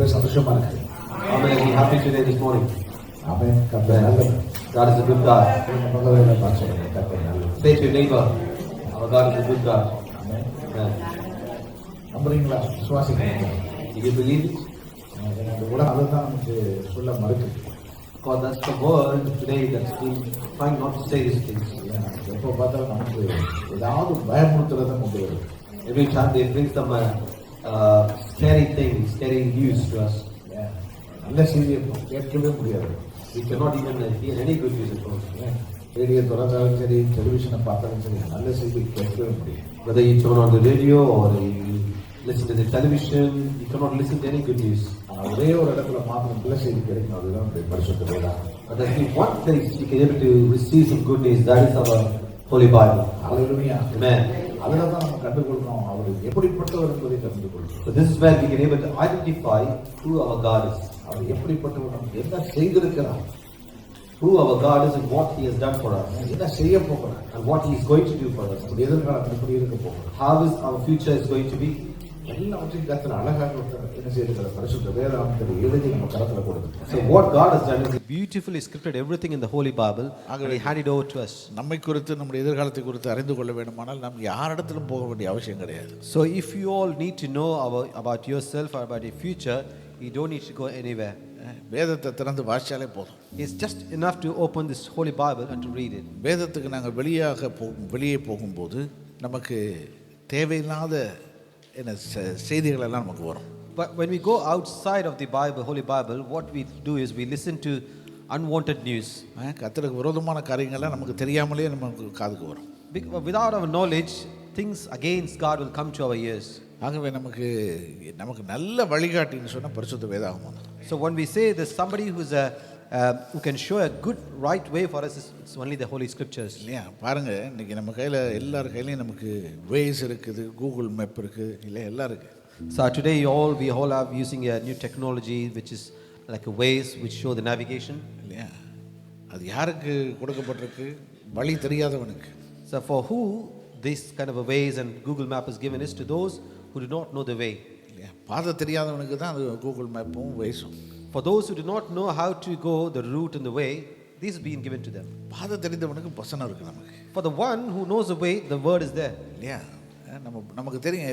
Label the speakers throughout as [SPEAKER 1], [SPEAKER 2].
[SPEAKER 1] ரொம்பவே சந்தோஷமா இருக்கு.
[SPEAKER 2] How many are happy today this morning?
[SPEAKER 1] ஆமென். கர்த்தர் நல்லவர்.
[SPEAKER 2] God is a good God.
[SPEAKER 1] பக்கத்துல பார்த்து சொல்லுங்க, கர்த்தர் நல்லவர்.
[SPEAKER 2] Say to your neighbor, our God is a good God.
[SPEAKER 1] Amen.
[SPEAKER 2] Amen.
[SPEAKER 1] நம்புறீங்களா? விசுவாசிக்கிறீங்களா?
[SPEAKER 2] Do you believe it?
[SPEAKER 1] இந்த உலகம் அதுதான் நமக்கு சொல்ல மறுக்குது.
[SPEAKER 2] God, that's the world today that's been trying not to say these things.
[SPEAKER 1] எப்போ பார்த்தாலும் நமக்கு ஏதாவது பயமுறுத்துறதை கொண்டு வருது.
[SPEAKER 2] Every time they bring some scary things, scary news to us.
[SPEAKER 1] நல்ல செய்தியை கேட்கவே முடியாது.
[SPEAKER 2] We cannot even hear any good news at all.
[SPEAKER 1] Radio திறந்தாலும் சரி, டெலிவிஷனை பார்த்தாலும் சரி, நல்ல செய்தி கேட்கவே முடியும்.
[SPEAKER 2] Whether you turn on the radio or you listen to the television, you cannot listen to any good news.
[SPEAKER 1] ஒரே ஒரு இடத்துல மாத்திரம் நல்ல செய்தி கிடைக்கும், அதுதான் பரிசுத்த வேதாகமம்.
[SPEAKER 2] But there's only one place you can able to receive some good news, that is our Holy Bible.
[SPEAKER 1] Hallelujah.
[SPEAKER 2] Amen.
[SPEAKER 1] அதில் தான் நம்ம கண்டுகொள்றோம் அவர் எப்படிப்பட்டவர் என்பதை கண்டு கொள்கிறோம்.
[SPEAKER 2] So this is where we can able to identify who our God is.
[SPEAKER 1] அவர் எப்படிப்பட்டவர், நமக்கு என்ன செய்திருக்கிறார்,
[SPEAKER 2] Who our God is and what He has done for us.
[SPEAKER 1] என்ன செய்ய போகிறார்,
[SPEAKER 2] And what He is going to do for us.
[SPEAKER 1] நம்முடைய எதிர்காலம் எப்படி இருக்க போகிறார்,
[SPEAKER 2] How is our future is going to be.
[SPEAKER 1] எல்லாவற்றையும் கர்த்தர் அழகாக என்ன செய்திருக்கிற பரிசுத்த வேதாகமத்தில் எழுதி நம்ம கரத்துல கொடுத்துருக்கோம்.
[SPEAKER 2] So what God has done is He beautifully scripted everything in the Holy Bible and He handed over to us.
[SPEAKER 3] நம்மை குறித்து நம்முடைய எதிர்காலத்தை குறித்து அறிந்து கொள்ள வேண்டுமானால் நாம் யாரிடத்திலும் போக வேண்டிய அவசியம் கிடையாது.
[SPEAKER 2] So if you all need to know about yourself or about your future, you don't need to go anywhere.
[SPEAKER 3] வேதத்தை திறந்து வாசிச்சாலே போதும்.
[SPEAKER 2] It's just enough to open this Holy Bible and to read it.
[SPEAKER 3] வேதத்துக்கு நாங்கள் வெளியே போகும்போது நமக்கு தேவையில்லாத என்ன செய்திகள் எல்லாம் நமக்கு வரும்.
[SPEAKER 2] But when we go outside of the Bible, Holy Bible, what we do is we listen to unwanted news.
[SPEAKER 3] கர்த்தருக்கு விரோதமான காரியங்கள்லாம் நமக்கு தெரியாமலே நமக்கு காதுக்கு வரும்.
[SPEAKER 2] Without our knowledge, things against God will come to our ears.
[SPEAKER 3] ஆகவே நமக்கு நல்ல வழிகாட்டின்னு சொன்னா பரிசுத்த வேதாகமம்.
[SPEAKER 2] So when we say there's somebody who can show a good right way for us, it's only the Holy Scriptures.
[SPEAKER 3] இல்லையா? பாருங்க, இன்னைக்கு நம்ம கையில் எல்லார் கையிலையும் நமக்கு வேஸ் இருக்குது, கூகுள் மேப் இருக்குது, இல்லை எல்லாம் இருக்குது.
[SPEAKER 2] So today we all are using a new technology which is like a Waze which show the navigation.
[SPEAKER 3] இல்லையா? அது யாருக்கு கொடுக்கப்பட்டிருக்கு? வழி தெரியாதவனுக்கு.
[SPEAKER 2] So for who this kind of a Waze and Google Map is given is to those who do not know the way.
[SPEAKER 3] இல்லையா? பாதை தெரியாதவனுக்கு தான் அது Google மேப்பும் வேஸும்.
[SPEAKER 2] For those who do not know how to go the route and the way, this is being given to them.
[SPEAKER 3] பாதை தெரிந்தவனுக்கு வசனம் இருக்கு நமக்கு.
[SPEAKER 2] For the one who knows the way, the word is there.
[SPEAKER 3] இல்லையா? நமக்கு தெரியும்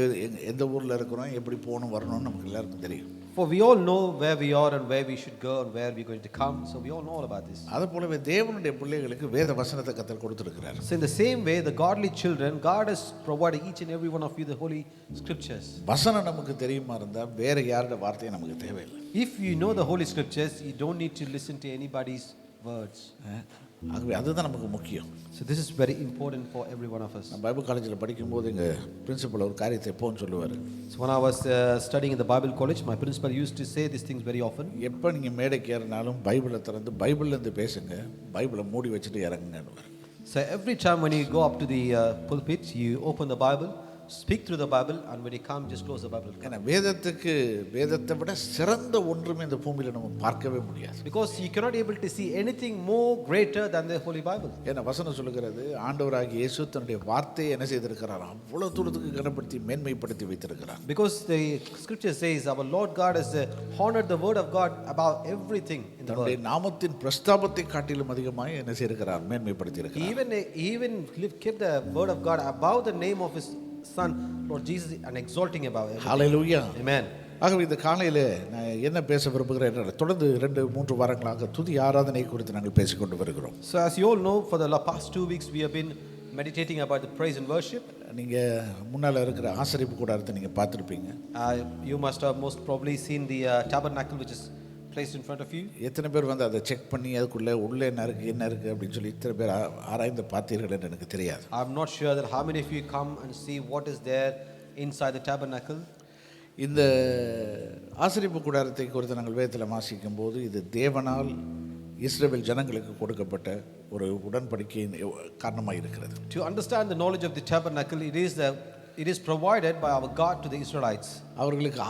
[SPEAKER 3] எந்த ஊரில் இருக்கிறோம், எப்படி போகணும் வரணும்னு நமக்கு எல்லாருக்கும் தெரியும்.
[SPEAKER 2] For we all know where we are and where we should go and where we are going to come. So we all know all about this.
[SPEAKER 3] அது போலவே தேவனுடைய பிள்ளைகளுக்கு வேத வசனத்தை கர்த்தர் கொடுத்திருக்கிறார்.
[SPEAKER 2] So in the same way, the godly children, God has provided each and every one of you the Holy Scriptures.
[SPEAKER 3] வசனம் நமக்கு தெரியுமா இருந்தா வேற யாரோட வார்த்தையும் நமக்கு தேவையில்லை.
[SPEAKER 2] If you know the Holy Scriptures, you don't need to listen to anybody's words.
[SPEAKER 3] ஆகவே அதுதான் நமக்கு முக்கியம்.
[SPEAKER 2] So this is very important for every one of us.
[SPEAKER 3] நான் பைபிள் காலேஜில் படிக்கும்போது எங்கள் பிரின்சிபல் ஒரு காரியத்தை எப்போன்னு சொல்லுவார்.
[SPEAKER 2] So when I was studying in the Bible college, my principal used to say these things very often.
[SPEAKER 3] எப்போ நீங்கள் மேடைக்கு ஏறினாலும் பைபிளை திறந்து பைபிள்லேருந்து பேசுங்க, பைபிளை மூடி வச்சுட்டு இறங்குங்கன்னு.
[SPEAKER 2] So every time when you go up to the pulpit, you open the Bible, speak through the Bible, and when you come, just close the Bible.
[SPEAKER 3] ஏன்னா வேதத்தை விட சிறந்த ஒன்றுமே இந்த பூமியில் நம்ம பார்க்கவே முடியாது.
[SPEAKER 2] Because you cannot able to see anything more greater than the Holy Bible.
[SPEAKER 3] ஏன்னா வசனம் சொல்லுகிறது, ஆண்டவராகிய இயேசு தன்னுடைய வார்த்தையை என்ன செய்திருக்கிறார், அவ்வளவு தூரத்துக்கு கனப்படுத்தி மேன்மைப்படுத்தி வைத்திருக்கிறார்.
[SPEAKER 2] Because the scripture says our Lord God has honored the word of God above everything in the
[SPEAKER 3] தன்னுடைய
[SPEAKER 2] world.
[SPEAKER 3] நாமத்தின் பிரஸ்தாபத்தை காட்டிலும் அதிகமாக என்ன செய்திருக்கிறார், மேன்மைப்படுத்தி இருக்கிறார்.
[SPEAKER 2] Even kept the word of God above the name of his Son, Lord Jesus, and exalting above everything.
[SPEAKER 3] Hallelujah.
[SPEAKER 2] Amen.
[SPEAKER 3] ஆகவே இந்த காலையில் நான் என்ன பேச விரும்புகிறேன், தொடர்ந்து 2-3 வாரங்களாக துதி ஆராதனை குறித்து நாங்கள் பேசிக்கொண்டு வருகிறோம்.
[SPEAKER 2] So as you all know, for the past 2 weeks we have been meditating about the praise and worship.
[SPEAKER 3] நீங்கள் முன்னால் இருக்கிற ஆசரிப்பு கூடாரத்தை நீங்கள் பார்த்துருப்பீங்க.
[SPEAKER 2] You must have most probably seen the tabernacle which is placed in front of you.
[SPEAKER 3] எத்தனை பேர் வந்து அதை செக் பண்ணி அதுக்குள்ளே உள்ளே என்ன இருக்குது அப்படின்னு சொல்லி இத்தனை பேர் ஆராய்ந்து பார்த்தீர்கள் என்று எனக்கு தெரியாது.
[SPEAKER 2] I'm not sure that how many of you come and see what is there inside the tabernacle.
[SPEAKER 3] இந்த ஆசரிப்பு கூடாரத்தை குறித்து நாங்கள் வேதத்தில் வாசிக்கும் போது இது தேவனால் இஸ்ரவேல் ஜனங்களுக்கு கொடுக்கப்பட்ட ஒரு உடன்படிக்கையின் காரணமாக இருக்கிறது.
[SPEAKER 2] To understand the knowledge of the tabernacle, it is provided by our God to the Israelites.
[SPEAKER 3] அவர்களுக்கு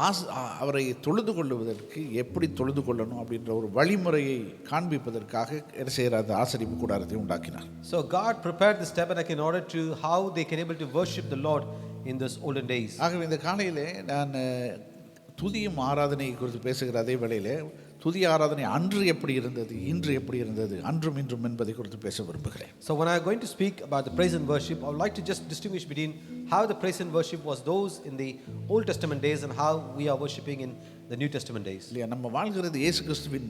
[SPEAKER 3] அவரை தொழுது கொள்வதற்கு எப்படி தொழுது கொள்ளணும் அப்படின்ற ஒரு வழிமுறையை காண்பிப்பதற்காக என்ன செய்கிற அந்த ஆசரிப்பு கூடாரத்தை உண்டாக்கினார்.
[SPEAKER 2] So God prepared this tabernacle in order to how they can able to worship the Lord in those olden days.
[SPEAKER 3] ஆகவே இந்த காலையிலே நான் துதியும் ஆராதனை குறித்து பேசுகிற அதே வேளையிலே துதி ஆராதனை அன்று எப்படி இருந்தது, இன்று எப்படி இருந்தது, அன்றும் இன்றும் என்பதை குறித்து பேச விரும்புகிறேன்.
[SPEAKER 2] So when I am going to speak about the praise and worship, I would like to just distinguish between how the praise and worship was those in the Old Testament days and how we are worshiping in the New Testament days.
[SPEAKER 3] இல்லையா, நம்ம வாழ்கிறது இயேசு கிறிஸ்துவின்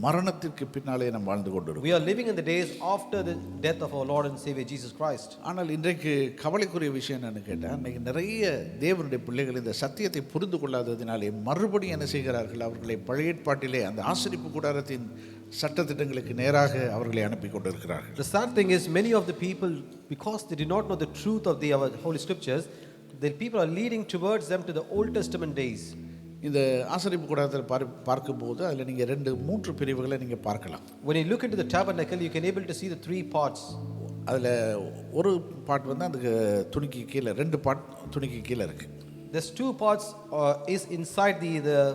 [SPEAKER 3] மரணத்திற்கு பின்னாலே நாம் வாழ்ந்து கொண்டிருக்கிறோம்.
[SPEAKER 2] We are living in the days after the death of our Lord and Savior Jesus Christ.
[SPEAKER 3] ஆனால் இன்றைக்கு கவலைக்குரிய விஷயம் என்னன்னு கேட்டால், இன்றைக்கு நிறைய தேவனுடைய பிள்ளைகள் இந்த சத்தியத்தை புரிந்து கொள்ளாததினாலே மறுபடியும் என்ன செய்கிறார்கள், அவர்களை பழைய ஏற்பாட்டிலே அந்த ஆசரிப்பு கூடாரத்தின் சட்டத்திட்டங்களுக்கு நேராக அவர்களை அனுப்பி கொண்டிருக்கிறார்கள்.
[SPEAKER 2] The sad thing is many of the people, because they do not know the truth of the our Holy Scriptures, the people are leading towards them to the Old Testament days.
[SPEAKER 3] இந்த ஆசரிப்பு கூடாரத்தில் பார்க்கும்போது அதில் நீங்கள் 2-3 பிரிவுகளை நீங்கள் பார்க்கலாம்.
[SPEAKER 2] When you look into the tabernacle, you can able to see the 3 parts.
[SPEAKER 3] அதில் ஒரு பார்ட் வந்து அந்த துணிக்கு கீழே, 2 பார்ட் துணிக்கு கீழே இருக்குது.
[SPEAKER 2] There's 2 parts is inside the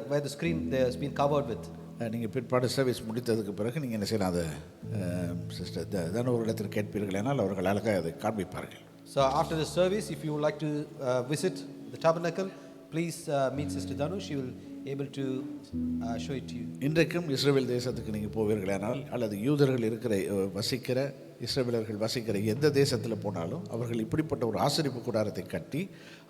[SPEAKER 2] where the screen has been covered with.
[SPEAKER 3] நீங்கள் பிற்பாடு சர்வீஸ் முடித்ததுக்கு பிறகு நீங்கள் என்ன செய்யலாம், அதை சிஸ்டர் தான ஒரு இடத்தில் கேட்பீர்கள், ஏன்னால் அவர்கள் அழகாக அதை காண்பிப்பார்கள்.
[SPEAKER 2] So after the service, if you would like to visit the tabernacle, please meet Sister Danu. She will able to show it to you.
[SPEAKER 3] இன்றைக்கும் இஸ்ரவேல் தேசத்துக்கு நீங்கள் போவீர்களானால், அல்லது யூதர்கள் இருக்கிற வசிக்கிற இஸ்ரவேலர்கள் வசிக்கிற எந்த தேசத்தில் போனாலும் அவர்கள் இப்படிப்பட்ட ஒரு ஆசரிப்பு கூடாரத்தை கட்டி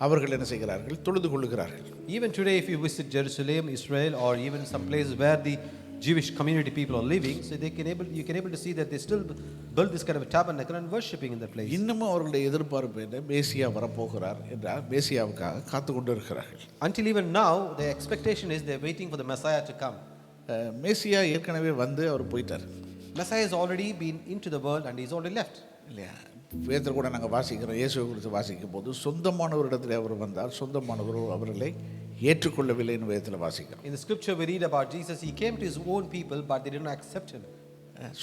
[SPEAKER 3] அவர்கள் என்ன செய்கிறார்கள், தொழுது கொள்ளுகிறார்கள்.
[SPEAKER 2] Even today, if you visit Jerusalem, Israel, or even some places where the Jewish community people are living, so you can able to see that they still build this kind of a tabernacle and worshiping in that place.
[SPEAKER 3] இன்னமும் அவர்களுடைய எதிர்பார்ப்பு என்ன, மேசியா வரப்போகிறார் என்றால் மேசியாவுக்காக காத்து கொண்டு இருக்கிறார்கள்.
[SPEAKER 2] Until even now, the expectation is they're waiting for the Messiah to come.
[SPEAKER 3] மேசியா ஏற்கனவே வந்து அவர் போயிட்டார்.
[SPEAKER 2] Messiah has already been into the world and he's already left.
[SPEAKER 3] இல்லையா, வேதத்தில் கூட நாங்கள் வாசிக்கிறோம், இயேசுவை குறித்து வாசிக்கும் போது சொந்தமானவரிடத்தில் அவர் வந்தார், சொந்தமானவர் அவர்களை ஏற்றுக்கொள்ளவில்லைன்னு வேதத்தில் வாசிக்கிறோம்.
[SPEAKER 2] In the scripture we read about Jesus, he came to his own people but they did not accept him.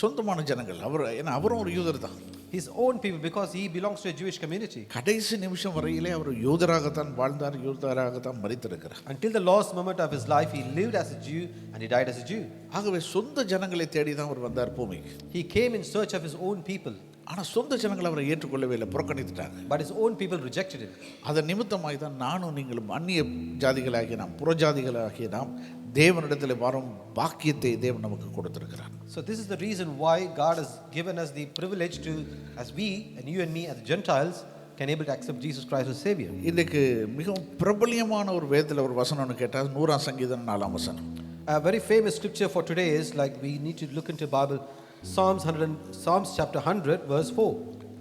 [SPEAKER 3] சொந்தமான ஜனங்கள் அவர், ஏன்னா அவரும் ஒரு யூதர் தான்.
[SPEAKER 2] His own people, because he belongs to a Jewish community.
[SPEAKER 3] கடைசி நிமிஷம் வரையிலே அவர் யூதராகத்தான் வாழ்ந்தார், யூதராகத்தான் மரித்திருக்கிறார்.
[SPEAKER 2] Until the last moment of his life, he lived as a Jew and he died as a Jew.
[SPEAKER 3] ஆகவே சொந்த ஜனங்களை தேடி தான் அவர் வந்தார் பூமிக்கு.
[SPEAKER 2] He came in search of his own people.
[SPEAKER 3] ஆனால் சொந்த ஜனங்கள் அவரை ஏற்றுக்கொள்ளவே இல்லை, புறக்கணித்துட்டாங்க.
[SPEAKER 2] But his own people rejected him.
[SPEAKER 3] அதன் நிமித்தமாய் தான் நானும் நீங்களும் அந்நிய ஜாதிகளாகிய நாம், புறஜாதிகளாகிய நாம் தேவனிடத்தில் வரும் பாக்கியத்தை தேவன் நமக்கு கொடுத்திருக்கிறார்.
[SPEAKER 2] So this is the reason why God has given us the privilege to, as we and you and me as Gentiles, can able to accept Jesus Christ as Savior.
[SPEAKER 3] இன்றைக்கு மிகவும் பிரபலியமான ஒரு வேதத்தில் ஒரு வசனம்னு கேட்டால் 100ஆம் சங்கீதம் 4ஆம் வசனம்.
[SPEAKER 2] A very famous scripture for today is, like, we need to look into Bible, Psalms chapter 100 verse 4.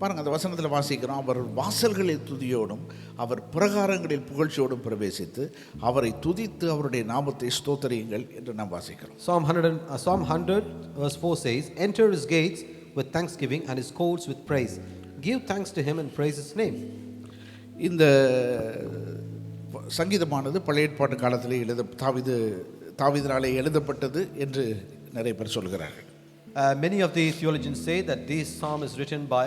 [SPEAKER 3] பாருங்க, அந்த வசனத்தில் வாசிக்கிறோம், அவர் வாசல்களில் துதியோடும் அவர் பிரகாரங்களில் புகழ்ச்சியோடும் பிரவேசித்து அவரை துதித்து அவருடைய நாமத்தை ஸ்தோத்தரியுங்கள் என்று நாம் வாசிக்கிறோம்.
[SPEAKER 2] Psalm 100 verse 4 says, enter his gates with thanksgiving and his courts with praise. Give thanks to him and praise his name.
[SPEAKER 3] இந்த சங்கீதமானது பழைய ஏற்பாட்டு காலத்திலே தாவீதினாலே எழுதப்பட்டது என்று நிறைய பேர் சொல்கிறார்கள்.
[SPEAKER 2] Many of the theologians say that this psalm is written by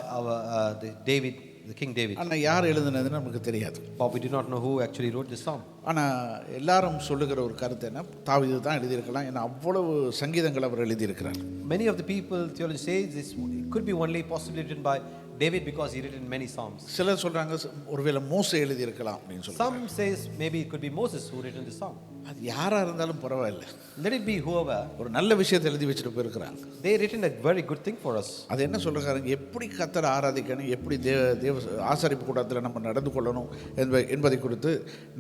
[SPEAKER 2] David, the King David.
[SPEAKER 3] ஆனால் யார் எழுதினதுன்னு நமக்கு தெரியாது.
[SPEAKER 2] But we do not know who actually wrote this psalm.
[SPEAKER 3] ஆனால் எல்லாரும் சொல்லுகிற ஒரு கருத்து என்ன, தாவீது தான் எழுதியிருக்கலாம், ஏன்னா அவ்வளவு சங்கீதங்கள் அவர் எழுதியிருக்கிறார்.
[SPEAKER 2] Many of the people, theologians say, this could be only possibly written by David because he written many psalms.
[SPEAKER 3] சிலர் சொல்றாங்க ஒருவேளை மோசே எழுதியிருக்கலாம் அப்படின்னு சொல்றாங்க.
[SPEAKER 2] Some says maybe it could be Moses who written this psalm.
[SPEAKER 3] அது யாரா இருந்தாலும் பரவாயில்லை.
[SPEAKER 2] Let it be whoever.
[SPEAKER 3] ஒரு நல்ல விஷயத்தை எழுதி வச்சிட்டு போயிருக்கிறாங்க.
[SPEAKER 2] They written a very good thing for us.
[SPEAKER 3] அது என்ன சொல்றாங்க, எப்படி கர்த்தரை ஆராதிக்கணும், எப்படி தேவ ஆசரிப்பு கூட்டத்தில் நம்ம நடந்து கொள்ளணும் என்பதை குறித்து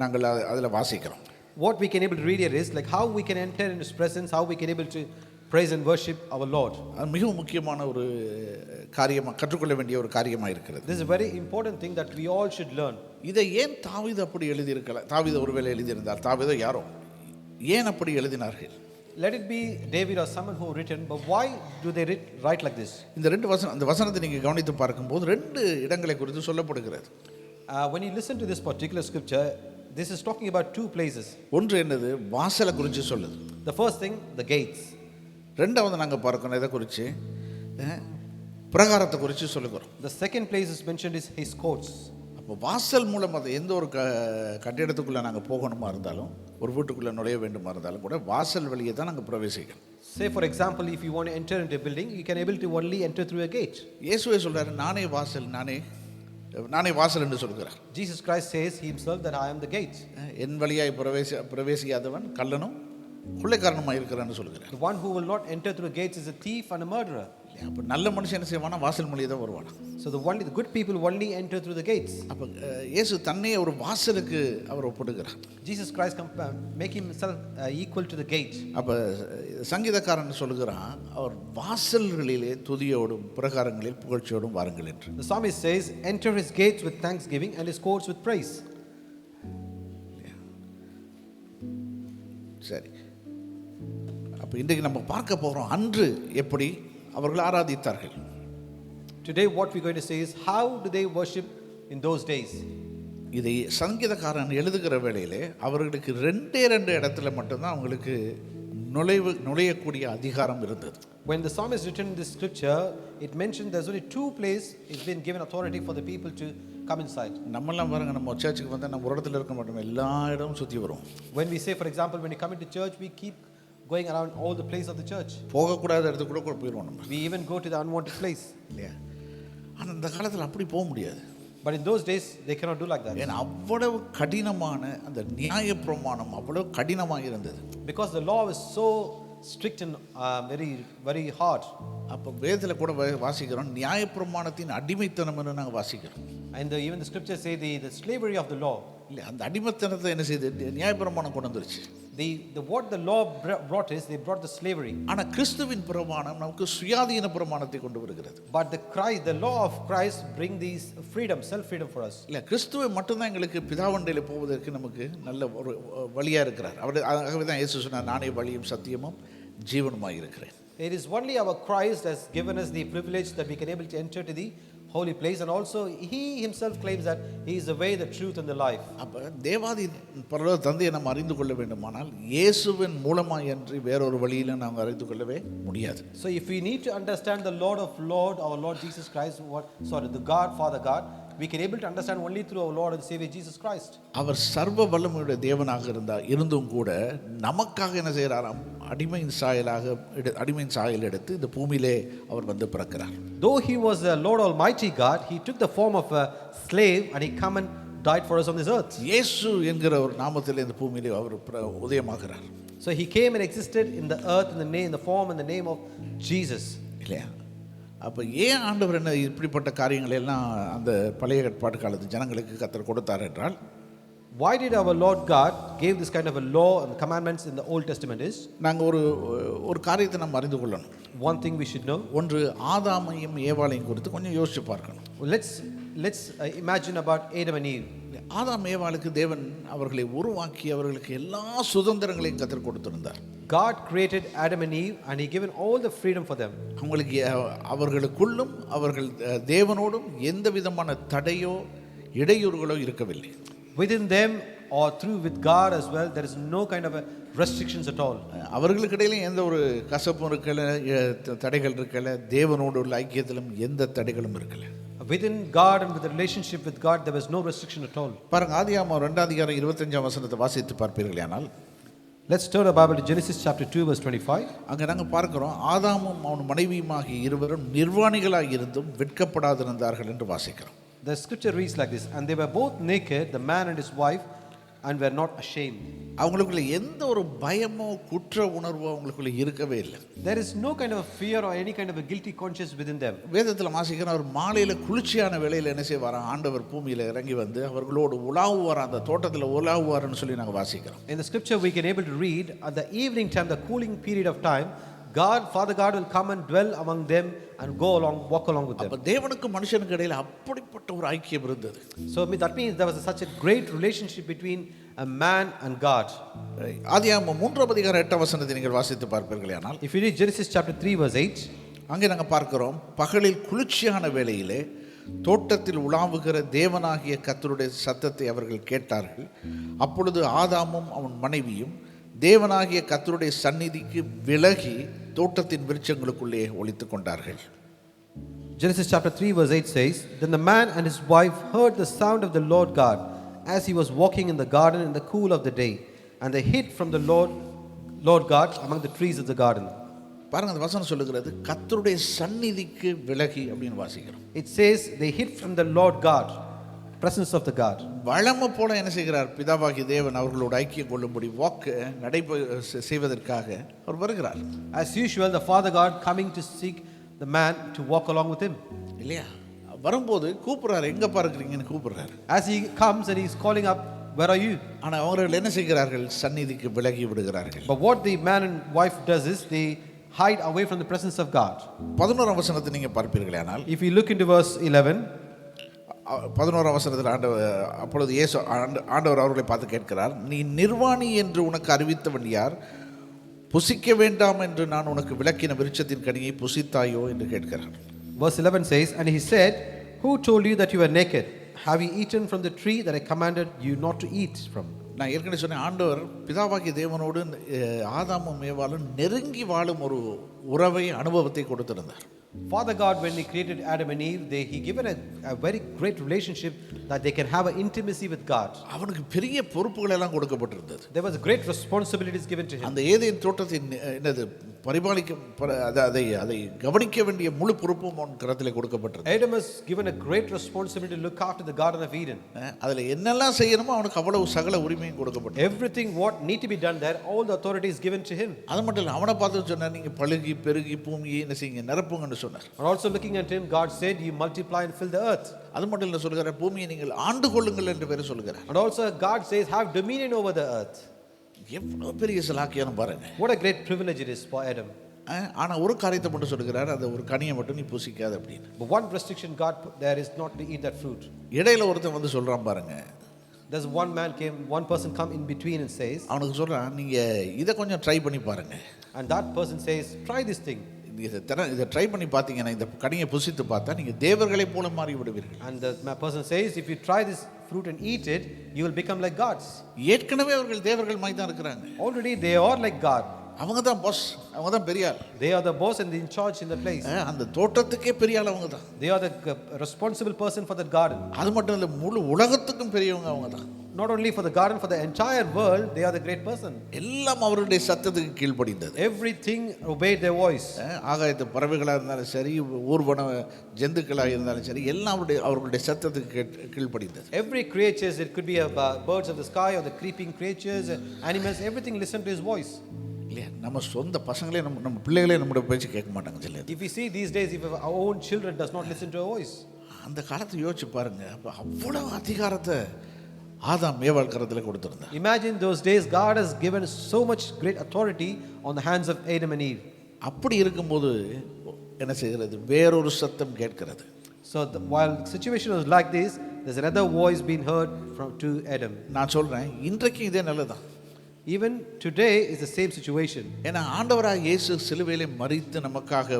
[SPEAKER 3] நாங்கள் அதில் வாசிக்கிறோம்.
[SPEAKER 2] What we can able to read here is like how we can enter into his presence, how we can able to praise and worship our Lord.
[SPEAKER 3] அது மிகவும் முக்கியமான ஒரு காரியமாக கற்றுக்கொள்ள வேண்டிய ஒரு காரியமாக இருக்கிறது.
[SPEAKER 2] This is a very important thing that we all should learn.
[SPEAKER 3] இதை ஏன் தாவீது அப்படி எழுதியிருக்கலாம், தாவீது ஒருவேளை எழுதியிருந்தார், தாவீதோ யாரோ ஏன் அப்படி எழுதினார்கள்?
[SPEAKER 2] Let it be David or someone who written, but why do they write like this?
[SPEAKER 3] இந்த அந்த வசனத்தை நீங்கள் கவனித்து பார்க்கும்போது 2 இடங்களை குறித்து சொல்லப்படுகிறது.
[SPEAKER 2] When you listen to this particular scripture, this is talking about 2 places.
[SPEAKER 3] ஒன்று என்னது, வாசலை குறித்து சொல்லுது.
[SPEAKER 2] The first thing, the gates.
[SPEAKER 3] ரெண்டாவது நாங்கள் பார்க்கணும் எதை குறித்து, பிரகாரத்தை குறித்து சொல்லுகிறோம்.
[SPEAKER 2] The second place is mentioned is his courts.
[SPEAKER 3] அப்போ வாசல் மூலம் அது எந்த ஒரு கட்டிடத்துக்குள்ளே நாங்கள் போகணுமா இருந்தாலும், ஒரு வீட்டுக்குள்ளே நுழைய வேண்டுமா இருந்தாலும் கூட வாசல் வழியை தான் நாங்கள் பிரவேசிக்கணும்.
[SPEAKER 2] Say for example, if you want to enter into a building, you can able to only enter through a gate.
[SPEAKER 3] இயேசுவே சொல்றாரு, நானே வாசல், நானே நானே வாசல் என்று சொல்கிறார்.
[SPEAKER 2] Jesus Christ says himself that I am the gate.
[SPEAKER 3] என் வழியாய் பிரவேசியாதவன் கள்ளனும் கொள்ளைக்காரனுமாய் இருக்கிறான்னு சொல்கிறார்.
[SPEAKER 2] The one who will not enter through the gates is a thief and a murderer.
[SPEAKER 3] அப்போ நல்ல மனுஷன் என்ன செய்வானா, வாசல் மொழியை தான் வருவானா.
[SPEAKER 2] So the good people only enter through the gates.
[SPEAKER 3] அப்போ இயேசு தன்னை ஒரு வாசலுக்கு அவர் ஒப்பிடுகிறார்.
[SPEAKER 2] Jesus Christ make himself equal to the gate.
[SPEAKER 3] அப்போ சங்கீதக்காரன் சொல்கிறான், அவர் வாசல்களிலே துதியோடும் பிரகாரங்களில் புகழ்ச்சியோடும் வாருங்கள் என்று.
[SPEAKER 2] The psalmist says, enter his gates with thanksgiving and his courts with praise.
[SPEAKER 3] சரி, அப்போ இன்றைக்கு நம்ம பார்க்க போகிறோம், அன்று எப்படி அவர்கள் ஆராதித்தார்கள்.
[SPEAKER 2] Today what we're going to say is how do they worship in those days.
[SPEAKER 3] இதை சங்கீதக்காரன் எழுதுகிற வேளையிலே அவர்களுக்கு ரெண்டே இடத்துல மட்டும்தான் அவங்களுக்கு நுழையக்கூடிய அதிகாரம் இருந்தது.
[SPEAKER 2] When the psalmist written in this scripture, it mentioned there's only two places it's been given authority for the people to come inside.
[SPEAKER 3] நம்மெல்லாம் பாருங்க, நம்ம சர்ச்சுக்கு வந்தால் நம்ம ஒரு இடத்துல இருக்க மாட்டோம், எல்லா இடமும் சுற்றி வரும்.
[SPEAKER 2] When we say, for example, when you come into church, we keep going around all the places of the church.
[SPEAKER 3] போகக்கூடாத இடத்துக்கு கூட போயிடுவோம் நம்ம.
[SPEAKER 2] We even go to the unwanted place.
[SPEAKER 3] இல்லையா? ஆனால் இந்த காலத்தில் அப்படி போக முடியாது.
[SPEAKER 2] But in those days they cannot do like that.
[SPEAKER 3] ஏன்னா அவ்வளவு கடினமான அந்த நியாயப்பிரமாணம் அவ்வளவு கடினமாக இருந்தது.
[SPEAKER 2] Because the law was so strict and very very hard.
[SPEAKER 3] அப்போ வேதத்தில் கூட வாசிக்கிறோம், நியாயப்பிரமாணத்தின் அடிமைத்தனம்னு நாங்கள் வாசிக்கிறோம்.
[SPEAKER 2] And even the scriptures say the slavery of the law.
[SPEAKER 3] இல்லை, அந்த அடிமைத்தனத்தை என்ன செய்யுது, நியாயப்பிரமாணம் கொண்டு வந்துருச்சு.
[SPEAKER 2] What the law brought is they brought the slavery.
[SPEAKER 3] ஆனால் கிறிஸ்துவின் பிரமாணம் நமக்கு சுயாதீன பிரமாணத்தை கொண்டு வருகிறது.
[SPEAKER 2] But the law of Christ bring these freedom, self freedom for us.
[SPEAKER 3] இல்லை, கிறிஸ்துவை மட்டும்தான் எங்களுக்கு பிதாவண்டையில் போவதற்கு நமக்கு நல்ல ஒரு வழியாக இருக்கிறார். ஆகவே தான் இயேசு சொன்னார், நானே வழியும் சத்தியமும் ஜீவனுமாக இருக்கிறேன்.
[SPEAKER 2] It is only our Christ has given us the privilege that we can able to enter to the holy place, and also he himself claims that he is the way, the truth and the life.
[SPEAKER 3] அப்ப தேவாதி பரலோக தந்தையை நம்ம அறிந்து கொள்ள வேண்டுமானால் இயேசுவின் மூலமாய் அன்றி வேறொரு வழியில நாம் அறிந்து கொள்ளவே முடியாது.
[SPEAKER 2] So if we need to understand the Lord of Lord, our Lord Jesus Christ, the God, Father God, we can able to understand only through our Lord and Savior Jesus Christ.
[SPEAKER 3] அவர் சர்வ வல்லமையுடைய தேவனாக இருந்தும் கூட நமக்காக என்ன செய்கிறாராம், அடிமையின் சாயல் எடுத்து இந்த பூமியிலே அவர் வந்து பிறக்கிறார்.
[SPEAKER 2] Though he was the Lord Almighty God, he took the form of a slave and he come and died for us on this earth.
[SPEAKER 3] இயேசு என்கிற ஒரு நாமத்திலே இந்த பூமியிலே அவர் உதயமாகிறார்.
[SPEAKER 2] So he came and existed in the earth in the form and the name of Jesus.
[SPEAKER 3] இல்லையா? அப்போ ஏன் ஆண்டவர் என்ன இப்படிப்பட்ட காரியங்களை எல்லாம் அந்த பழைய ஏற்பாட்டு காலத்து ஜனங்களுக்கு கர்த்தர் கொடுத்தார் என்றால்,
[SPEAKER 2] why did our Lord God gave this kind of a law and commandments in the Old Testament is,
[SPEAKER 3] நாங்கள் ஒரு காரியத்தை நம்ம அறிந்து கொள்ளணும்.
[SPEAKER 2] one thing we should know.
[SPEAKER 3] ஒன்று, ஆதாமையும் ஏவாளையும் குறித்து கொஞ்சம் யோசிச்சு பார்க்கணும்.
[SPEAKER 2] Let's imagine about Adam and Eve.
[SPEAKER 3] ஆதாம் ஏவாளுக்கு தேவன் அவர்களை உருவாக்கி அவர்களுக்கு எல்லா சுதந்திரங்களையும் கர்த்தர் கொடுத்திருந்தார்.
[SPEAKER 2] God created Adam and Eve and he given all the freedom for them.
[SPEAKER 3] அவர்களுக்குள்ளும் அவர்கள் தேவனோடும் எந்த விதமான தடையோ இடையூறுகளோ இருக்கவில்லை.
[SPEAKER 2] Within them or through with God as well, there is no kind of a restrictions at all.
[SPEAKER 3] அவர்களுக்கு இடையில எந்த ஒரு கசப்பும் இருக்கல, தடைகள் இருக்கல. தேவனோடு உள்ள ஐக்கியத்திலும் எந்த தடைகளும் இருக்கல.
[SPEAKER 2] Within God and with the relationship with God, there was no restriction at all.
[SPEAKER 3] பாருங்க, ஆதியாகமம் 2:25 வாசித்து பார்ப்பீர்களானால்,
[SPEAKER 2] let's turn our Bible to Genesis chapter 2 verse 25.
[SPEAKER 3] அங்க நாங்க பார்க்கிறோம், ஆதாமும் அவன் மனைவியுமாகிய இருவரும் நிர்வாணிகளாய் இருந்தும் வெட்கப்படாதிருந்தார்கள் என்று வாசிக்கிறோம்.
[SPEAKER 2] The scripture reads like this, and they were both naked, the man and his wife, and were not ashamed.
[SPEAKER 3] அவங்களுக்குள்ள எந்த ஒரு பயமோ குற்ற உணர்வோ அவங்களுக்குள்ள இருக்கவே இல்லை.
[SPEAKER 2] There is no kind of a fear or any kind of a guilty conscience within them.
[SPEAKER 3] வேதத்தில் வாசிக்கிறோம், அவர் மாலையில குளிர்ச்சியான வேளையில என்ன செய்வாராம், ஆண்டவர் பூமியில இறங்கி வந்து அவர்களோடு உலாவுவார், அந்த தோட்டத்தில் உலாவுவார்னு சொல்லி நாங்கள் வாசிக்கிறோம்.
[SPEAKER 2] In the scripture we can able to read, at the evening time, the cooling period of time, Father God will come and dwell among them and walk along with them.
[SPEAKER 3] அப்ப தேவனுக்கு மனுஷனுக்கு இடையில அப்படிப்பட்ட ஒரு ஐக்கியம் இருந்தது.
[SPEAKER 2] So that means there was such a great relationship between a man and God.
[SPEAKER 3] ஆதியாகமம் 3:8 நீங்கள் வாசித்து பார்ப்பீர்களானால்,
[SPEAKER 2] if you read Genesis chapter 3 verse 8,
[SPEAKER 3] அங்கே நாங்கள் பார்க்கிறோம், பகலில் குளிர்ச்சியான வேளையிலே தோட்டத்தில் உலாவுகிற தேவனாகிய கர்த்தருடைய சத்தத்தை அவர்கள் கேட்டார்கள். அப்பொழுது ஆதாமும் அவன் மனைவியும் தேவனாகிய கர்த்தருடைய சந்நிதிக்கு விலகி தோட்டத்தின் விருட்சங்களுக்குள்ளே ஒளித்துக் கொண்டார்கள்.
[SPEAKER 2] Genesis chapter 3 verse 8 says, then the man and his wife heard the sound of the Lord God as he was walking in the garden in the cool of the day, and they hid from the Lord God among the trees of the garden.
[SPEAKER 3] பாருங்க அந்த வசனம் சொல்லுகிறது கர்த்தருடைய சந்நிதிக்கு விலகி அப்படின்னு வாசிக்கிறோம்.
[SPEAKER 2] It says they hid from the Lord God, presence of the God.
[SPEAKER 3] வழமை போல என்ன செய்கிறார்? பிதாவாகிய தேவன் அவர்களோடு ஐக்கியம் கொள்ளும்படி செய்வதற்காக அவர் வருகிறார்.
[SPEAKER 2] As usual, the Father God coming to seek the man to walk along with him.
[SPEAKER 3] இல்லையா? வரும்போது கூப்பிடுறாரு, எங்கப்பா இருக்கிறீங்கன்னு கூப்பிடுறாரு.
[SPEAKER 2] As he comes and he is calling up, where are you?
[SPEAKER 3] ஆனா அவர்கள் என்ன செய்கிறார்கள்? சந்நிதிக்கு விலகி விடுகிறார்கள்.
[SPEAKER 2] But what the man and wife does is they hide away from the presence of God.
[SPEAKER 3] 11ஆம் வசனத்தை நீங்க பார்ப்பீர்களேயானால்,
[SPEAKER 2] If you look into verse 11,
[SPEAKER 3] 11ஆம் வசனத்தில் அப்பொழுது இயேசு ஆண்டவர் அவர்களை பார்த்து கேட்கிறார், நீ நிர்வாணி என்று உனக்கு அறிவித்தவன் யார்? புசிக்க வேண்டாம் என்று நான் உனக்கு விலக்கின விருட்சத்தின் கனியை புசித்தாயோ என்று கேட்கிறார்.
[SPEAKER 2] Verse 11 says, and he said, who told you that you were naked? Have you eaten from the tree that I commanded you not to eat from?
[SPEAKER 3] நான் ஏற்கனவே சொன்னேன், ஆண்டவர் பிதாவாகிய தேவனோடு ஆதாமும் ஏவாளும் நெருங்கி வாழும் ஒரு உறவை அனுபவத்தை கொடுத்திருந்தார்.
[SPEAKER 2] Father God, when he created Adam and Eve, he given a very great relationship that they can have an intimacy with God.
[SPEAKER 3] அவனுக்கு பெரிய பொறுப்புகள் எல்லாம் கொடுக்கப்பட்டிருந்தது.
[SPEAKER 2] There was great responsibilities given to him.
[SPEAKER 3] அந்த ஏதேன் தோட்டத்தை என்னது பரிபாலிக்க அதை கவனிக்க வேண்டிய முழு பொறுப்பும் அவன் கரத்திலே கொடுக்கப்பட்டிருந்தது.
[SPEAKER 2] Adam was given a great responsibility to look after the Garden of Eden.
[SPEAKER 3] அதுல என்னெல்லாம் செய்யணுமோ அவனுக்கு அவ்வளவு சகல உரிமையும் கொடுக்கப்பட்டது.
[SPEAKER 2] Everything what need to be done there, all the authority is given to him.
[SPEAKER 3] அது மட்டும் இல்ல, அவனை பார்த்து சொன்னார், நீங்க பழுகி பெருகி பூமியை என்ன செய்யுங்க, நிரப்புங்கன்னு சொன்னார்.
[SPEAKER 2] And also looking at him, God said, you multiply and fill the earth.
[SPEAKER 3] அது மட்டும் இல்ல, சொல்கிறார், பூமியை நீங்கள் ஆண்டு கொள்ளுங்கள் என்று பேர் சொல்கிறார்.
[SPEAKER 2] And also God says, have dominion over the earth.
[SPEAKER 3] எவ்வளவு பெரிய சலாக்கியம் பாருங்க.
[SPEAKER 2] What a great privilege it is for Adam.
[SPEAKER 3] ஆனா ஒரு காரியத்தை மட்டும் சொல்கிறார், அந்த ஒரு கனியை மட்டும் நீ புசிக்காத அப்படின்னு.
[SPEAKER 2] But one restriction God put there is not to eat that fruit.
[SPEAKER 3] இடையில ஒருத்தன் வந்து சொல்றான் பாருங்க.
[SPEAKER 2] There's one person come in between and says,
[SPEAKER 3] அவனுக்கு சொல்றான், நீங்க இதை கொஞ்சம் ட்ரை பண்ணி பாருங்க.
[SPEAKER 2] and that person says, try this thing.
[SPEAKER 3] இதை ட்ரை பண்ணி பார்த்தீங்கன்னா, இந்த கனியை புசித்து பார்த்தா நீங்க தேவர்களை போல மாறி விடுவீர்கள்.
[SPEAKER 2] And the person says, if you try this fruit and eat it, you will become like gods.
[SPEAKER 3] ஏற்கனவே அவர்கள் தேவர்கள் மாதிரி தான் இருக்கிறாங்க.
[SPEAKER 2] Already they are like God.
[SPEAKER 3] அவங்க தான் பாஸ், அவங்க தான் பெரிய ஆள்.
[SPEAKER 2] They are the boss and in charge in the place.
[SPEAKER 3] அந்த தோட்டத்துக்கே பெரிய ஆள் அவங்க தான்.
[SPEAKER 2] They are the responsible person for that garden.
[SPEAKER 3] அது மட்டும் இல்ல, முழு உலகத்துக்கும் பெரியவங்க அவங்க தான்.
[SPEAKER 2] Not only for the garden, for the entire world, they are the great person.
[SPEAKER 3] எல்லாம் அவருடைய சத்தத்துக்கு கீழ்ப்படிந்தது.
[SPEAKER 2] Everything obeyed their voice.
[SPEAKER 3] ஆகாயத்து பறவைகளா இருந்தாலும் சரி, ஊர்வன ஜந்துக்களாக இருந்தாலும் சரி, எல்லாம் அவர்களுடைய சத்தத்துக்கு கீழ்ப்படிந்தது.
[SPEAKER 2] Every creatures, it could be birds of the sky or the creeping creatures, animals, everything listened to his voice.
[SPEAKER 3] இல்லையா? நம்ம சொந்த பசங்களே நம்ம பிள்ளைகளே நம்முடைய பேச்சு கேட்க மாட்டாங்க சில.
[SPEAKER 2] If we see these days, if our own children does not listen to our voice.
[SPEAKER 3] அந்த காலத்தை யோசிச்சு பாருங்க. அவ்வளவு அதிகாரத்தை ஆதாம் ஏவாள் கரத்தில் கொடுத்திருந்தார்.
[SPEAKER 2] Imagine those days, God has given so much great authority on the hands of Adam and Eve.
[SPEAKER 3] அப்படி இருக்கும்போது என்ன செய்கிறது? வேறொரு சத்தம் கேட்கிறது.
[SPEAKER 2] So while the situation was like this, there's another voice being heard to Adam.
[SPEAKER 3] நான் சொல்றேன், இன்றைக்கு இதே நல்லதான்.
[SPEAKER 2] Even today is the same situation.
[SPEAKER 3] ஏன்னா ஆண்டவராக இயேசு சிலுவையிலே மரித்து நமக்காக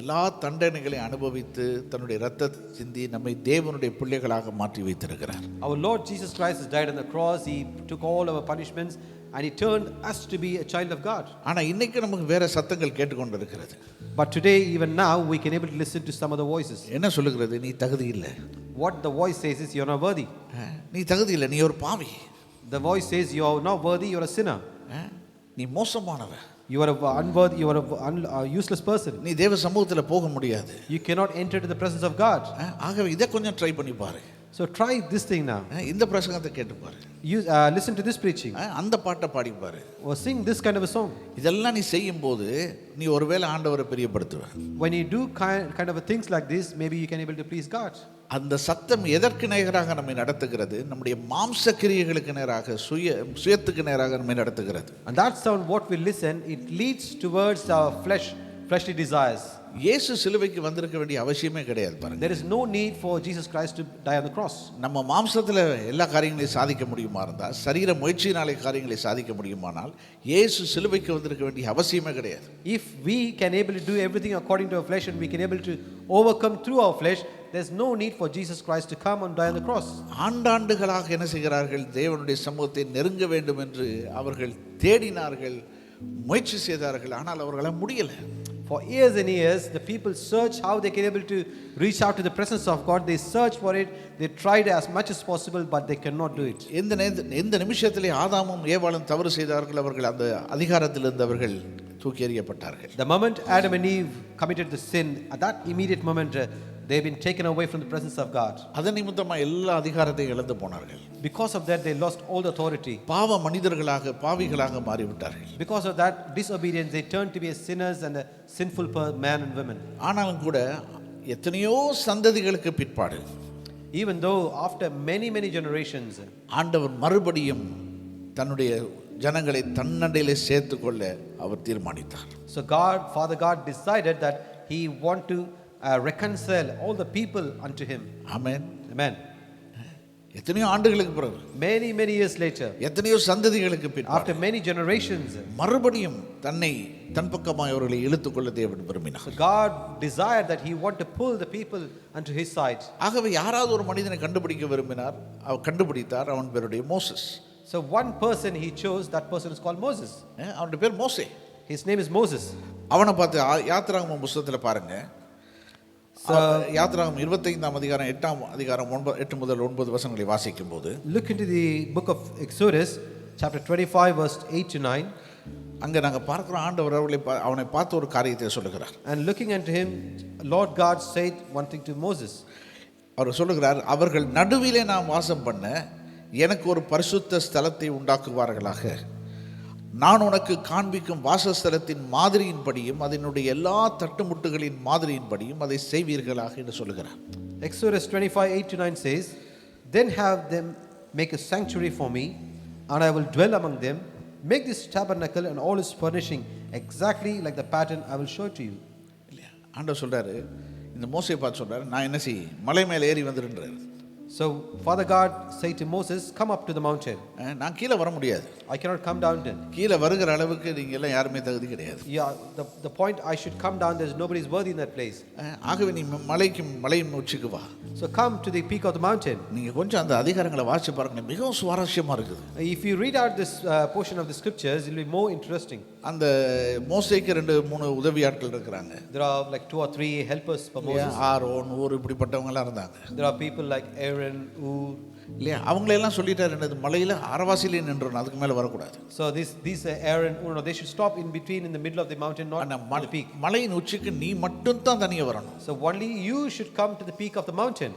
[SPEAKER 3] எல்லா தண்டனைகளை அனுபவித்து தன்னுடைய இரத்தத்தை சிந்தி நம்மை தேவனுடைய பிள்ளைகளாக மாற்றி வைத்திருக்கிறார்.
[SPEAKER 2] Our Lord Jesus Christ has died on the cross. He took all our punishments and he turned us to be a child of God.
[SPEAKER 3] ஆனா இன்னைக்கு நமக்கு வேற சத்தங்கள் கேட்டுக்கொண்டு இருக்கிறது.
[SPEAKER 2] But today, even now, we can able to listen to some of the voices.
[SPEAKER 3] என்ன சொல்லுகிறது? நீ தகுதி இல்லை.
[SPEAKER 2] What the voice says is, you're not worthy.
[SPEAKER 3] நீ தகுதி இல்லை, நீ ஒரு பாவி.
[SPEAKER 2] The voice says, you're not worthy, you're a sinner.
[SPEAKER 3] நீ மோசமானவன்.
[SPEAKER 2] You are unworthy, you are a useless person.
[SPEAKER 3] நீ தேவ சமூகத்தில் போக முடியாது.
[SPEAKER 2] You cannot enter into the presence of God.
[SPEAKER 3] ஆகவே இதை கொஞ்சம் ட்ரை பண்ணி பாரு.
[SPEAKER 2] So try this thing now.
[SPEAKER 3] இந்த பிரசங்கத்தை கேட்டு பாரு.
[SPEAKER 2] You listen to this preaching.
[SPEAKER 3] அந்த பாட்டை பாடி பாரு.
[SPEAKER 2] Or sing this kind of a song.
[SPEAKER 3] இதெல்லாம் நீ செய்யும்போது நீ ஒருவேளை ஆண்டவரை பிரியப்படுத்துவ.
[SPEAKER 2] When you do kind of things like this, maybe you can able to please God.
[SPEAKER 3] அந்த சத்தம் எதற்கு நேராக நம்மை நடத்துகிறது? நம்முடைய மாம்ச கிரியைகளுக்கு நேராக, சுயத்துக்கு நேராக நம்மை நடத்துகிறது.
[SPEAKER 2] And that sound what we listen, it leads towards our fleshly desires.
[SPEAKER 3] இயேசு சிலுவைக்கு வந்திருக்க வேண்டிய அவசியமே கிடையாது பாருங்க.
[SPEAKER 2] There is no need for Jesus Christ to die on the cross.
[SPEAKER 3] நம்ம மாம்சத்துல எல்லா காரியங்களையும் சாதிக்க முடியுமா இருந்தால், சரீர முயற்சியினாலே காரியங்களை சாதிக்க முடியுமானால் இயேசு சிலுவைக்கு வந்திருக்க வேண்டிய அவசியமே கிடையாது.
[SPEAKER 2] If we can able to do everything according to our flesh and we can able to overcome through our flesh, there's no need for Jesus Christ to come and die on the cross.
[SPEAKER 3] ஆண்டாண்டுகளாக என்ன செய்கிறார்கள்? தேவனுடைய சமூகத்தை நெருங்க வேண்டும் என்று அவர்கள் தேடினார்கள், முயற்சி செய்தார்கள். ஆனால் அவர்களால் முடியல.
[SPEAKER 2] For years and years, the people search how they can able to reach out to the presence of God. They search for it. They tried as much as possible, but they cannot do it.
[SPEAKER 3] எந்த நிமிஷத்திலே ஆதாமும் ஏவாளும் தவறு செய்தார்கள், அவர்கள் அந்த அதிகாரத்திலிருந்து அவர்கள் தூக்கி எறியப்பட்டார்கள்.
[SPEAKER 2] The moment Adam and Eve committed the sin, at that immediate moment they've been taken away from the presence of God.
[SPEAKER 3] அதன் நிமித்தமா எல்லா அதிகாரத்தையும் இழந்து போனார்கள்.
[SPEAKER 2] Because of that they lost all the authority.
[SPEAKER 3] பாவ மனிதர்களாக பாவிகளாக மாறிவிட்டார்கள்.
[SPEAKER 2] Because of that disobedience they turned to be a sinners and a sinful man and women.
[SPEAKER 3] ஆனாலும் கூட எத்தனையோ சந்ததிகளுக்கு பிற்பாடு,
[SPEAKER 2] Even though after many generations,
[SPEAKER 3] ஆண்டவர் மறுபடியும் தன்னுடைய ஜனங்களை தன்னண்டையிலே சேர்த்துக்கொள்ள அவர் தீர்மானித்தார்.
[SPEAKER 2] so Father God decided that he want to reconcile all the people unto him.
[SPEAKER 3] Amen.
[SPEAKER 2] Amen.
[SPEAKER 3] எத்தனையோ ஆண்டுகளுக்கு பிறகு,
[SPEAKER 2] Many years later,
[SPEAKER 3] எத்தனையோ சந்ததிகளுக்கு பிற்பாடு,
[SPEAKER 2] after many generations,
[SPEAKER 3] மறுபடியும் தன்னை தன் பக்கமாய் அவர்களை இழுத்துக்கொள்ள தேவன் விரும்பினார்.
[SPEAKER 2] so God desired that he want to pull the people unto his side.
[SPEAKER 3] ஆகவே யாராவது ஒரு மனிதனை கண்டுபிடிக்க விரும்பினார், அவர் கண்டுபிடித்தார். அவன் பேருடைய Moses.
[SPEAKER 2] So one person he chose, that person is called Moses.
[SPEAKER 3] அவனுடைய பேர் மோசே.
[SPEAKER 2] His name is Moses.
[SPEAKER 3] அவனை பார்த்து யாத்திராகமம் புத்தகத்தில் பாருங்க. யாத்திராகமம் 25ஆம் அதிகாரம் 8ஆம் அதிகாரம் 8 முதல் 9 வசனங்களை வாசிக்கும் போது,
[SPEAKER 2] look into the book of Exodus chapter 25 verse 8 to 9.
[SPEAKER 3] அங்க நாங்க பார்க்கிறோம் ஆண்டவர் அவனை பார்த்து ஒரு காரியத்தை சொல்லுகிறார்.
[SPEAKER 2] And looking unto him, Lord God said one thing to Moses.
[SPEAKER 3] அவர் சொல்லுகிறார், அவர்கள் நடுவிலே நாம் வாசம் பண்ண எனக்கு ஒரு பரிசுத்த ஸ்தலத்தை உண்டாக்குவார்களாக. நான் உனக்கு காண்பிக்கும் வாசஸ்தலத்தின் மாதிரியின்படியும் அதனுடைய எல்லா தட்டுமுட்டுகளின் மாதிரியின்படியும் அதை செய்வீர்களாக என்று சொல்லுகிறார்.
[SPEAKER 2] Exodus 25 8 to 9 says, then have them make a sanctuary for me, and I will dwell among them. Make this tabernacle and all its furnishing exactly like the pattern I will show to you.
[SPEAKER 3] ஆண்டவர் சொல்றாரு, இந்த மோசே பார்த்து சொல்றாரு, நான் என்ன செய் மலை மேலே ஏறி வந்துடுன்றாரு.
[SPEAKER 2] So Father God said to Moses, come up to the mountain.
[SPEAKER 3] நான் கீழே வர முடியாது.
[SPEAKER 2] I cannot come down then.
[SPEAKER 3] கீழே வருகிற அளவுக்கு நீங்க எல்லாம் யாருமே தகுதி கிடையாது.
[SPEAKER 2] Yeah, the point I should come down, there's nobody is worthy in that place.
[SPEAKER 3] ஆகவே நீ மலையின் உச்சிக்கு வா.
[SPEAKER 2] So come to the peak of the mountain.
[SPEAKER 3] நீங்க கொஞ்சம் அந்த அதிகாரங்களை வாசிச்சு பாருங்க, மிகவும் சுவாரஸ்யமா இருக்குது.
[SPEAKER 2] If you read out this portion of the scriptures, it will be more interesting.
[SPEAKER 3] அந்த மோசேக்கு 2-3 உதவியாட்கள் இருக்கிறாங்க.
[SPEAKER 2] There are like 2 or 3 helpers for Moses.
[SPEAKER 3] Aaron, ஊர், இப்படிப்பட்டவங்க எல்லாம் இருந்தாங்க.
[SPEAKER 2] There are people like Aaron, Ur.
[SPEAKER 3] இல்லையா, அவங்களெல்லாம் சொல்லிட்டாரு, என்னது மலையில அரவாசிலே நின்றணும், அதுக்கு மேல வரக்கூடாது.
[SPEAKER 2] So these Aaron, Ur, no, they should stop in between, in the middle of the mountain, not on the peak.
[SPEAKER 3] மலையின் உச்சிக்கு நீ மட்டும் தான் தனியா வரணும்.
[SPEAKER 2] So only you should come to the peak of the mountain.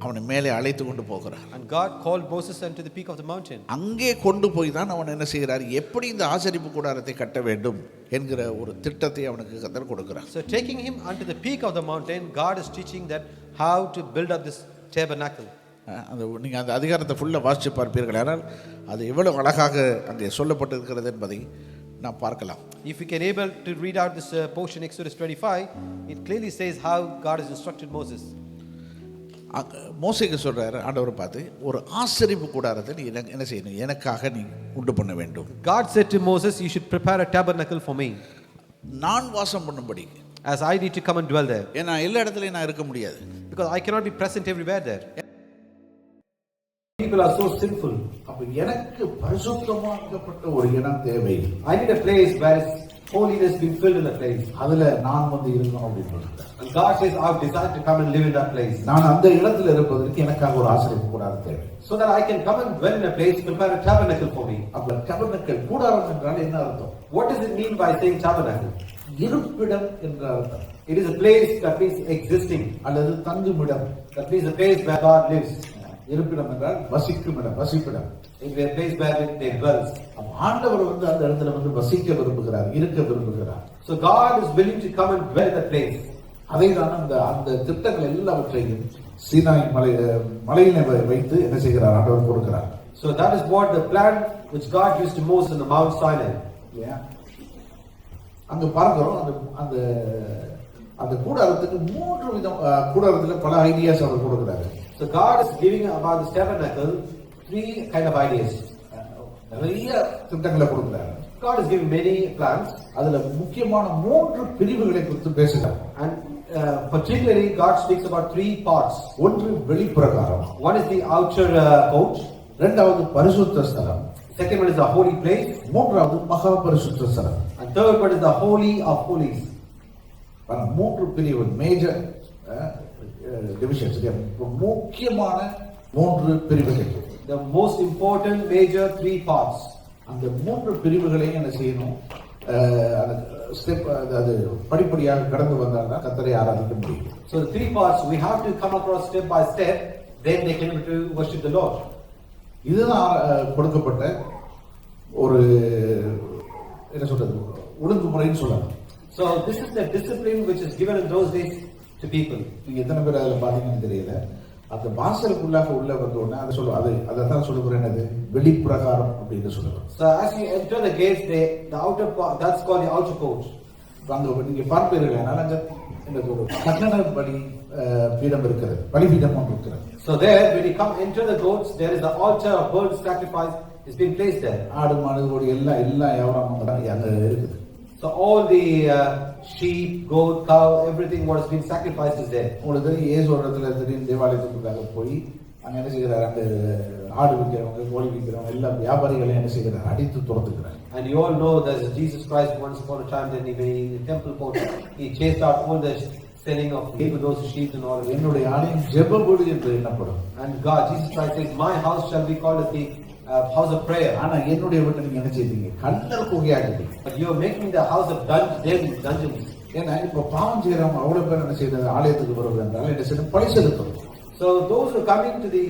[SPEAKER 3] அவனை மேலே அழைத்து கொண்டு போகிறார்.
[SPEAKER 2] And God called Moses unto the peak of the mountain.
[SPEAKER 3] அங்கே கொண்டு போய் தான் அவன் என்ன செய்கிறார், எப்படி இந்த ஆசரிப்பு கூடாரத்தை கட்ட வேண்டும் என்கிற ஒரு திட்டத்தை அவனுக்கு கர்த்தர் கொடுக்கிறார்.
[SPEAKER 2] So taking him unto the peak of the mountain, God is teaching that how to build up this tabernacle.
[SPEAKER 3] அந்த நீங்கள் அந்த அதிகாரத்தை ஃபுல்லாக வாசித்து பார்ப்பீர்கள், ஆனால் அது எவ்வளவு அழகாக அங்கே சொல்லப்பட்டிருக்கிறது என்பதை நாம் பார்க்கலாம்.
[SPEAKER 2] If you can able to read out this portion, Exodus 25, it clearly says how God has instructed Moses.
[SPEAKER 3] மோசேக்கு சொல்றாரு ஆண்டவர் பார்த்து, ஒரு ஆசரிப்பு கூடாரத்தை நீ என்ன செய்யணும், எனக்காக நீ உண்டு பண்ண வேண்டும்.
[SPEAKER 2] God said to Moses, you should prepare a tabernacle for me.
[SPEAKER 3] நான் வாசம் பண்ணும்படி,
[SPEAKER 2] as I need to come and dwell there.
[SPEAKER 3] ஏன்னா எல்லா இடத்துலையும் நான் இருக்க முடியாது.
[SPEAKER 2] Because I cannot be present everywhere there.
[SPEAKER 1] People are so sinful. அப்ப எனக்கு பரிசுத்தமாக்கப்பட்ட ஒரு இடம் தேவை.
[SPEAKER 2] I need a place where holiness being filled in the place.
[SPEAKER 1] அதுல நான் வந்து இருக்கணும் அப்படின்னு சொல்றாரு.
[SPEAKER 2] And God says, I have decided to come and live in that place.
[SPEAKER 1] நான் அந்த இடத்துல இருப்பதற்கு எனக்காக ஒரு ஆசரிப்பு கூடாரம் தேவை.
[SPEAKER 2] So that I can come and dwell in a place, prepare a tabernacle for me.
[SPEAKER 1] அப்ப tabernacle கூடாரம் என்றால் என்ன அர்த்தம்?
[SPEAKER 2] What does it mean by saying tabernacle?
[SPEAKER 1] இருப்பிடம் என்ற அர்த்தம்.
[SPEAKER 2] It is a place that means existing.
[SPEAKER 1] அல்லது தங்குமிடம்.
[SPEAKER 2] That means a place where God lives.
[SPEAKER 1] இருப்பிடம் என்றால் வசிக்கும் இடம், வசிப்பிடம்.
[SPEAKER 2] It is a place where they dwell.
[SPEAKER 1] ஆண்டவர் வந்து அந்த இடத்துல வந்து வசிக்க விரும்புகிறார், இருக்க விரும்புகிறார்.
[SPEAKER 2] So God is willing to come and dwell in that place.
[SPEAKER 1] அதைதான் அந்த திட்டங்கள் எல்லாவற்றையும் சீனாய் மலையிலே வைத்து என்ன செய்கிறார், ஆண்டவர் கொடுக்கிறார்.
[SPEAKER 2] So that is what the plan which God used to Moses on the Mount Sinai.
[SPEAKER 1] அங்க பார்க்கிறோம் அந்த அந்த கூடாரத்துக்கு 3 விதம், கூடாரத்துல பல ஐடியாஸ் அவர் கொடுக்கிறாரு.
[SPEAKER 2] So God is giving about this tabernacle 3 kind of ideas.
[SPEAKER 1] நிறைய திட்டங்களை கொடுக்கிறாரு.
[SPEAKER 2] God is giving many plans.
[SPEAKER 1] அதுல முக்கியமான 3 பிரிவுகளை குறித்து பேசுகிறார்.
[SPEAKER 2] And particularly God speaks about 3 parts.
[SPEAKER 1] ஒன்று வெளிப்பிரகாரம்.
[SPEAKER 2] One is the outer court.
[SPEAKER 1] இரண்டாவது பரிசுத்த ஸ்தலம்.
[SPEAKER 2] Second one is the holy place.
[SPEAKER 1] மூன்றாவது மகா பரிசுத்த ஸ்தலம்.
[SPEAKER 2] And third one is the holy of holies.
[SPEAKER 1] 3 பிரிவு, மேஜர் டிவிஷன்ஸ், முக்கியமான 3 பிரிவுகள்.
[SPEAKER 2] The most important major 3 parts.
[SPEAKER 1] அந்த 3 பிரிவுகளையும் என்ன செய்யணும், அந்த ஸ்டெப் அது படிப்படியாக கடந்து வந்தால்தான் கர்த்தரை ஆராதிக்க முடியும்.
[SPEAKER 2] So the three parts we have to come across step by step, then they can able to worship the Lord.
[SPEAKER 1] இதுதான் கொடுக்கப்பட்ட ஒரு என்ன சொல்றது ஒழுங்குமுறைன்னு சொல்லலாம்.
[SPEAKER 2] So this is the discipline which is given in those days to people.
[SPEAKER 1] நீங்க எத்தனை பேர் அதில் பார்த்தீங்கன்னு தெரியல. அந்த வாசலுக்குள்ளாக உள்ள வந்தோடனே அதை அதான் சொல்லுகிறேன், என்னது வெளிப்பிரகாரம் அப்படின்னு சொல்லுவோம்.
[SPEAKER 2] So as you enter the gates, the outer part, that's called the outer court.
[SPEAKER 1] அங்க நீங்க பார்ப்பீர்கள், அங்க இந்த ஒரு கட்டண பலி பீடம் இருக்கிறது, பலிபீடம் ஒன்று இருக்கிறது.
[SPEAKER 2] So there, when you come enter the courts, there is an altar of burnt sacrifice is being placed there.
[SPEAKER 1] ஆடு மாடு கோடி எல்லாம் எவ்வளவு அங்க இருக்குது.
[SPEAKER 2] So all the sheep, goat, cow, everything what has been sacrificed is there.
[SPEAKER 1] உங்களுக்கு இயேசு ஒரு இடத்துல திடீர்னு தேவாலயத்துக்குள்ளாக போய் அங்க என்ன செய்கிறார், அந்த ஆடு விற்கிறவங்க கோழி விற்கிறவங்க எல்லா வியாபாரிகளையும் என்ன செய்கிறார், அடித்து துரத்துக்கிறார்.
[SPEAKER 2] And you all know that Jesus Christ once upon a time when he in the temple court, he chased out all the selling of those sheep and all.
[SPEAKER 1] என்னுடைய ஆலயம் ஜெப வீடு என்று எண்ணப்படும்.
[SPEAKER 2] And God, Jesus Christ says, my house shall be called as the house of prayer.
[SPEAKER 1] ஆனா என்னுடைய வீட்டை நீங்க என்ன செய்தீங்க, Kallar குகையாக்கிட்டீங்க.
[SPEAKER 2] But you are making the house of dungeons.
[SPEAKER 1] ஏன்னா இப்ப பாவம் செய்யறவங்க அவ்வளவு பேர் என்ன செய்யறது, ஆலயத்துக்கு வருவது என்றால் என்ன செய்யணும், பழி செலுத்தணும்.
[SPEAKER 2] So those who are coming to the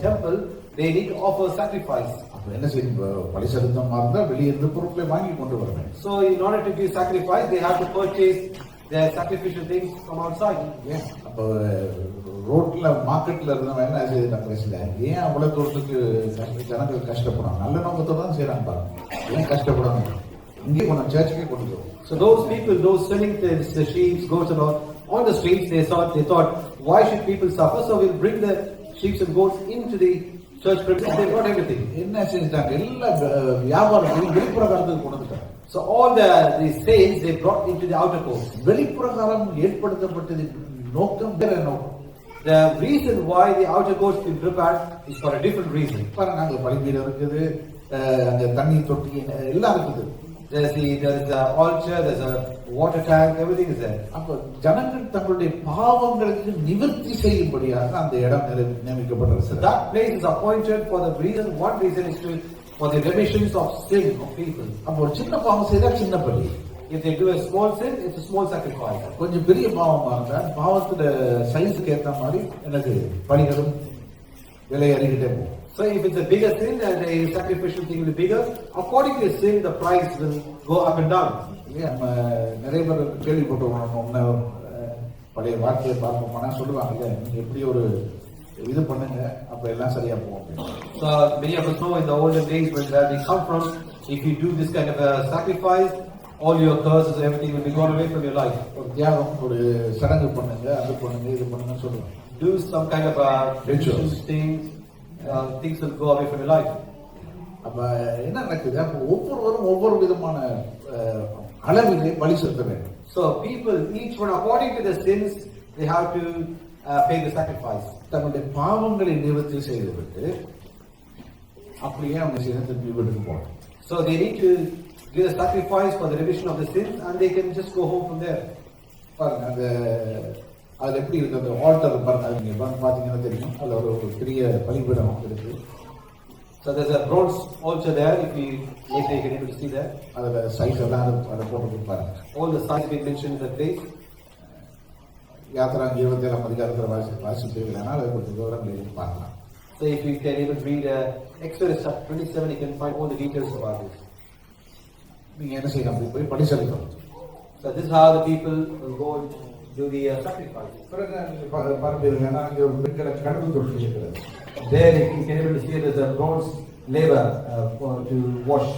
[SPEAKER 2] temple, they need to offer sacrifice.
[SPEAKER 1] அப்ப என்ன செய்யணும், பழி செலுத்தமா இருந்தா வெளியிருந்து பொருட்களை வாங்கி கொண்டு வரணும்.
[SPEAKER 2] So in order to give sacrifice, they have to purchase their sacrificial things from outside.
[SPEAKER 1] அப்ப ரோட்ல மார்க்கெட்ல இருந்தவங்க என்ன செய்யறாங்க, பேசல ஏன் அவ்வளவு தூரத்துக்கு ஜனங்கள் கஷ்டப்படும், நல்ல நோக்கத்தோட தான் செய்யறாங்க பாருங்க, ஏன் கஷ்டப்படணும், இங்கே கொஞ்சம் சர்ச்சுக்கே கொண்டு வரும்.
[SPEAKER 2] So those people, those selling the sheep, goats and all on the streets, they thought, why should people suffer? So we'll bring the sheep and goats into the church premises. They brought everything.
[SPEAKER 1] என்ன செஞ்சாங்க, எல்லா வியாபாரத்தையும் வெளிப்புறகாரத்துக்கு கொண்டு வந்துட்டாங்க.
[SPEAKER 2] So all the sales they brought into the outer court.
[SPEAKER 1] வெளிப்புறகாரம் ஏற்படுத்தப்பட்டது நோக்கம் வேற நோக்கம்.
[SPEAKER 2] The reason why the outer courts been prepared is for a different reason.
[SPEAKER 1] பாருங்க, அங்க பலிபீடம் இருக்குது, அங்க தண்ணி தொட்டி எல்லாம் இருக்குது.
[SPEAKER 2] There is a altar, there's a water tank, everything is there.
[SPEAKER 1] அப்ப ஜனங்கள் தங்களுடைய பாவங்களுக்கு நிவர்த்தி செய்யும்படியாக அந்த இடம் நியமிக்கப்பட்டிருக்கிறது.
[SPEAKER 2] That place is appointed for the reason. One reason is for the remissions of sin of people.
[SPEAKER 1] அப்ப ஒரு சின்ன பாவம் செய்தா சின்ன பலி.
[SPEAKER 2] If they do a small sin, it's a small sacrifice.
[SPEAKER 1] கொஞ்சம் பெரிய பாவமா இருந்தா பாவத்தோட சைஸ்க்கு ஏத்த மாதிரி எனக்கு பலிகளும் விலை அறிகிட்டே போகும்.
[SPEAKER 2] So if it's a bigger sin and the sacrificial thing will be bigger, according to the sin, the price will go up and down.
[SPEAKER 1] நம்ம நிறைய பேர் கேள்விப்பட்டிருக்கோம், பழைய வாழ்க்கையை பார்ப்போம்னா சொல்லுவாங்க, நீங்க எப்படி ஒரு இது பண்ணுங்க அப்ப எல்லாம் சரியா போகும்.
[SPEAKER 2] So many of us know in the olden days when where we come from, if you do this kind of a sacrifice, all your curses, everything will be gone away from your life.
[SPEAKER 1] ஒரு தியாகம், ஒரு சடங்கு பண்ணுங்க, அது பண்ணுங்க, இது பண்ணுங்க சொல்லுவாங்க.
[SPEAKER 2] Do some kind of a rituals thing, things will go away from your life.
[SPEAKER 1] அப்ப என்ன நடக்குது, அப்ப ஒவ்வொருவரும் ஒவ்வொரு விதமான அளவிலே பலி செலுத்த வேண்டும்.
[SPEAKER 2] So people, each one according to the sins, they have to pay the sacrifice.
[SPEAKER 1] தன்னுடைய பாவங்களை நிவர்த்தி செய்துவிட்டு அப்படியே அவங்க திருப்பி வீட்டுக்கு போகணும்.
[SPEAKER 2] So they need to give a sacrifice for the remission of the sins and they can just go home from there.
[SPEAKER 1] பாருங்க, அந்த அதுல எப்படி இருக்கு, அந்த ஆல்டர் பாருங்க, நீங்க பாத்தீங்கன்னா தெரியும், அதுல ஒரு பெரிய பலிபீடம் இருக்கு.
[SPEAKER 2] So there's a bronze altar there. If you later you can able to see that.
[SPEAKER 1] அதுல சைஸ் எல்லாம் அதை போட்டு பாருங்க.
[SPEAKER 2] All the size being mentioned in the place.
[SPEAKER 1] Yatra 27 அதிகாரத்துல வாசிப்பீர்களானா அதை கொஞ்சம் விவரங்களை பார்க்கலாம்.
[SPEAKER 2] So if you can even read Exodus chapter 27, you can find all the details about this.
[SPEAKER 1] நீங்க என்ன செய்யணும், அப்படி போய் பலி செலுத்தணும்.
[SPEAKER 2] So this is how the people will go and do the sacrifice.
[SPEAKER 1] பிறகு நீங்க பார்ப்பீர்களானா அங்கே ஒரு பெண்களை கடவுள் தொட்டு இருக்கிறது.
[SPEAKER 2] There you can able to see there's a bronze laver to wash.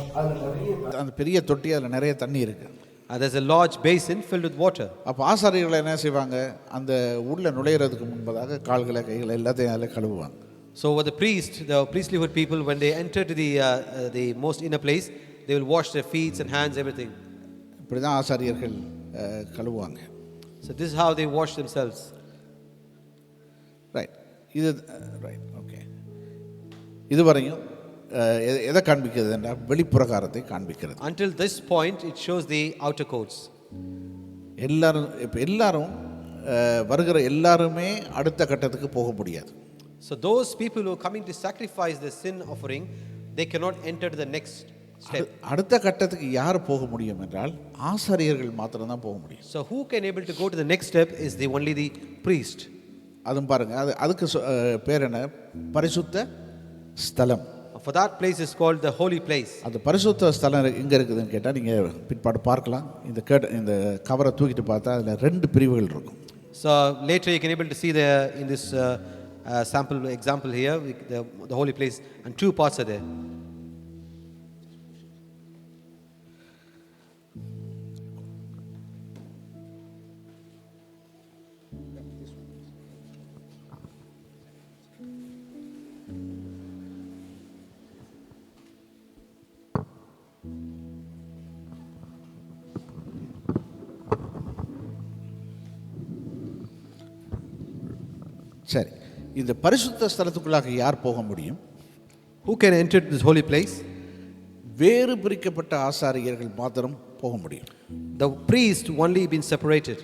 [SPEAKER 3] அந்த பெரிய தொட்டி, அதில் நிறைய தண்ணி இருக்கு.
[SPEAKER 2] There's a large basin filled with water.
[SPEAKER 3] அப்போ ஆசாரியர்கள் என்ன செய்வாங்க, அந்த உள்ள நுழையிறதுக்கு முன்பதாக கால்களை கைகளை எல்லாத்தையும் அதில் கழுவுவாங்க.
[SPEAKER 2] So what the priestlyhood people, when they enter to the most inner place, they will wash their feet and hands, everything.
[SPEAKER 3] இப்படி தான் ஆசாரியர்கள் கழுவுவாங்க.
[SPEAKER 2] So this is how they wash themselves.
[SPEAKER 3] Right, இது ரைட், ஓகே. இதுவரையும் எதை காண்பிக்கிறது என்றால் வெளிப்புறகாரத்தை காண்பிக்கிறது.
[SPEAKER 2] Until this point it shows the outer courts.
[SPEAKER 3] எல்லாரும் வருகிற எல்லாருமே அடுத்த கட்டத்துக்கு போக முடியாது.
[SPEAKER 2] So those people who are coming to sacrifice the sin offering, they cannot enter to the next step.
[SPEAKER 3] அடுத்த கட்டத்துக்கு யார் போக முடியும் என்றால் ஆசாரியர்கள் மாத்திரம்தான் போக முடியும்.
[SPEAKER 2] So who can able to go to the next step is only the priest.
[SPEAKER 3] அதுவும் பாருங்க, அதுக்கு பேர் என்ன? பரிசுத்த ஸ்தலம்.
[SPEAKER 2] For that place is called the holy place.
[SPEAKER 3] அந்த பரிசுத்த ஸ்தலம் எங்கே இருக்குதுன்னு கேட்டால் நீங்கள் பிற்பாடு பார்க்கலாம். இந்த கவரை தூக்கிட்டு பார்த்தா அதில் 2 பிரிவுகள் இருக்கும்.
[SPEAKER 2] So later you can able to see in this sample example here, the holy place, and 2 parts are there.
[SPEAKER 3] சரி, இந்த பரிசுத்த ஸ்தலத்துக்குள்ளாக யார் போக முடியும்?
[SPEAKER 2] Who can enter this holy place?
[SPEAKER 3] வேறு பிரிக்கப்பட்ட ஆசாரியர்கள் மாத்திரம் போக முடியும்.
[SPEAKER 2] The priest only been separated.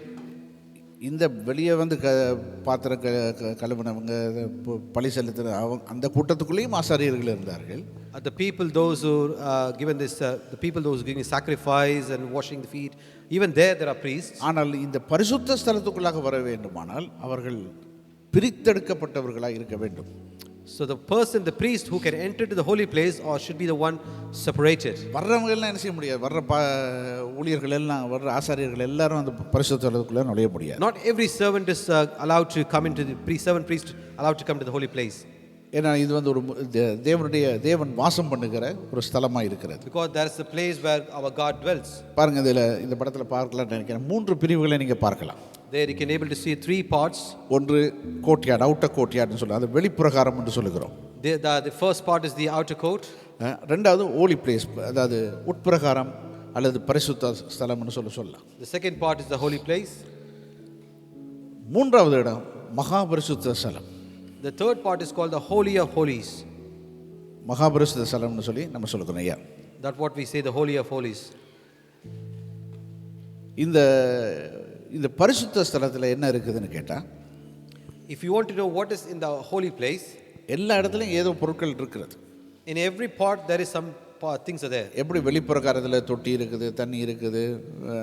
[SPEAKER 3] இந்த வெளியே வந்து பாத்திரம் கழுவினவங்க, பழி செலுத்தின அந்த கூட்டத்துக்குள்ளேயும் ஆசாரியர்கள் இருந்தார்கள்.
[SPEAKER 2] The people those who given this the people those giving sacrifice and washing the feet, even there are priests.
[SPEAKER 3] ஆனால் இந்த பரிசுத்த ஸ்தலத்துக்குள்ளாக வர வேண்டுமானால் அவர்கள் பிரித்தெடுக்கப்பட்டவர்களாக இருக்க வேண்டும்.
[SPEAKER 2] So the priest who can enter to the holy place or should be the one separated.
[SPEAKER 3] வர்றவங்க எல்லாம் என்ன செய்ய முடியாது? வர்ற ஊழியர்கள் எல்லாம், வர்ற ஆசாரியர்கள் எல்லாரும் அந்த பரிசுத்த ஸ்தலத்துக்குள்ள நுழைய முடியாது.
[SPEAKER 2] Not every servant is allowed to come into the priest allowed to come to the holy place.
[SPEAKER 3] ஏன்னா இது வந்து ஒரு தேவன் வாசம் பண்ணுகிற ஒரு ஸ்தலமாக இருக்கிறது.
[SPEAKER 2] Because there is a place where our God dwells.
[SPEAKER 3] பாருங்க, இந்த படத்தில் பார்க்கலாம்னு நினைக்கிறேன். 3 பிரிவுகளை நீங்கள் பார்க்கலாம்.
[SPEAKER 2] There you can able to see 3 parts.
[SPEAKER 3] ஒன்று கோட்யார்ட், அவுட்டர் கோட்யார்ட்னு சொல்லுவோம், அது வெளிப்பிரகாரம் என்று சொல்லுகிறோம்.
[SPEAKER 2] The first part is the outer court.
[SPEAKER 3] ரெண்டாவது ஹோலி பிளேஸ், அதாவது உட்பிரகாரம் அல்லது பரிசுத்த ஸ்தலம்னு சொல்லலாம்.
[SPEAKER 2] The second part is the holy place.
[SPEAKER 3] மூன்றாவது இடம் மகா பரிசுத்த ஸ்தலம்.
[SPEAKER 2] The third part is called the Holy of Holies.
[SPEAKER 3] மகா பரிசுத்த ஸ்தலம்னு சொல்லி நம்ம சொல்லுகிறோம். ஐயா,
[SPEAKER 2] That what we say, the Holy of Holies.
[SPEAKER 3] இந்த பரிசுத்த ஸ்தலத்தில் என்ன இருக்குதுன்னு கேட்டால்,
[SPEAKER 2] If you want to know what is in the holy place,
[SPEAKER 3] எல்லா இடத்துலையும் ஏதோ பொருட்கள் இருக்கிறது.
[SPEAKER 2] in every part there is some things are there.
[SPEAKER 3] எப்படி வெளிப்பிரகாரத்தில் தொட்டி இருக்குது, தண்ணி இருக்குது,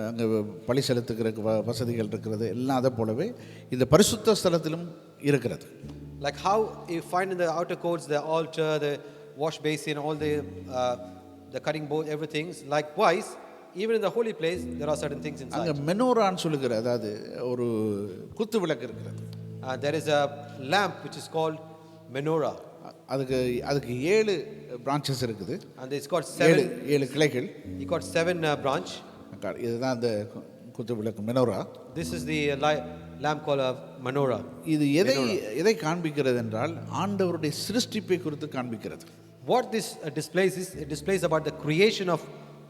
[SPEAKER 3] அங்கே பழி செலுத்துக்கிறதுக்கு வசதிகள் இருக்கிறது, எல்லாம் அதை போலவே இந்த பரிசுத்த ஸ்தலத்திலும் இருக்கிறது.
[SPEAKER 2] Like how you find in the outer courts the altar, the wash basin, all the cutting board, everything. Likewise, even in the holy place there are certain things inside.
[SPEAKER 3] அங்கே மெனோரான்னு சொல்லுகிற, அதாவது ஒரு குத்து விளக்கு இருக்கிறது.
[SPEAKER 2] There is a lamp which is called menorah.
[SPEAKER 3] அதுக்கு 7 branches இருக்குது.
[SPEAKER 2] And it's got 7
[SPEAKER 3] கிளைகள்.
[SPEAKER 2] It got 7 branch.
[SPEAKER 3] இதுதான் அந்த குத்து விளக்கு menorah.
[SPEAKER 2] This is the lamp called a menorah.
[SPEAKER 3] இது எதை காண்பிக்கிறது என்றால் ஆண்டவருடைய சிருஷ்டிப்பை குறித்து காண்பிக்கிறது.
[SPEAKER 2] What this displays is, it displays about the creation of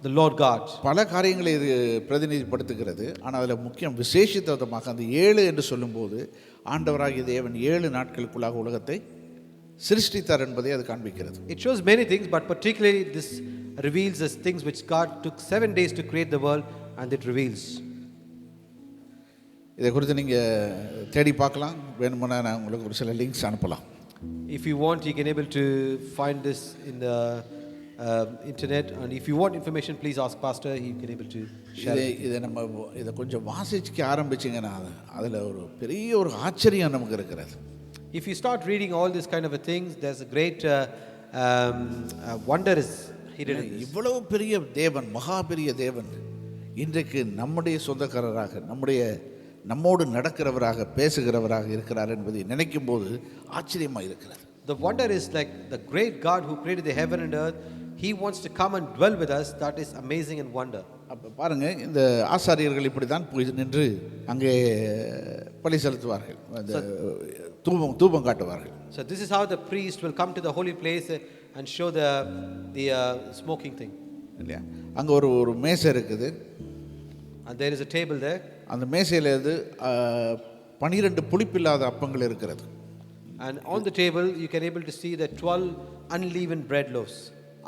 [SPEAKER 2] the Lord God.
[SPEAKER 3] பல காரியங்களை இது பிரதிநிதிப்படுத்துகிறது. ஆனால் அதில் முக்கியம் விசேஷித்தமாக அந்த 7 என்று சொல்லும்போது ஆண்டவராகிய தேவன் 7 நாட்களுக்குள்ளாக உலகத்தை சிருஷ்டித்தார் என்பதை அது காண்பிக்கிறது.
[SPEAKER 2] It shows many things, but particularly this reveals the things which God took 7 days to create the world, and it reveals.
[SPEAKER 3] இதை குறித்து நீங்கள் தேடி பார்க்கலாம். வேணுமுன்னா நான் உங்களுக்கு ஒரு சில லிங்க்ஸ் அனுப்பலாம்.
[SPEAKER 2] If you want, you can able to find this in the internet, and if you want information, please ask pastor. He can able to share.
[SPEAKER 3] இதை கொஞ்சம் வாசிக்க ஆரம்பிச்சிங்கன்னா அதில் ஒரு பெரிய ஒரு ஆச்சரியம் நமக்கு இருக்கிறது.
[SPEAKER 2] If you start reading all these kind of things, there's a great wonder is hidden in this.
[SPEAKER 3] இவ்வளவு பெரிய தேவன், மகா பெரிய தேவன் இன்றைக்கு நம்முடைய சொந்தக்காரராக, நம்மோடு நடக்கிறவராக, பேசுகிறவராக இருக்கிறார் என்பதை நினைக்கும் போது ஆச்சரியமாக இருக்கிறது.
[SPEAKER 2] The wonder is like the great God who created the heaven and earth. He wants to come and dwell with us. That is amazing and wonder.
[SPEAKER 3] அப்போ பாருங்க, இந்த ஆசாரியர்கள் இப்படி தான் போய் நின்று அங்கே பலி செலுத்துவார்கள், அந்த தூபம் காட்டுவார்கள்.
[SPEAKER 2] So this is how the priest will come to the holy place and show the smoking thing.
[SPEAKER 3] இல்லையா? அங்கே ஒரு மேசை இருக்குது.
[SPEAKER 2] And there is a table there.
[SPEAKER 3] அந்த மேசையில் 12 புளிப்பில்லாத அப்பங்கள் இருக்கிறது.
[SPEAKER 2] And on the table you can able to see the 12 unleavened bread loaves.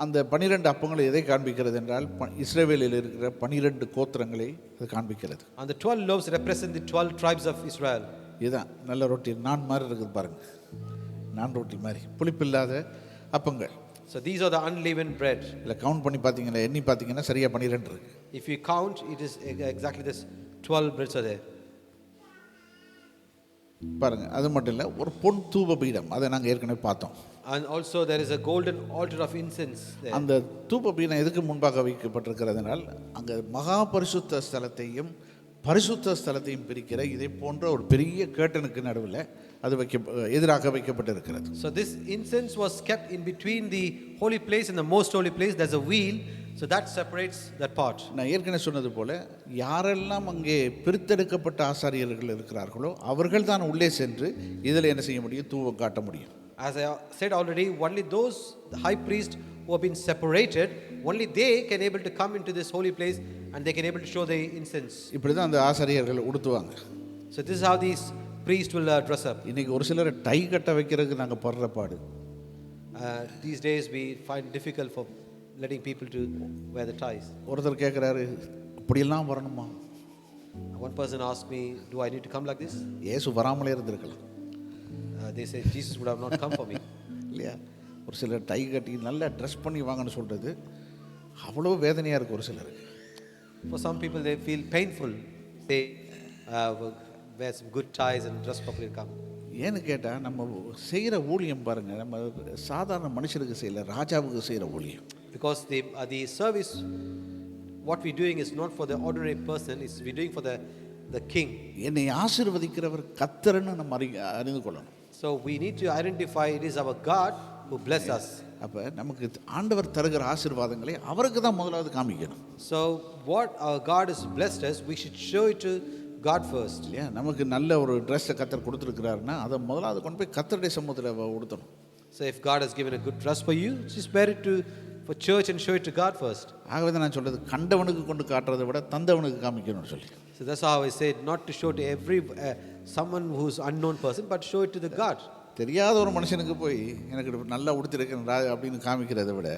[SPEAKER 3] அந்த 12 அப்பங்களை எதை காண்பிக்கிறது என்றால் இஸ்ரவேலில் இருக்கிற 12 கோத்திரங்களை அது காண்பிக்கிறது.
[SPEAKER 2] And the 12 loaves represent the 12 tribes of Israel.
[SPEAKER 3] இதுதான் நல்ல ரொட்டி, நான் மாதிரி இருக்குது பாருங்க, நான் ரொட்டி மாதிரி புளிப்பில்லாத அப்பங்கள்.
[SPEAKER 2] So these are the unleavened bread.
[SPEAKER 3] இல்லை கவுண்ட் பண்ணி பார்த்தீங்கன்னா எண்ணி பார்த்தீங்கன்னா சரியாக 12 இருக்கு.
[SPEAKER 2] If you count, it is exactly this 12 breads are there.
[SPEAKER 3] பாருங்க, அது மட்டும் இல்லை, ஒரு பொன் தூப பீடம், அதை நாங்கள் ஏற்கனவே பார்த்தோம்.
[SPEAKER 2] And also there is a golden altar of incense there.
[SPEAKER 3] அந்த தூப பீடம் எதுக்கு முன்பாக வைக்கப்பட்டிருக்கிறதுனால் அங்கே மகா பரிசுத்த ஸ்தலத்தையும் பரிசுத்த ஸ்தலத்தையும் பிரிக்கிற இதே போன்ற ஒரு பெரிய கேட்டனுக்கு நடுவில் அது எதிராக வைக்கப்பட்டிருக்கிறது.
[SPEAKER 2] So this incense was kept in between the holy place and the most holy place. There's a wheel, so that separates that part.
[SPEAKER 3] நான் ஏற்கனவே சொன்னது போல யாரெல்லாம் அங்கே பிரித்தெடுக்கப்பட்ட ஆசாரியர்கள் இருக்கிறார்களோ அவர்கள் தான் உள்ளே சென்று இதில் என்ன செய்ய முடியும், தூவம் காட்ட முடியும்.
[SPEAKER 2] As I said already, only those, the high priest who have been separated, only they can able to come into this holy place and they can able to show the incense.
[SPEAKER 3] இப்படி தான் அந்த ஆசாரியர்கள் உடுத்துவாங்க.
[SPEAKER 2] So this is how these priests will dress up.
[SPEAKER 3] இன்னைக்கு ஒரு சிலர் tie கட்ட வைக்கிறதுக்கு நாங்கள் படுற பாடு.
[SPEAKER 2] These days we find difficult for letting people to wear the ties.
[SPEAKER 3] ஒருத்தர் கேட்குறாரு, அப்படியெல்லாம் வரணுமா?
[SPEAKER 2] One person asked me, do I need to come like this?
[SPEAKER 3] ஏசு வராமலே இருந்திருக்கலாம்
[SPEAKER 2] They say Jesus would have not come for me.
[SPEAKER 3] இல்லையா? ஒரு சிலர் tie கட்டி நல்லா ட்ரெஸ் பண்ணி வாங்கன்னு சொல்கிறது அவ்வளோ வேதனையாக இருக்குது ஒரு சிலருக்கு.
[SPEAKER 2] For some people they feel painful. They wear some good ties and dress properly to come.
[SPEAKER 3] ஏன்னு கேட்டால் நம்ம செய்கிற ஊழியம் பாருங்கள், நம்ம சாதாரண மனுஷனுக்கு செய்யல, ராஜாவுக்கு செய்கிற ஊழியம்.
[SPEAKER 2] Because the service what we're doing is not for the ordinary person, it's we're doing for the king.
[SPEAKER 3] என்னை ஆசீர்வதிக்கிறவர் கர்த்தர்னு நம்ம அறிந்து கொள்ளணும்.
[SPEAKER 2] So we need to identify it is our God who bless us.
[SPEAKER 3] அப்போ நமக்கு ஆண்டவர் தருகிற ஆசீர்வாதங்களை அவருக்கு தான் முதலாவது காமிக்கணும்.
[SPEAKER 2] So what our God has blessed us, we should show it to God first.
[SPEAKER 3] இல்லையா? நமக்கு நல்ல ஒரு ட்ரெஸ்ஸை கர்த்தர் கொடுத்துருக்கிறாருன்னா அதை முதலாவது கொண்டு போய் கர்த்தருடைய சமூகத்தில் உடுத்தணும்.
[SPEAKER 2] So if God has given a good dress for you, just wear it for church and show it to God first.
[SPEAKER 3] ஆகவே தான் நான் சொல்றது, கண்டவனுக்கு கொண்டு காட்டுறதை விட தந்தவனுக்கு காமிக்கணும்னு சொல்லி.
[SPEAKER 2] So that's how I said, not to show to every someone who's unknown person, but show it to the God.
[SPEAKER 3] தெரியாத ஒரு மனுஷனுக்கு போய் எனக்கு நல்லா உடுத்திருக்கேன் அப்படின்னு காமிக்கிறதை விட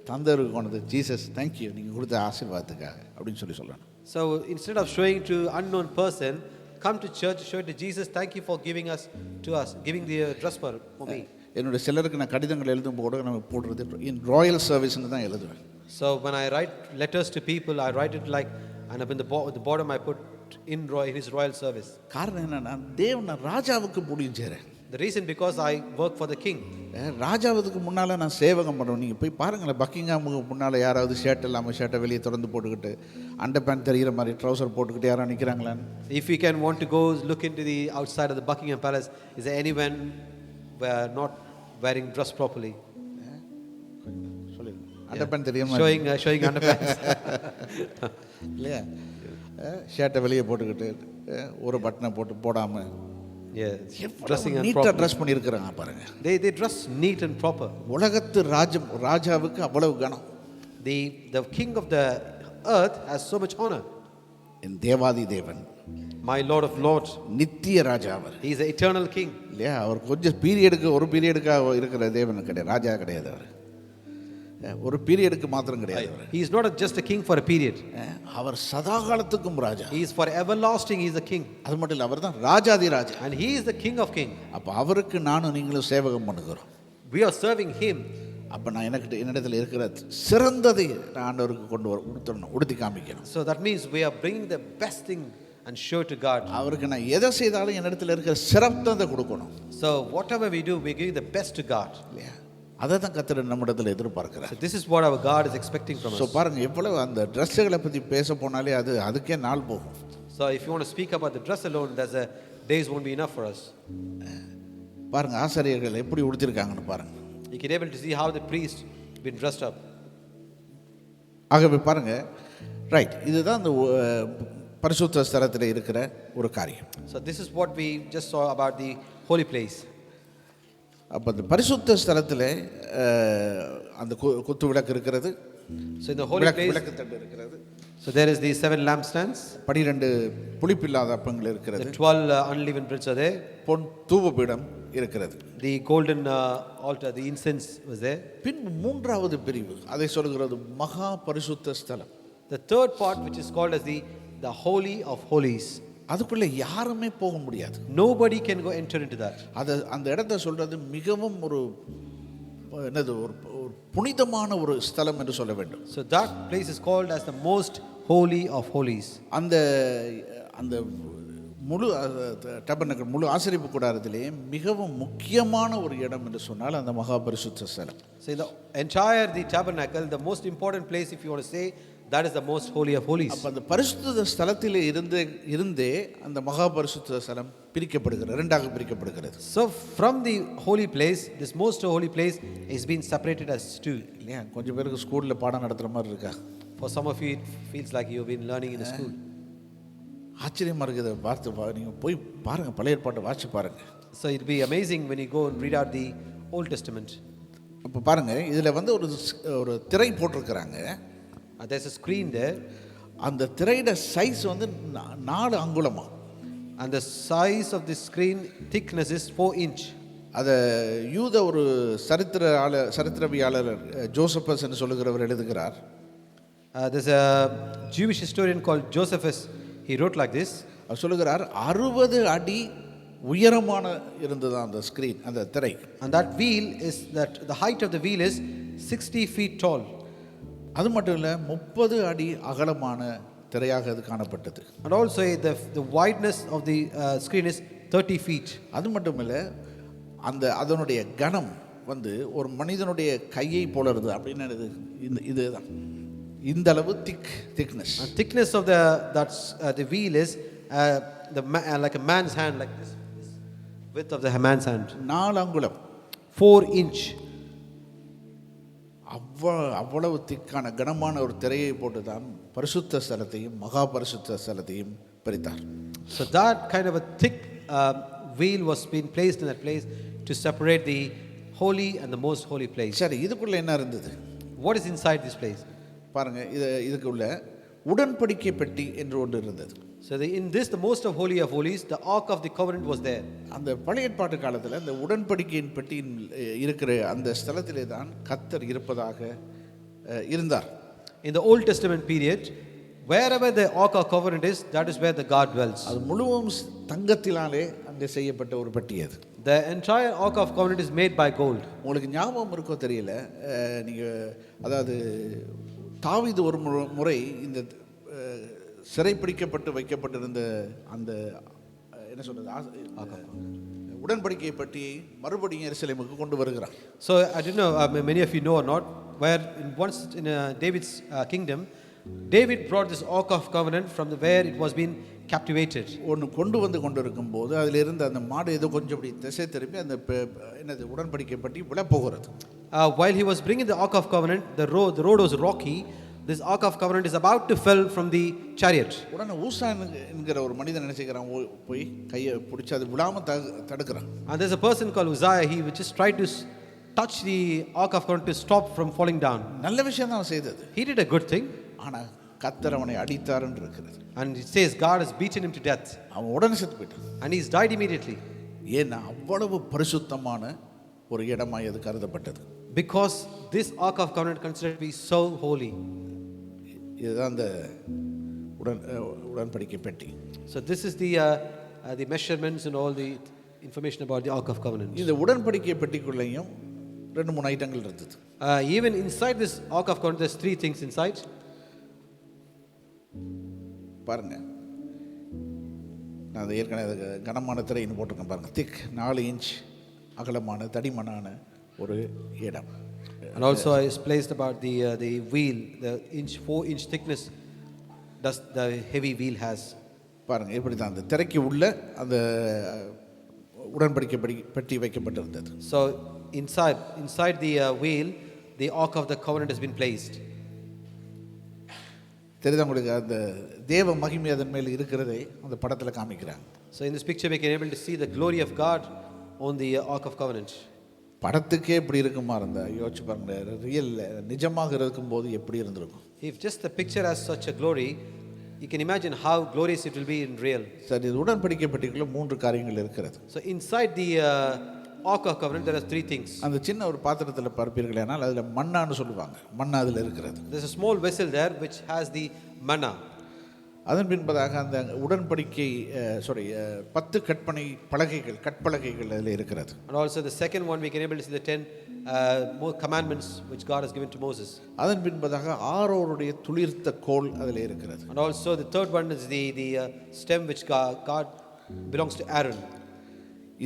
[SPEAKER 3] தந்தவருக்கு கொண்டது, ஜீசஸ் தேங்க்யூ நீங்கள் கொடுத்த ஆசீர்வாதத்துக்காக அப்படின்னு சொல்லணும்.
[SPEAKER 2] So instead of showing to unknown person, come to church, show it to Jesus, thank you for giving giving the dress for me.
[SPEAKER 3] என்னுடைய சிலருக்கு நான் கடிதங்கள் எழுதும் போது நம்ம போடுறது இன் ராயல் சர்வீஸ்னு தான் எழுதுவேன்.
[SPEAKER 2] So when I write letters to people, I write it like, and up in the bottom I put in his royal service.
[SPEAKER 3] காரணம் என்னன்னா, தேவனை ராஜாவுக்கு முடியும் செய்கிறேன்.
[SPEAKER 2] The reason because I work for the king.
[SPEAKER 3] ராஜாவுக்கு முன்னால் நான் சேவகம் பண்ணுவேன். நீங்கள் போய் பாருங்களேன், பக்கிங்ஹாமுக்கு முன்னால் யாராவது ஷர்ட் இல்லாமல் ஷர்ட்டை வெளியே திறந்து போட்டுக்கிட்டு அண்டர் பேண்ட் தெரிகிற மாதிரி ட்ரௌசர் போட்டுக்கிட்டு யாரும் நிற்கிறாங்களான்னு.
[SPEAKER 2] If you can want to go look into the outside of the Buckingham Palace, is there anyone not wearing dress properly?
[SPEAKER 3] சொல்லுங்க, அண்டர் பேண்ட் தெரியாம
[SPEAKER 2] showing underpants.
[SPEAKER 3] இல்லையா? ஷர்ட்டை வெளியே போட்டுக்கிட்டு ஒரு பட்டனை போடாமல்
[SPEAKER 2] dressing and
[SPEAKER 3] நீட்டாக ட்ரெஸ் பண்ணியிருக்கிறாங்க பாருங்க.
[SPEAKER 2] They dress neat and proper.
[SPEAKER 3] உலகத்து ராஜாவுக்கு அவ்வளவு கனம்.
[SPEAKER 2] The king of the earth has so much honor.
[SPEAKER 3] என் தேவாதி தேவன்,
[SPEAKER 2] my Lord of lords,
[SPEAKER 3] நித்திய ராஜா அவர்.
[SPEAKER 2] he is the eternal king.
[SPEAKER 3] இல்லையா? அவர் கொஞ்சம் ஒரு பீரியடுக்காக இருக்கிற தேவன் கிடையாது, ராஜா கிடையாது. அவர் ஒரு பீரியடுக்கு மாத்திரம் கிடையாது.
[SPEAKER 2] He is not just a king for a period.
[SPEAKER 3] அவர் சதா காலத்துக்கும் ராஜா.
[SPEAKER 2] He is for everlasting. He is a king.
[SPEAKER 3] அது மட்டும் இல்லை, அவர் தான் ராஜாதி ராஜா.
[SPEAKER 2] And he is the king of king.
[SPEAKER 3] அப்போ அவருக்கு நானும் நீங்களும் சேவகம் பண்ணுகிறோம்.
[SPEAKER 2] We are serving him.
[SPEAKER 3] அப்போ நான் என்னிடத்தில் இருக்கிற சிறந்ததை நான் ஆண்டவருக்கு கொண்டு உடுத்தி காமிக்கணும்.
[SPEAKER 2] So that means we are bringing the best thing and show to God.
[SPEAKER 3] அவருக்கு நான் எதை செய்தாலும் என்னிடத்தில் இருக்கிற சிறந்ததை கொடுக்கணும்.
[SPEAKER 2] So whatever we do, we give the best to God.
[SPEAKER 3] இல்லையா? அதை தான் கர்த்தர் நம்மிடத்தில் எதிர்பார்க்கிறார்.
[SPEAKER 2] So this is what our God is expecting from us.
[SPEAKER 3] So பாருங்க, எவ்வளவு அந்த ட்ரெஸ்ஸுகளை பற்றி பேச போனாலே அதுக்கே நாள் போகும்.
[SPEAKER 2] So if you want to speak about the dress alone, days won't be enough for us.
[SPEAKER 3] பாருங்க, ஆசாரியர்கள் எப்படி உடுத்திருக்காங்கன்னு பாருங்க.
[SPEAKER 2] You can able to see how the priest been dressed up.
[SPEAKER 3] ஆகவே பாருங்க, ரைட், இதுதான் அந்த பரிசுத்த ஸ்தலத்தில் இருக்கிற ஒரு காரியம்.
[SPEAKER 2] So this is what we just saw about the holy place.
[SPEAKER 3] அப்போ அந்த பரிசுத்த ஸ்தலத்தில் அந்த குத்து விளக்கு இருக்கிறது.
[SPEAKER 2] So in the holy place,
[SPEAKER 3] விளக்கு தண்டு இருக்கிறது.
[SPEAKER 2] so there is the 7 lampstands.
[SPEAKER 3] 12 புளிப்பில்லாத அப்பங்கள் இருக்கிறது.
[SPEAKER 2] The 12 unleavened breads are there.
[SPEAKER 3] பொன் தூபபீடம் இருக்கிறது.
[SPEAKER 2] The golden altar, the incense was there.
[SPEAKER 3] பின் மூன்றாவது பிரிவு அதை சொல்கிறது மகா பரிசுத்த ஸ்தலம்.
[SPEAKER 2] The third part, which is called as the holy of holies.
[SPEAKER 3] அதுக்குள்ளே யாருமே போக முடியாது.
[SPEAKER 2] Nobody can go enter into that.
[SPEAKER 3] அந்த இடத்த சொல்றது மிகவும் ஒரு ஒரு புனிதமான ஒரு ஸ்தலம் என்று சொல்ல வேண்டும்.
[SPEAKER 2] So that place is called as the most holy of holies.
[SPEAKER 3] அந்த அந்த முழு டபர்னக்கல் முழு ஆசரிப்பு கூடாரத்திலே மிகவும் முக்கியமான ஒரு இடம் என்று சொன்னால் அந்த மகா பரிசுத்த ஸ்தலம்.
[SPEAKER 2] So in the tabernacle, the most important place, if you want to say, that is the most holy of holies.
[SPEAKER 3] அப்ப அந்த பரிசுத்த ஸ்தலத்திலே இருந்தே அந்த மகா பரிசுத்த ஸ்தலம் பிரிக்கப்படுகிறது, இரண்டாக பிரிக்கப்படுகிறது.
[SPEAKER 2] So from the holy place, this most holy place is being separated as two.
[SPEAKER 3] இல்லையா? கொஞ்சம் பேருக்கு ஸ்கூல்ல பாடம் நடத்துற மாதிரி இருக்கா?
[SPEAKER 2] For some of you, it feels like you've been learning in a school.
[SPEAKER 3] ஆச்சரியமா இருக்குது பார்த்து நீங்க போய் பாருங்க, பழைய ஏற்பாட்டை வாசிச்சு பாருங்க.
[SPEAKER 2] So it'll be amazing when you go and read out the Old Testament.
[SPEAKER 3] அப்ப பாருங்க, இதுல வந்து ஒரு திரை போட்டிருக்கிறாங்க.
[SPEAKER 2] There's a screen there.
[SPEAKER 3] அந்த திரையோட சைஸ் வந்து 4 அங்குலமா.
[SPEAKER 2] And the size of the screen thickness is 4 inch.
[SPEAKER 3] அத யூத ஒரு சரித்திரவியாளர் ஜோசப்பஸ் என்று சொல்லுகிறவர் எழுதுகிறார்.
[SPEAKER 2] There's a Jewish historian called Josephus. He wrote like this.
[SPEAKER 3] அவர் சொல்லுகிறார் 60 அடி உயரமான இருந்ததா அந்த ஸ்கிரீன், அந்த திரை.
[SPEAKER 2] And that wheel is that the height of the wheel is 60 feet tall.
[SPEAKER 3] அது மட்டும் இல்லை, 30 அடி அகலமான திரையாக அது காணப்பட்டது.
[SPEAKER 2] And also the wideness of the screen is 30 feet.
[SPEAKER 3] அது மட்டும் இல்லை, அதனுடைய கனம் வந்து ஒரு மனிதனுடைய கையை போல இருந்தது. அப்படின்னு இதுதான் இந்த அளவு thickness.
[SPEAKER 2] And thickness of the wheel is like a man's hand, like this width of the man's hand.
[SPEAKER 3] 4 அங்குலம்,
[SPEAKER 2] 4 inch.
[SPEAKER 3] அவ்வளவு திக்கான கனமான ஒரு திரையை போட்டு தான் பரிசுத்த ஸ்தலத்தையும் மகா பரிசுத்த ஸ்தலத்தையும் பிரித்தார்.
[SPEAKER 2] So that kind of a thick wheel was being placed in that place to separate the holy and the most holy place.
[SPEAKER 3] சரி, இதுக்குள்ள என்ன இருந்தது?
[SPEAKER 2] What is inside this place?
[SPEAKER 3] பாருங்க, இதுக்குள்ள உடன்படிக்கை பெட்டி என்று ஒன்று இருந்தது.
[SPEAKER 2] So in this, the most of holy of holies, the ark of the covenant was there.
[SPEAKER 3] அந்த பழைய ஏற்பாட்டு காலத்தில் அந்த உடன்படிக்கையின் பெட்டியின் இருக்கிற அந்த ஸ்தலத்திலே தான் கர்த்தர் இருப்பதாக இருந்தார்.
[SPEAKER 2] In the Old Testament period, wherever the ark of covenant is, that is where the God dwells.
[SPEAKER 3] அது முழுவதும் தங்கத்தினாலே அங்கே செய்யப்பட்ட ஒரு பெட்டி அது.
[SPEAKER 2] The entire ark of covenant is made by gold.
[SPEAKER 3] உங்களுக்கு ஞாபகம் இருக்கோ தெரியல, நீங்க அதாவது தாவீது ஒரு முறை இந்த சிறைப்பிடிக்கப்பட்டு வைக்கப்பட்டிருந்த அந்த என்ன சொல்றது உடன்படிக்கை பற்றியை மறுபடியும் எருசலேமுக்கு கொண்டு வருகிறார்.
[SPEAKER 2] So I don't know, many of you know or not, where once in David's kingdom, David brought this ark of covenant from where it was being captivated.
[SPEAKER 3] ஒன்று கொண்டு இருக்கும்போது அதில் இருந்த அந்த மாடு ஏதோ கொஞ்சம் அப்படி திசை திரும்பி அந்த என்னது உடன்படிக்கை பற்றி விழ போகிறது.
[SPEAKER 2] While he was bringing the ark of covenant, the road was rocky. This ark of covenant is about to fall from the chariot.
[SPEAKER 3] உடனே ஊசா என்கிற ஒரு மனிதன் என்ன செய்கிறான், போய் கையை பிடிச்சி அது விழாம தடுக்கிறான்.
[SPEAKER 2] And there's a person called Uzziah. He just tried to touch the ark of covenant to stop from falling down.
[SPEAKER 3] நல்ல விஷயம் தான் செய்தது.
[SPEAKER 2] He did a good thing.
[SPEAKER 3] ஆனா கர்த்தர் அவனை அடித்தார் என்று இருக்கிறது.
[SPEAKER 2] And it says God has beaten him to death.
[SPEAKER 3] அவன் உடனே செத்து போயிட்டான்.
[SPEAKER 2] And he's died immediately.
[SPEAKER 3] ஏன்னா அவ்வளவு பரிசுத்தமான ஒரு இடமாய் அது கருதப்பட்டது.
[SPEAKER 2] Because this ark of covenant considered to be so holy.
[SPEAKER 3] இதுதான் அந்த உடன்படிக்கை பெட்டி.
[SPEAKER 2] So this is the measurements and all the information about the ark of covenant.
[SPEAKER 3] இந்த உடன்படிக்கை பெட்டிக்குள்ளேயும் 2-3 ஐட்டங்கள் இருந்தது.
[SPEAKER 2] Even inside this ark of covenant, there's 3 things inside.
[SPEAKER 3] பாருங்க, நான் ஏற்கனவே கனமான திரைன்னு போட்டிருக்கேன் பாருங்க. திக் 4 இன்ச் அகலமான தடிமனான ஒரு இடம்.
[SPEAKER 2] And also is placed about the wheel, the 4 inch thickness does the heavy wheel has.
[SPEAKER 3] பாருங்க, இப்படி தான் அந்த திரைக்கு உள்ள அந்த உடன்படிக்கை பெட்டி வைக்கப்பட்டிருந்தது.
[SPEAKER 2] So inside the wheel, the ark of the covenant has been placed.
[SPEAKER 3] தெரியுதா உங்களுக்கு? அந்த தேவ மகிமை அதன் மேல் இருக்கிறதை அந்த படத்தில் காமிக்கிறாங்க.
[SPEAKER 2] So in this picture we can able to see the glory of God on the ark of covenant.
[SPEAKER 3] படத்துக்கே இப்படி இருக்குமா இருந்தா யோசிச்சு பாருங்க, ரியல் நிஜமாக இருக்கும்போது எப்படி இருந்திருக்கும்.
[SPEAKER 2] If just the picture has such a glory, you can imagine how glorious it will be in real.
[SPEAKER 3] சரி, இது உடன்படிக்கை பெட்டிக்குள்ள 3 காரியங்கள் இருக்கிறது.
[SPEAKER 2] So inside the ark of covenant there are 3 things.
[SPEAKER 3] அந்த சின்ன ஒரு பாத்திரத்தில் பார்ப்பீர்களேனால் அதில் மன்னான்னு சொல்லுவாங்க. மன்னா அதில் இருக்கிறது.
[SPEAKER 2] There's a small vessel there which has the manna.
[SPEAKER 3] அதன் பின்பதாக அந்த உடன்படிக்கை 10 கற்பலகைகள் அதில் இருக்கிறது.
[SPEAKER 2] And also the second one we can able to see the 10 more commandments which God has given to Moses.
[SPEAKER 3] அதன் பின்பதாக ஆரோனுடைய துளிர்த்த கோல் அதில் இருக்கிறது.
[SPEAKER 2] And also the third one is the stem which God belongs to Aaron.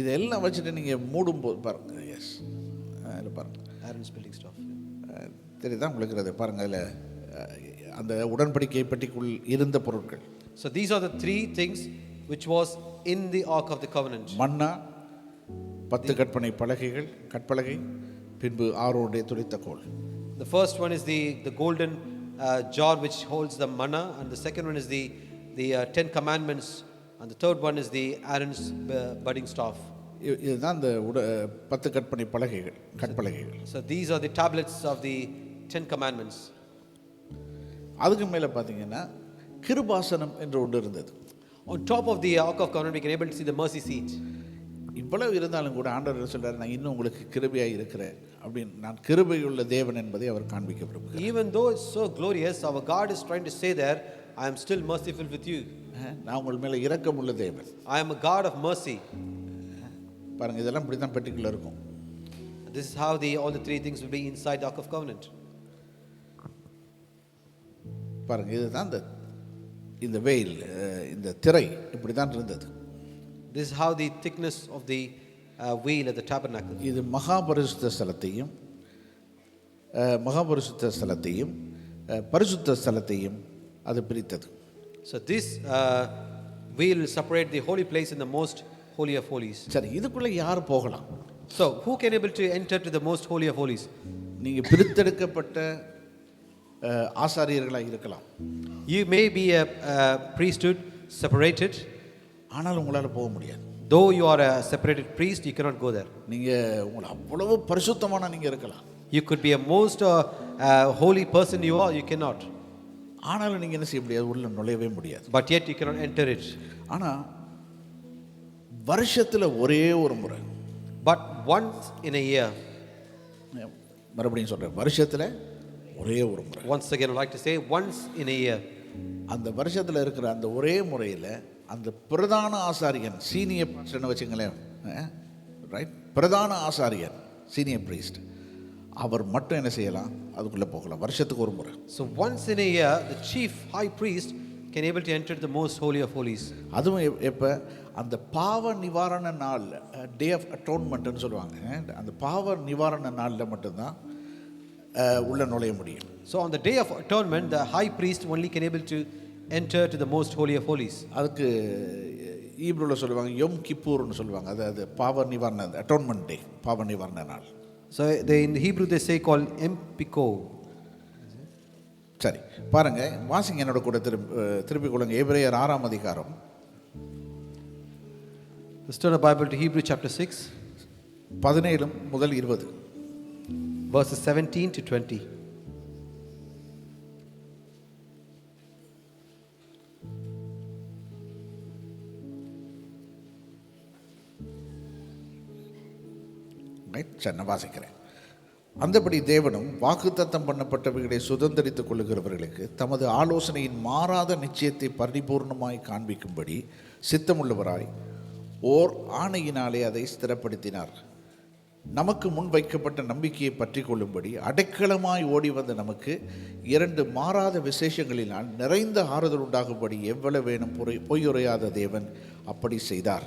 [SPEAKER 3] இதெல்லாம் வச்சுட்டு நீங்கள் மூடும்போது பாருங்க, S அதில் பாருங்க,
[SPEAKER 2] Aaron's building stuff.
[SPEAKER 3] தெரியுதா உங்களுக்கு? அது பாருங்க, அதில் அந்த உடன்படிக்கை பெட்டிக்குள் இருந்த பொருட்கள்.
[SPEAKER 2] So these are the three things which was in the Ark of the Covenant.
[SPEAKER 3] மன்னா, 10 கற்பலகை, பின்பு ஆரோனுடைய துளிர்த்த கோல்.
[SPEAKER 2] The first one is the golden jar which holds the manna, and the second one is the 10 commandments, and the third one is the Aaron's budding staff.
[SPEAKER 3] இதுதான் அந்த 10 கற்பலகைகள்.
[SPEAKER 2] So these are the tablets of the 10 commandments.
[SPEAKER 3] அதுக்கு மேலே பார்த்தீங்கன்னா கிருபாசனம் என்று ஒன்று இருந்தது.
[SPEAKER 2] On top of the Ark of Covenant we can able to see the mercy seat.
[SPEAKER 3] இவ்வளவு இருந்தாலும் கூட ஆண்டவர் சொல்றாரு, நான் இன்னும் உங்களுக்கு கிருபையாக இருக்கிறேன் அப்படின்னு. நான் கிருபையுள்ள தேவன் என்பதை அவர் காண்பிக்க விரும்புகிறார்.
[SPEAKER 2] Even though it's so glorious, our God is trying to say there, I am still merciful with you.
[SPEAKER 3] நான் உங்கள் மேலே இரக்கமுள்ள தேவன்.
[SPEAKER 2] I am a God of mercy.
[SPEAKER 3] பாருங்க, இதெல்லாம் இப்படி தான் பெட்டிக்குள்ள இருக்கும்.
[SPEAKER 2] This is how all the three things will be inside the Ark of Covenant.
[SPEAKER 3] பாருங்க, இதுதான் இந்த வெயில், இந்த திரை இப்படி தான் இருந்தது.
[SPEAKER 2] This is how the thickness of the veil of the tabernacle.
[SPEAKER 3] இது மகாபரிசுத்த ஸ்தலத்தையும் பரிசுத்த ஸ்தலத்தையும் அது பிரித்தது.
[SPEAKER 2] So this veil will separate the holy place and the most holy of holies.
[SPEAKER 3] சரி, இதுக்குள்ள யார் போகலாம்?
[SPEAKER 2] So who can able to enter to the most holy of holies?
[SPEAKER 3] நீங்க பிரித்தெடுக்கப்பட்ட ஆசாரியர்களாக இருக்கலாம்.
[SPEAKER 2] You may be a priesthood separated,
[SPEAKER 3] ஆனால் உங்களால் போக முடியாது.
[SPEAKER 2] though you are a separated priest, you cannot go there.
[SPEAKER 3] நீங்க உங்களை அவ்வளவு பரிசுத்தமான நீங்க இருக்கலாம்.
[SPEAKER 2] You could be a most holy person you are, you cannot.
[SPEAKER 3] ஆனாலும் நீங்க என்ன செய்ய முடியாது, உள்ள நுழையவே முடியாது.
[SPEAKER 2] But yet you cannot enter it.
[SPEAKER 3] ஆனா வருஷத்துல ஒரே ஒரு முறை,
[SPEAKER 2] But once in a year,
[SPEAKER 3] மறுபடியும் சொல்றேன், வருஷத்துல ஒரே ஒரு முறை.
[SPEAKER 2] once again I like to say once in a year.
[SPEAKER 3] அந்த வருஷத்துல இருக்கிற அந்த ஒரே முறையில் அந்த பிரதான ஆசாரியன், சீனியர் பிரீஸ்ட்னு வச்சுங்களேன், ரைட், பிரதான ஆசாரியன், சீனியர் பிரீஸ்ட், அவர் மட்டும் என்ன செய்யலாம், அதுக்குள்ள போகலாம் வருஷத்துக்கு ஒரு முறை.
[SPEAKER 2] So once in a year the chief high priest can able to enter the most holy of holies.
[SPEAKER 3] அதுவும் எப்போ, அந்த பாவ நிவாரண நாள், டே ஆஃப் அட்டோன்மெண்ட்னு சொல்லுவாங்க, அந்த பாவ நிவாரண நாளில் மட்டும்தான் உள்ள நுழைய முடியும்.
[SPEAKER 2] So on the day of atonement the high priest only can able to enter to the most holy of holies.
[SPEAKER 3] அதுக்கு ஈப்ரூவில் சொல்லுவாங்க யோம் கிப்பூர்னு சொல்லுவாங்க. அதாவது பாவ நிவாரண, அட்டோன்மெண்ட் டே, பாவ நிவாரண நாள்.
[SPEAKER 2] So in Hebrew they say called Empiko.
[SPEAKER 3] சரி, பாருங்க, வாசிங்க என்னோட கூட திருப்பிக் கொள்ளுங்க. எபிரேயர் 6ஆம் அதிகாரம்.
[SPEAKER 2] Let's turn the Bible to Hebrew chapter 6,
[SPEAKER 3] 17 முதல் 20.
[SPEAKER 2] verses 17 to 20.
[SPEAKER 3] சரி, நான் வாசிக்கிறேன். அந்தபடி தேவனும் வாக்குத்தத்தம் பண்ணப்பட்டவைகளை சுதந்திரித்துக் கொள்ளுகிறவர்களுக்கு தமது ஆலோசனையின் மாறாத நிச்சயத்தை பரிபூர்ணமாய் காண்பிக்கும்படி சித்தமுள்ளவராய் ஓர் ஆணையினாலே அதை ஸ்திரப்படுத்தினார். நமக்கு முன் வைக்கப்பட்ட நம்பிக்கையை பற்றி கொள்ளும்படி அடைக்கலமாய் ஓடி வந்த நமக்கு 2 மாறாத விசேஷங்களினால் நிறைந்த ஆறுதல் உண்டாகும்படி எவ்வளவு வேணும் பொய்யுரையாத தேவன் அப்படி செய்தார்.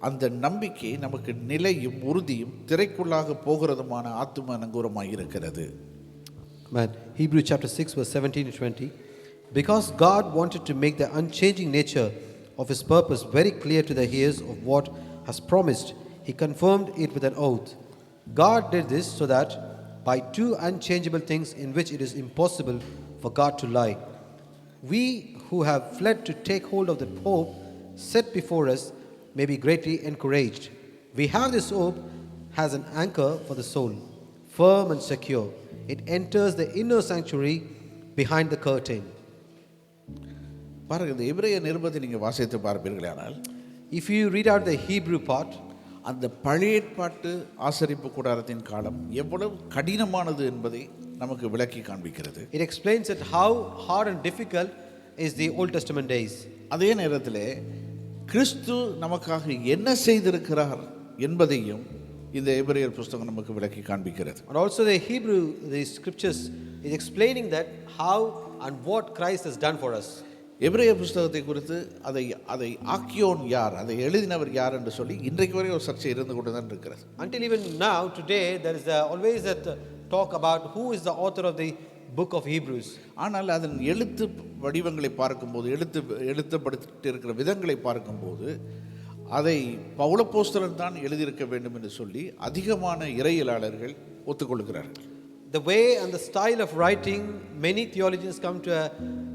[SPEAKER 3] அந்த நம்பிக்கை நமக்கு நிலையும் உறுதியும் திரைக்குள்ளாக போகிறதுமான ஆத்தும நங்கூரமாய் இருக்கிறது.
[SPEAKER 2] Hebrew chapter 6 verse 17 to 20. Because God wanted to make the unchanging nature of his purpose very clear to the heirs of what has promised, he confirmed it with an oath. God did this so that by 2 unchangeable things in which it is impossible for God to lie, we who have fled to take hold of the hope set before us may be greatly encouraged. We have this hope as an anchor for the soul, firm and secure. It enters the inner sanctuary behind the curtain.
[SPEAKER 3] பாருங்க, இந்த எபிரேய நிருபத்தை நீங்கள் வாசித்து பார்ப்பீர்களானால்,
[SPEAKER 2] if you read out the Hebrew part,
[SPEAKER 3] அந்த பழைய ஏற்பாட்டு ஆசரிப்பு கூடாரத்தின் காலம் எவ்வளவு கடினமானது என்பதை நமக்கு விளக்கி காண்பிக்கிறது.
[SPEAKER 2] it explains that how hard and difficult is the Old Testament days.
[SPEAKER 3] அதே நேரத்தில் கிறிஸ்து நமக்காக என்ன செய்திருக்கிறார் என்பதையும் இந்த எபிரேயர் புஸ்தகம் நமக்கு விளக்கி காண்பிக்கிறது.
[SPEAKER 2] And also the scriptures is explaining that how and what Christ has done for us.
[SPEAKER 3] எபிரேய புஸ்தகத்தை குறித்து அதை ஆக்கியோன் யார், அதை எழுதினவர் யார் என்று சொல்லி இன்றைக்கு வரை ஒரு சர்ச்சை இருந்து கொண்டு தான் இருக்கிறது.
[SPEAKER 2] Until even now, today, there is always that talk about who is the author of the book of Hebrews.
[SPEAKER 3] ஆனால் அதன் எழுத்து வடிவங்களை பார்க்கும்போது, எழுத்தப்பட்டு இருக்கிற விதங்களை பார்க்கும்போது அதை பவுலப்போஸ்தலன் தான் எழுதியிருக்க வேண்டும் என்று சொல்லி அதிகமான இறையியலாளர்கள் ஒத்துக்கொள்கிறார்கள்.
[SPEAKER 2] The way and the style of writing, many theologians come to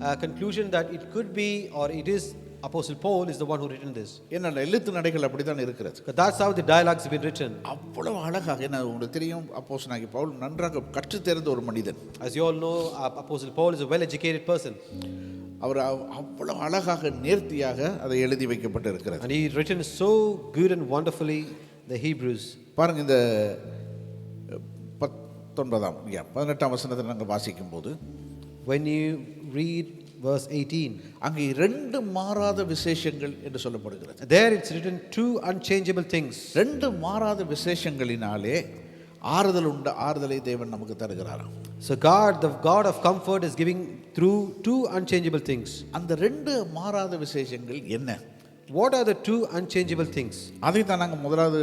[SPEAKER 2] a conclusion that it could be or it is Apostle Paul is the one who written this.
[SPEAKER 3] என்னென்ன எழுத்து நடைகள் அப்படித்தான் இருக்கிறது.
[SPEAKER 2] That's how the dialogues have been written.
[SPEAKER 3] அவ்வளவு அழகாக, என்ன உங்களுக்கு தெரியும், அப்போஸ்தலனாகிய பவுல் நன்றாக கற்றுத் தேர்ந்த ஒரு மனிதன்.
[SPEAKER 2] As you all know, Apostle Paul is a well-educated person.
[SPEAKER 3] அவர் அவ்வளவு அழகாக நேர்த்தியாக அதை எழுதி வைக்கப்பட்டு இருக்கிறது.
[SPEAKER 2] And he written so good and wonderfully the Hebrews.
[SPEAKER 3] பாருங்க, இந்த 18ஆம் வசனத்தை நாங்கள் வாசிக்கும் போது,
[SPEAKER 2] when you read verse 18,
[SPEAKER 3] அங்கே 2 மாறாத விசேஷங்கள் என்று சொல்லப்படுகிறது.
[SPEAKER 2] there it's written 2 unchangeable things.
[SPEAKER 3] 2 மாறாத விசேஷங்களினாலே ஆறுதலை தேவன் நமக்கு தருகிறாராம்.
[SPEAKER 2] So the God of comfort is giving through 2 unchangeable things.
[SPEAKER 3] அந்த 2 மாறாத விசேஷங்கள் என்ன?
[SPEAKER 2] What are the 2 unchangeable things?
[SPEAKER 3] அதை தான் நாங்கள் முதலாவது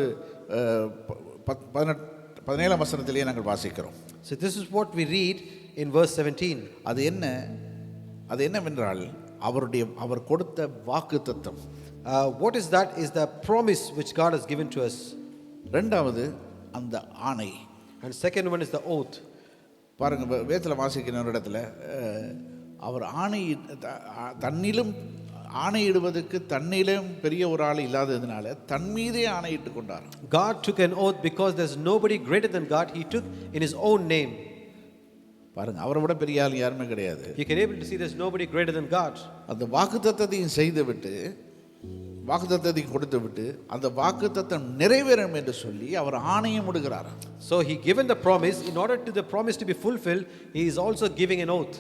[SPEAKER 3] 17ஆம் வசனத்திலேயே நாங்கள் வாசிக்கிறோம்.
[SPEAKER 2] So this is what we read in verse 17.
[SPEAKER 3] அது என்னவென்றால் அவர் கொடுத்த வாக்குத்தத்தம்.
[SPEAKER 2] What is that? Is the promise which God has given to us.
[SPEAKER 3] இரண்டாவது அந்த ஆணை.
[SPEAKER 2] And second one is the oath.
[SPEAKER 3] பாருங்க, வேதத்தில் வாசிக்கிற ஒரு இடத்துல அவர் தன்னிலும் ஆணையிடுவதற்கு தன்னிலும் பெரிய ஒரு ஆள் இல்லாததுனால தன் மீதே ஆணையிட்டு கொண்டார்.
[SPEAKER 2] God took an oath because there's nobody greater than God. He took in his own name.
[SPEAKER 3] பாருங்க, அவரை விட பெரிய ஆள் யாருமே கிடையாது.
[SPEAKER 2] You can able to see there's nobody greater than God.
[SPEAKER 3] அந்த வாக்குத்தத்தத்தையும் செய்துவிட்டு, வாக்குத்தத்தத்தையும் கொடுத்து விட்டு, அந்த வாக்குத்தத்தம் நிறைவேறும் என்று சொல்லி அவர் ஆணையம் விடுகிறார்.
[SPEAKER 2] So he given the promise. In order to the promise to be fulfilled, he is also giving an oath.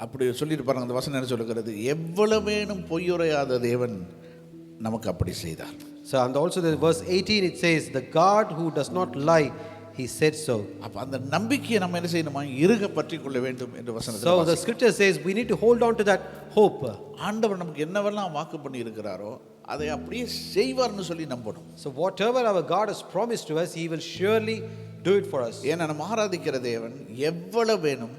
[SPEAKER 3] அப்படி சொல்லிட்டு பாருங்க, அந்த வசனம் என்ன சொல்லுகிறது? எவ்வளவேனும் பொய்யுரையாத தேவன் நமக்கு அப்படி செய்தார்.
[SPEAKER 2] So and also the verse 18 it says, the God who does not lie, he said so.
[SPEAKER 3] அப்ப அந்த நம்பிக்கையை நம்ம என்ன செய்யணுமா? இறுக பற்றிக் கொள்ள வேண்டும் என்று வசனத்தில்.
[SPEAKER 2] So the scripture says we need to hold on to that hope.
[SPEAKER 3] ஆண்டவர் நமக்கு என்னவெல்லாம் வாக்கு பண்ணி இருக்கிறாரோ அதை அப்படியே செய்வார்னு சொல்லி நம்பணும்.
[SPEAKER 2] So whatever our God has promised to us, he will surely do it for us.
[SPEAKER 3] ஏன்னா நம்ம ஆராதிக்கிற தேவன் எவ்வளவேனும்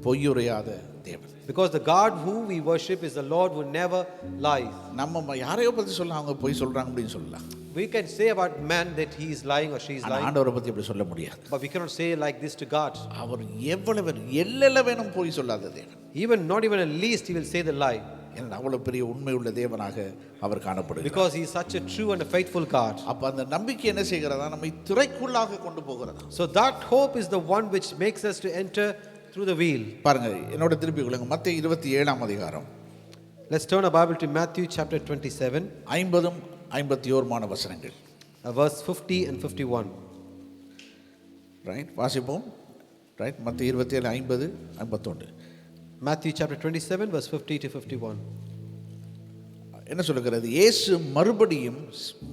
[SPEAKER 3] பொய்யுரையாத தேவன்.
[SPEAKER 2] Because the God who we worship is the Lord who never lies.
[SPEAKER 3] நம்ம யாரையோ பத்தி சொல்லலாம், அவங்க பொய் சொல்றாங்க அப்படின்னு சொல்லலாம்.
[SPEAKER 2] We can say about man that he is lying or she is lying.
[SPEAKER 3] ஆண்டவரை பத்தி அப்படி சொல்ல முடியாது.
[SPEAKER 2] But we cannot say like this to God.
[SPEAKER 3] அவர் எவ்வளவேனும் பொய் சொல்லாத தேவன்.
[SPEAKER 2] Even not even at least he will say the lie.
[SPEAKER 3] ஏன்னா அவ்வளவு பெரிய உண்மை உள்ள தேவனாக அவர் காணப்படுகிறார்.
[SPEAKER 2] Because he is such a true and a faithful God.
[SPEAKER 3] அப்ப அந்த நம்பிக்கை என்ன செய்கிறதா? நம்மை திரைக்குள்ளாக கொண்டு போகிறதா.
[SPEAKER 2] So that hope is the one which makes us to enter through the veil.
[SPEAKER 3] பாருங்க, என்னோட திருப்பி கொள்ளுங்க, மத்தேயு 27ஆம் அதிகாரம்.
[SPEAKER 2] Let's turn our Bible to Matthew chapter 27.
[SPEAKER 3] 50-51 வசனங்கள்.
[SPEAKER 2] Verse 50 and 51.
[SPEAKER 3] ரைட், வாசிப்போம். ரைட், மத்தேயு 27 50 51.
[SPEAKER 2] Matthew chapter 27 verse 50 to 51.
[SPEAKER 3] என்ன சொல்லுகிறது? இயேசு மறுபடியும்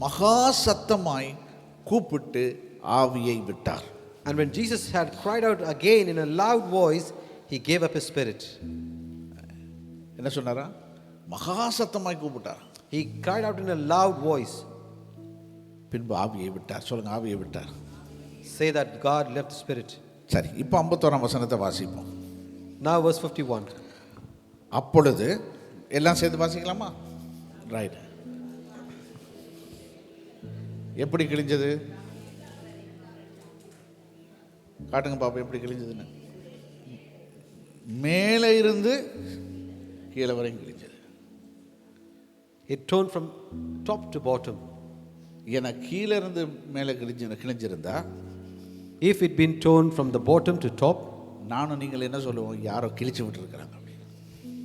[SPEAKER 3] மகா சத்தமாய் கூப்பிட்டு ஆவியை விட்டார்.
[SPEAKER 2] And when Jesus had cried out again in a loud voice, he gave up his spirit.
[SPEAKER 3] என்ன சொன்னாரா? மகா சத்தமாய் கூப்பிட்டார்.
[SPEAKER 2] He cried out in a loud voice.
[SPEAKER 3] பின்பு ஆவியை விட்டார். சொல்லுங்க, ஆவியை விட்டார்.
[SPEAKER 2] Say that God left the spirit.
[SPEAKER 3] சரி, இப்போ 51ஆம் வசனத்தை வாசிப்போம்.
[SPEAKER 2] Now verse 51.
[SPEAKER 3] அப்பொழுது எல்லாம் சேர்ந்து வாசிக்கலாமா? ரைட். எப்படி கிழிஞ்சது? காட்டுங்க பாப்பா, எப்படி கிழிஞ்சதுன்னு. மேலே இருந்து கீழே வரையும் கிழிஞ்சது.
[SPEAKER 2] It turned from top to bottom.
[SPEAKER 3] ஏன்னா கீழே இருந்து மேலே கிழிஞ்சிருந்தா,
[SPEAKER 2] if it been torn from the bottom to top,
[SPEAKER 3] நானும் நீங்கள் என்ன சொல்லுவோம்? யாரோ கிழிச்சு விட்டுருக்கிறாங்க.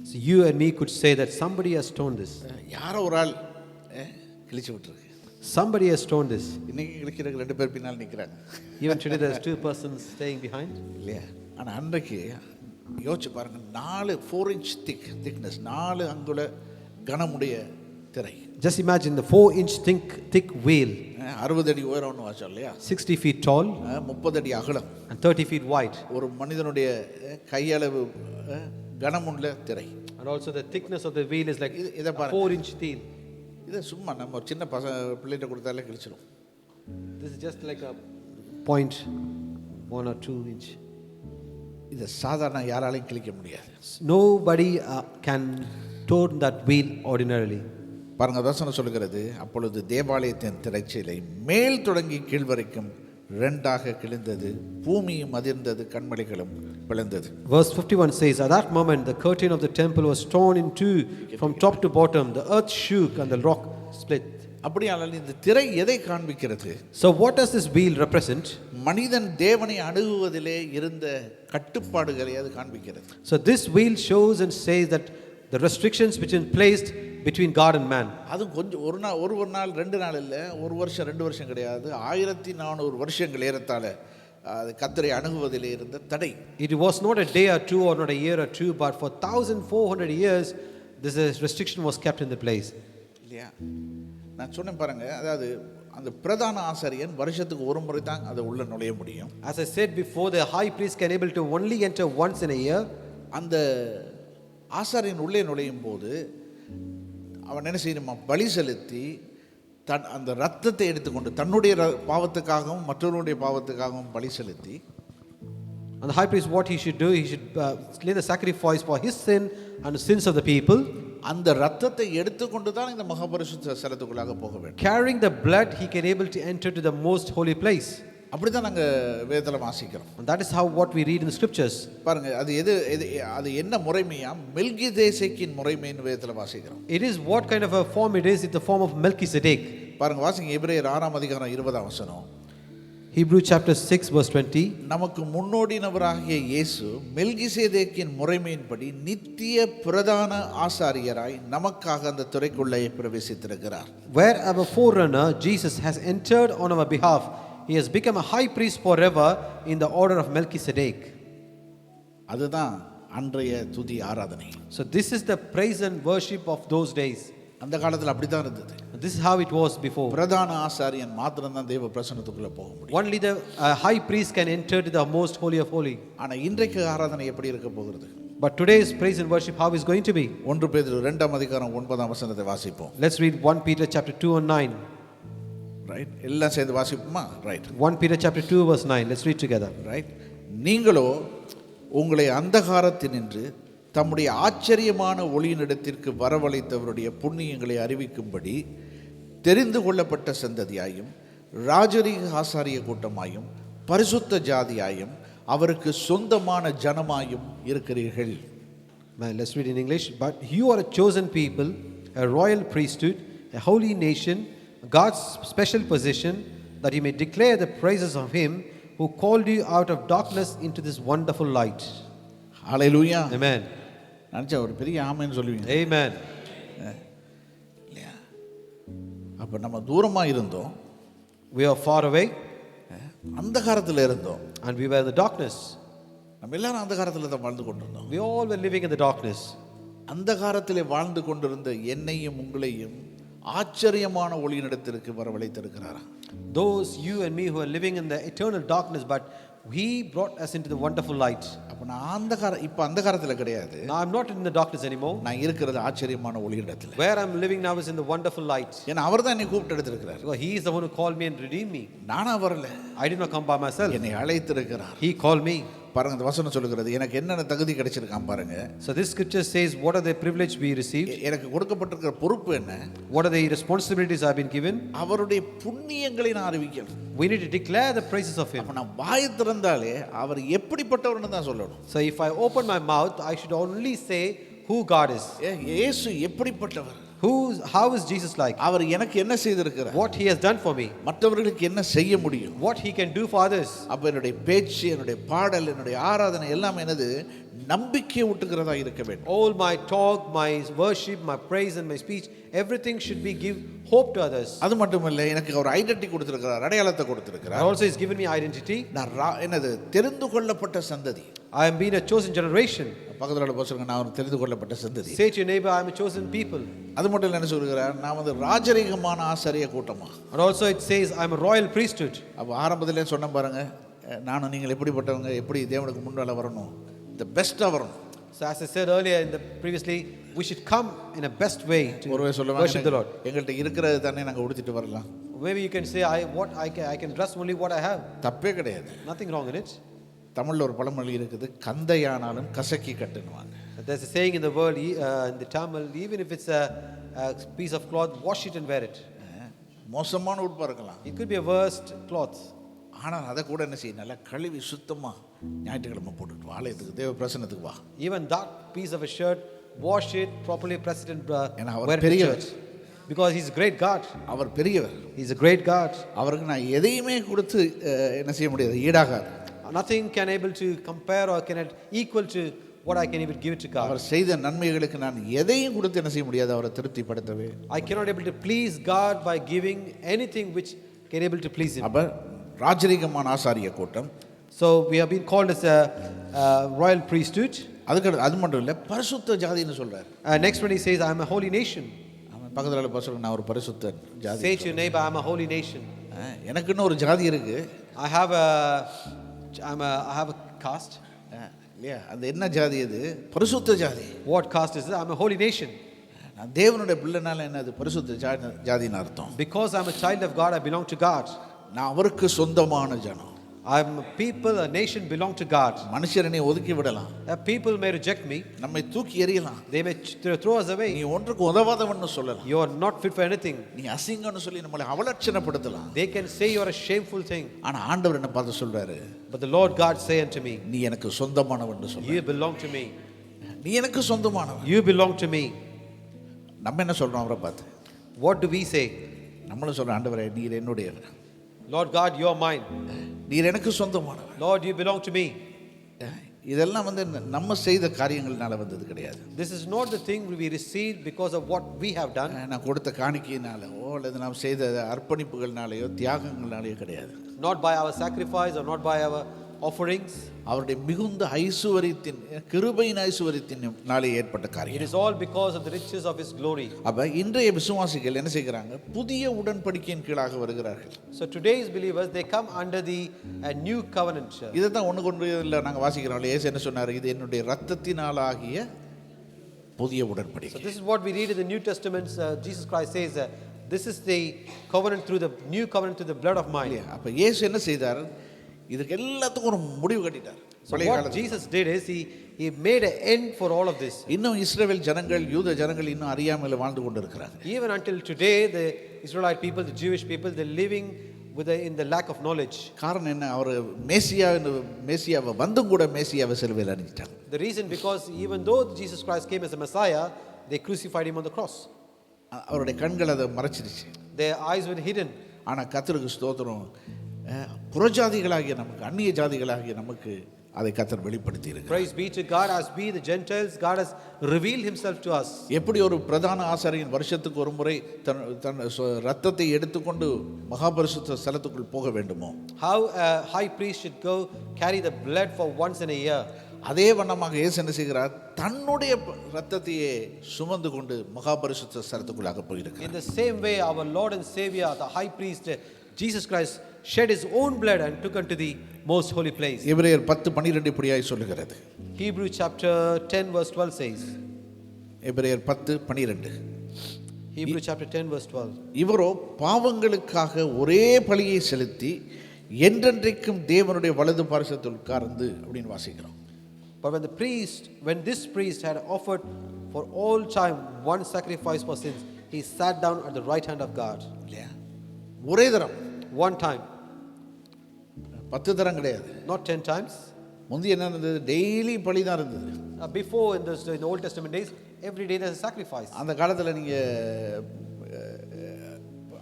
[SPEAKER 2] so you and me could say that somebody has torn this.
[SPEAKER 3] யாரோ ஒரு ஆள் கிழிச்சு விட்டுருக்கு.
[SPEAKER 2] Somebody has torn this.
[SPEAKER 3] இன்னைக்கு கிழிக்கிறதுக்கு 2 பேர் பின்னால் நிற்கிறாங்க.
[SPEAKER 2] Even today there's 2 persons staying behind.
[SPEAKER 3] இல்லையா? ஆனால் அன்றைக்கு யோசிச்சு பாருங்க, 4 inch thickness, 4 அங்குல கனமுடைய திரை.
[SPEAKER 2] Just imagine the 4-inch thick veil,
[SPEAKER 3] 60 அடி உயரம்னு வாச்சோம் இல்லையா,
[SPEAKER 2] 60 feet tall
[SPEAKER 3] 30 அடி அகலம்,
[SPEAKER 2] and 30 feet wide.
[SPEAKER 3] ஒரு மனிதனுடைய கையளவு கனமுள்ள திரை.
[SPEAKER 2] And also the thickness of the veil is like
[SPEAKER 3] இதை
[SPEAKER 2] a
[SPEAKER 3] பாருங்க.
[SPEAKER 2] 4-inch veil.
[SPEAKER 3] இதை சும்மா நம்ம ஒரு சின்ன பிள்ளைகிட்ட கொடுத்தாலே கிழிச்சிடும்.
[SPEAKER 2] This is just like a point 1 or 2 inch.
[SPEAKER 3] இதை சாதாரண யாராலையும் கிழிக்க முடியாது.
[SPEAKER 2] Nobody can turn that veil ordinarily.
[SPEAKER 3] பாருங்க, வசனம் சொல்லுகிறது, அப்பொழுது தேவாலயத்தின் திரைச்சீலை மேல் தொடங்கி கீழ் வரைக்கும் 2ஆக கிழிந்தது, பூமியும் அதிர்ந்தது, கண்மலைகளும் பிளந்தது.
[SPEAKER 2] Verse 51 says, at that moment the curtain of the temple was torn in two from top to bottom, the earth shook and the rock split.
[SPEAKER 3] அப்படியானால் இந்த திரை எதை காண்பிக்கிறது?
[SPEAKER 2] So what does this veil represent?
[SPEAKER 3] மனிதன் தேவனை அணுகுவதிலே இருந்த கட்டுப்பாடுகளை அது காண்பிக்கிறது.
[SPEAKER 2] So this veil shows and says that the restrictions which are placed between God and man.
[SPEAKER 3] அது கொஞ்சம் ஒரு நாள் 2 நாள் இல்லை, 1 வருஷம் 2 வருஷம் கிடையாது, 1400 வருஷங்கள் ஏறத்தாழ அது கர்த்தரை அணுகுவதிலே இருந்த தடை.
[SPEAKER 2] It was not a day or two or not a year or two, but for 1400 years this restriction was kept in the place.
[SPEAKER 3] இல்லையா? நான் சொன்னேன் பாருங்க, அதாவது அந்த பிரதான ஆசாரியன் வருஷத்துக்கு ஒரு முறை தான் அதை உள்ள நுழைய முடியும்.
[SPEAKER 2] As I said before, the high priest can able to only enter once in a year.
[SPEAKER 3] அந்த ஆசாரியன் உள்ளே நுழையும் போது அவன் என்ன செய்யணுமா, பலி செலுத்தி அந்த ரத்தத்தை எடுத்துக்கொண்டு தன்னுடைய பாவத்துக்காகவும் மற்றவருடைய பாவத்துக்காகவும் பலி செலுத்தி,
[SPEAKER 2] And the high priest, what he should do, he should lay the sacrifice for his sin and the sins of the people.
[SPEAKER 3] அந்த ரத்தத்தை எடுத்துக்கொண்டு தான் இந்த மகாபரிசுத்த ஸ்தலத்துக்குள்ளாக போக வேண்டும்.
[SPEAKER 2] Carrying the blood, he can able to enter to the most holy place.
[SPEAKER 3] அப்படிதான் நாங்க வேதத்துல வாசிக்கிறோம்.
[SPEAKER 2] And that is how what we read in the scriptures.
[SPEAKER 3] பாருங்க, அது என்ன முறைமையா, மெல்கிசேதேக்கின் முறைமைன்னு வேதத்துல வாசிக்கிறோம்.
[SPEAKER 2] It is what kind of a form it is, it's the form of Melchizedek.
[SPEAKER 3] பாருங்க, வாசிங்க எபிரேயர் 6 அதிகாரம் 20 வசனம்.
[SPEAKER 2] Hebrew chapter 6 verse 20.
[SPEAKER 3] நமக்கு முன்னோடினவராகிய இயேசு மெல்கிசேதேக்கின் முறைமையின்படி நித்திய பிரதான ஆசாரியராய் நமக்காக அந்த துறைக்குள்ளே பிரவேசித்திருக்கிறார்.
[SPEAKER 2] Where our forerunner Jesus has entered on our behalf, he has become a high priest forever in the order of Melchizedek.
[SPEAKER 3] அதுதான் அன்றைய துதி ஆராதனை.
[SPEAKER 2] So this is the praise and worship of those days.
[SPEAKER 3] அந்த காலத்துல அப்படிதான் இருந்தது.
[SPEAKER 2] This is how it was before.
[SPEAKER 3] பிரதான ஆசாரியன் மாத்திரம் தான் தேவ பிரசன்னத்துக்குள்ள போக முடியும்.
[SPEAKER 2] Only the high priest can enter to the most holy of holy.
[SPEAKER 3] ஆனா இன்றைக்கு ஆராதனை எப்படி இருக்க போகிறது?
[SPEAKER 2] But today's praise and worship, how is going to be?
[SPEAKER 3] 1 பேதுரு 2 அதிகாரம் 9 வசனத்தை வாசிப்போம்.
[SPEAKER 2] Let's read 1 Peter chapter 2 and 9.
[SPEAKER 3] Right, எல்லாம் சேர்ந்து வாசிப்போமா? Right.
[SPEAKER 2] 1 Peter chapter 2 verse 9. Let's read together.
[SPEAKER 3] Right. நீங்களோ உங்களை அந்தகாரத்தினின்று தம்முடைய ஆச்சரியமான ஒளியினிடத்திற்கு வரவழைத்தவருடைய புண்ணியங்களை அறிவிக்கும்படி தெரிந்து கொள்ளப்பட்ட சந்ததியாயும் ராஜரீக ஆசாரிய கூட்டமாயும் பரிசுத்த ஜாதியாயும் அவருக்கு சொந்தமான ஜனமாயும் இருக்கிறீர்கள்.
[SPEAKER 2] Let's read in English. But you are a chosen people, a royal priesthood, a holy nation, God's special possession, that you may declare the praises of him who called you out of darkness into this wonderful light.
[SPEAKER 3] Hallelujah.
[SPEAKER 2] Amen.
[SPEAKER 3] நினச்சா ஒரு பெரிய ஆமென்னு சொல்லுவீங்க.
[SPEAKER 2] Amen.
[SPEAKER 3] இல்லையா? அப்போ நம்ம தூரமாக இருந்தோம்,
[SPEAKER 2] We are far away
[SPEAKER 3] அந்தகாரத்தில் இருந்தோம்,
[SPEAKER 2] and we were in the darkness.
[SPEAKER 3] நம்ம எல்லாரும் அந்தகாரத்தில் தான் வாழ்ந்து கொண்டிருந்தோம்.
[SPEAKER 2] We all were living in the darkness.
[SPEAKER 3] அந்தகாரத்திலே வாழ்ந்து கொண்டிருந்த என்னையும் உங்களையும் ஆச்சரியமான ஒளியினிடத்திற்கு வரவழைத்திருக்கிறாரா?
[SPEAKER 2] Those you and me who are living in the eternal darkness, but he brought us into the wonderful light.
[SPEAKER 3] அப்போ நான் இப்போ அந்தகாரத்தில் கிடையாது.
[SPEAKER 2] Now I'm not in the darkness anymore.
[SPEAKER 3] நான் இருக்கிறது ஆச்சரியமான ஒளியிடத்தில்.
[SPEAKER 2] Where I'm living now is in the wonderful light.
[SPEAKER 3] ஏன்னா அவர் தான் என்னை கூப்பிட்டு எடுத்திருக்கிறார்.
[SPEAKER 2] Because he is the one who called me and redeemed me.
[SPEAKER 3] நானா வரல,
[SPEAKER 2] I did not come by myself.
[SPEAKER 3] என்னை அழைத்திருக்கிறார்.
[SPEAKER 2] He called me.
[SPEAKER 3] பாருங்க, இந்த வசனம் சொல்லுகிறது, எனக்கு என்னென்ன தகுதி கிடைச்சிருக்கான் பாருங்க.
[SPEAKER 2] So this scripture says what are the privilege we received?
[SPEAKER 3] எனக்கு கொடுக்கப்பட்டிருக்கிற பொறுப்பு என்ன?
[SPEAKER 2] What are the responsibilities I've been given?
[SPEAKER 3] அவருடைய புண்ணியங்களை நான் அறிவிக்கணும்.
[SPEAKER 2] We need to declare the praises of him.
[SPEAKER 3] அப்ப நான் வாயை திறந்தாலே அவர் எப்படிப்பட்டவர்னு தான் சொல்லணும்.
[SPEAKER 2] So if I open my mouth, I should only say who God is.
[SPEAKER 3] இயேசு எப்படிப்பட்டவர்?
[SPEAKER 2] How is Jesus like?
[SPEAKER 3] அவர் எனக்கு என்ன செய்திருக்கிறார்?
[SPEAKER 2] What he has done for me.
[SPEAKER 3] மற்றவர்களுக்கு என்ன செய்ய முடியும்?
[SPEAKER 2] What he can do for others.
[SPEAKER 3] அப்ப என்னுடைய பேச்சு, என்னுடைய பாடல், என்னுடைய ஆராதனை எல்லாம் என்னது? நம்பிக்கை ஊட்டுகிறதா இருக்க வேண்டும்.
[SPEAKER 2] All my talk, my worship, my praise and my speech, everything should be give hope to others.
[SPEAKER 3] அது மட்டுமல்ல, எனக்கு ஒரு ஐடென்டிட்டி கொடுத்திருக்கிறார், அடையாளத்தை கொடுத்திருக்கிறார்.
[SPEAKER 2] Also he's given me identity.
[SPEAKER 3] நான் என்னது? தெரிந்து கொள்ளப்பட்ட சந்ததி.
[SPEAKER 2] I am being a chosen generation.
[SPEAKER 3] பக்கத்தில் போக சொல்லுங்க, நான் ஒரு தெரிந்து கொள்ளப்பட்ட சந்ததி.
[SPEAKER 2] Say to your neighbor, I am a chosen people.
[SPEAKER 3] அது மட்டும் இல்லை, என்ன சொல்கிறார், நான் வந்து ராஜரீகமான ஆசாரிய கூட்டமா.
[SPEAKER 2] And also it says, I am a royal priesthood.
[SPEAKER 3] அப்போ ஆரம்பத்திலே சொன்ன பாருங்க, நானும் நீங்கள் எப்படிப்பட்டவங்க, எப்படி தேவனுக்கு முன்னால வரணும், the பெஸ்ட்டாக வரணும்.
[SPEAKER 2] So as I said earlier previously, we should come in a best way to
[SPEAKER 3] ஒருவே
[SPEAKER 2] worship the
[SPEAKER 3] சொல்லுவாங்க,
[SPEAKER 2] Lord.
[SPEAKER 3] எங்கள்கிட்ட இருக்கிறது தானே நாங்கள் உடுத்திட்டு வரலாம்.
[SPEAKER 2] Maybe you can say, I can dress only what I have.
[SPEAKER 3] தப்பே கிடையாது.
[SPEAKER 2] Nothing wrong in it.
[SPEAKER 3] தமிழில் ஒரு பழமொழி இருக்குது, கந்தையானாலும் கசக்கி கட்டுன்னுவாங்க.
[SPEAKER 2] There's a saying in the world, in the Tamil, even if it's a piece of cloth, wash it and wear it.
[SPEAKER 3] மோசமான உடுப்பாக இருக்கலாம்,
[SPEAKER 2] It could be a worst cloth.
[SPEAKER 3] ஆனால் அதை கூட என்ன செய்ய, நல்லா கழுவி சுத்தமாக ஞாயிற்றுக்கிழமை போட்டுட்டு ஆலயத்துக்கு தேவ பிரசன்னத்துக்கு வா.
[SPEAKER 2] Even that piece of a shirt, wash it properly, press it and
[SPEAKER 3] ஏன்னா அவர்
[SPEAKER 2] wear it to
[SPEAKER 3] பெரியவர்.
[SPEAKER 2] church. Because he's a great God.
[SPEAKER 3] அவர் பெரியவர்.
[SPEAKER 2] He's a great God.
[SPEAKER 3] அவருக்கு நான் எதையுமே கொடுத்து என்ன செய்ய முடியாது, ஈடாகாது.
[SPEAKER 2] Nothing can able to compare or can equal to what I can even give it to God.
[SPEAKER 3] அவர் செய்த நன்மைகளுக்கு நான் எதையும் கொடுத்து என்ன செய்ய முடியாது, அவரை திருப்திப்படுத்தவே.
[SPEAKER 2] I cannot able to please God by giving anything which can able to please Him.
[SPEAKER 3] அப்ப ராஜரீகமான ஆசாரிய கூட்டம்.
[SPEAKER 2] So we have been called as a royal priesthood.
[SPEAKER 3] அதுக்கு அது மட்டும் இல்லை, பரிசுத்த ஜாதின்னு சொல்றாரு.
[SPEAKER 2] Next one he says, I am a holy nation.
[SPEAKER 3] அவன் பக்கத்தில் போய் சொல்லுங்க, நான் ஒரு பரிசுத்த ஜாதி.
[SPEAKER 2] Say to your neighbor, I am a holy nation.
[SPEAKER 3] எனக்குன்னு ஒரு ஜாதி இருக்கு.
[SPEAKER 2] I have a caste.
[SPEAKER 3] இல்லையா, அது என்ன ஜாதி? அது பரிசுத்த ஜாதி.
[SPEAKER 2] What caste is it? I am a holy nation.
[SPEAKER 3] நான் தேவனுடைய பிள்ளைனால என்ன, அது பரிசுத்த ஜாதின்னு அர்த்தம்.
[SPEAKER 2] Because I am a child of God, I belong to God.
[SPEAKER 3] நான் அவருக்கு சொந்தமான ஜனம்.
[SPEAKER 2] I am a people, a nation belong to God.
[SPEAKER 3] மனுஷரனை ஒதுக்கி விடலாம்,
[SPEAKER 2] People may reject me.
[SPEAKER 3] நம்மை தூக்கி எறியலாம்,
[SPEAKER 2] They may throw us away.
[SPEAKER 3] நீ ஒன்றுக்கு உதவாதவன்னு சொல்லலாம்,
[SPEAKER 2] You are not fit for anything.
[SPEAKER 3] நீ அசிங்கம்னு சொல்லி நம்மளை அவலட்சணப்படுத்தலாம்.
[SPEAKER 2] They can say you are a shameful thing.
[SPEAKER 3] ஆனா ஆண்டவர் என்ன பார்த்து சொல்றாரு,
[SPEAKER 2] But the Lord God say unto me,
[SPEAKER 3] நீ எனக்கு சொந்தமானவன்னு சொல்ற.
[SPEAKER 2] You belong to me.
[SPEAKER 3] நீ எனக்கு சொந்தமானவன்.
[SPEAKER 2] You belong to me.
[SPEAKER 3] நம்ம என்ன சொல்றோம் அவரை பார்த்து?
[SPEAKER 2] What do we say?
[SPEAKER 3] நம்மளும் சொல்றோம், ஆண்டவரே நீர் என்னுடையவர்,
[SPEAKER 2] Lord God, you are mine.
[SPEAKER 3] நீர் எனக்கு சொந்தமானவர்.
[SPEAKER 2] Lord, you belong to me.
[SPEAKER 3] இதெல்லாம் வந்து நம்ம செய்த காரியங்கள்னால வந்தது கிடையாது.
[SPEAKER 2] This is not the thing we received because of what we have done.
[SPEAKER 3] நான் கொடுத்த காணிக்கையினாலோ அல்லது நாம் செய்த அர்ப்பணிப்புகள்னாலேயோ தியாகங்கள்னாலேயோ கிடையாது.
[SPEAKER 2] Not by our sacrifice or not by our offerings.
[SPEAKER 3] அவருடைய மிகுந்த ஐசுவரியத்தின், கிருபையின் ஐசுவரியத்தினாலே ஏற்பட்ட
[SPEAKER 2] It
[SPEAKER 3] காரியம்.
[SPEAKER 2] is all because of the riches of His glory.
[SPEAKER 3] அப்ப இன்றைய விசுவாசிகள் என்ன செய்கிறாங்க, புதிய உடன்படிக்கையின் கீழாக வருகிறார்கள்.
[SPEAKER 2] So today's believers, they come under the new covenant.
[SPEAKER 3] இதை தான் ஒன்று கொண்டு இல்லை நாங்கள் வாசிக்கிறோம். இயேசு என்ன சொன்னார், இது என்னுடைய இரத்தத்தினாலாகிய புதிய
[SPEAKER 2] So
[SPEAKER 3] உடன்படிக்கை.
[SPEAKER 2] this is what we read in the New Testament. Jesus Christ says, this is the covenant through the new covenant through the blood of mine.
[SPEAKER 3] அப்ப இயேசு என்ன செய்தார், இதுக்கு எல்லாத்துக்கும் ஒரு முடிவு கட்டிட்டார்.
[SPEAKER 2] So what Jesus did is he made an end for all of this.
[SPEAKER 3] இன்னும் இஸ்ரவேல் ஜனங்கள், யூத ஜனங்கள் இன்னும் அறியாமையில் வாழ்ந்து கொண்டிருக்கிறாங்க.
[SPEAKER 2] Even until today, the Israelite people, the Jewish people, they're living in the lack of knowledge.
[SPEAKER 3] காரணம் என்ன, அவர் மேசியாவை வந்தும் கூட மேசியாவை சிலுவையில் அடிச்சிட்டாங்க.
[SPEAKER 2] The reason, because even though Jesus Christ came as a Messiah, they crucified him on the cross.
[SPEAKER 3] அவருடைய கண்கள் அதை மறைச்சிருச்சு.
[SPEAKER 2] Their eyes were hidden.
[SPEAKER 3] ஆனா கர்த்தருக்கு ஸ்தோத்திரம், புறஜாதிகளாகிய நமக்கு, அந்நிய ஜாதிகளாகிய நமக்கு அதை கர்த்தர் வெளிப்படுத்தி இருக்கிறார்.
[SPEAKER 2] Praise be to God. As we the Gentiles, God has revealed Himself to us.
[SPEAKER 3] எப்படி ஒரு பிரதான ஆசாரியன் வருஷத்துக்கு ஒரு முறை தன் ரத்தத்தை எடுத்துக்கொண்டு மகாபரிசுத்த ஸ்தலத்துக்குள் போக வேண்டுமோ,
[SPEAKER 2] How a high priest should go carry the blood for once in a year.
[SPEAKER 3] அதே வண்ணமாக இயேசு என்ன செய்கிறார், தன்னுடைய ரத்தத்தையே சுமந்து கொண்டு மகாபரிசுத்த ஸ்தலத்துக்குள்ளாக போயிருக்கிறார்.
[SPEAKER 2] In the same way, our Lord and Savior, the high priest Jesus Christ, shed His own blood and took unto the most holy place.
[SPEAKER 3] எபிரேயர் 10:12 இப்படியாய் சொல்லுகிறது.
[SPEAKER 2] Hebrews chapter 10 verse 12 says.
[SPEAKER 3] எபிரேயர் 10:12.
[SPEAKER 2] Hebrews chapter 10 verse 12.
[SPEAKER 3] இவரோ பாவங்களுக்காக ஒரே பலியை செலுத்தி என்றென்றைக்கும் தேவனுடைய வலது பார்சத்தில் உட்கார்ந்து அப்படின்னு வாசிக்கிறோம்.
[SPEAKER 2] But when this priest had offered for all time one sacrifice for sins, he sat down at the right hand of God.
[SPEAKER 3] இல்லையா, ஒரே தரம்,
[SPEAKER 2] One time,
[SPEAKER 3] 10 தரம் கிடையாது.
[SPEAKER 2] not 10 times.
[SPEAKER 3] முந்தி என்ன இருந்தது, டெய்லி பலி தான் இருந்தது.
[SPEAKER 2] Before in the Old Testament days, every day there's a sacrifice.
[SPEAKER 3] அந்த காலத்தில் நீங்கள்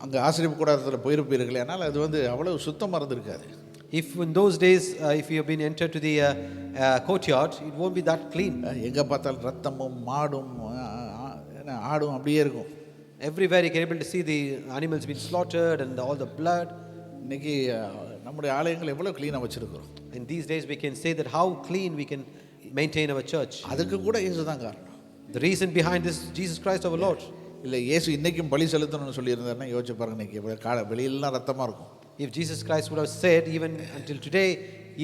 [SPEAKER 3] அங்கே ஆசிரியப்பு கூடாரத்தில் போயிருப்பீர்களே, ஆனால் அது வந்து அவ்வளவு சுத்தமாக இருந்திருக்காது.
[SPEAKER 2] If in those days, if you have been entered to the courtyard, it won't be that clean.
[SPEAKER 3] எங்கே பார்த்தாலும் ரத்தமும் மாடும் ஆடும் அப்படியே இருக்கும்.
[SPEAKER 2] Everywhere you can able to see the animals being slaughtered and all the blood.
[SPEAKER 3] இன்னைக்கு நம்முடைய ஆலயங்கள் எவ்வளோ க்ளீனாக வச்சுருக்கிறோம்.
[SPEAKER 2] In these days, we can say that how clean we can maintain our church.
[SPEAKER 3] அதுக்கு கூட இயேசு தான் காரணம்.
[SPEAKER 2] The reason behind this, Jesus Christ our Lord.
[SPEAKER 3] இல்லை இயேசு இன்னைக்கும் பலி செலுத்தணும்னு சொல்லியிருந்தாருன்னா யோசிச்சு பாருங்க, இன்னைக்கு வெளியெல்லாம் ரத்தமாக இருக்கும்.
[SPEAKER 2] If Jesus Christ would have said, even until today,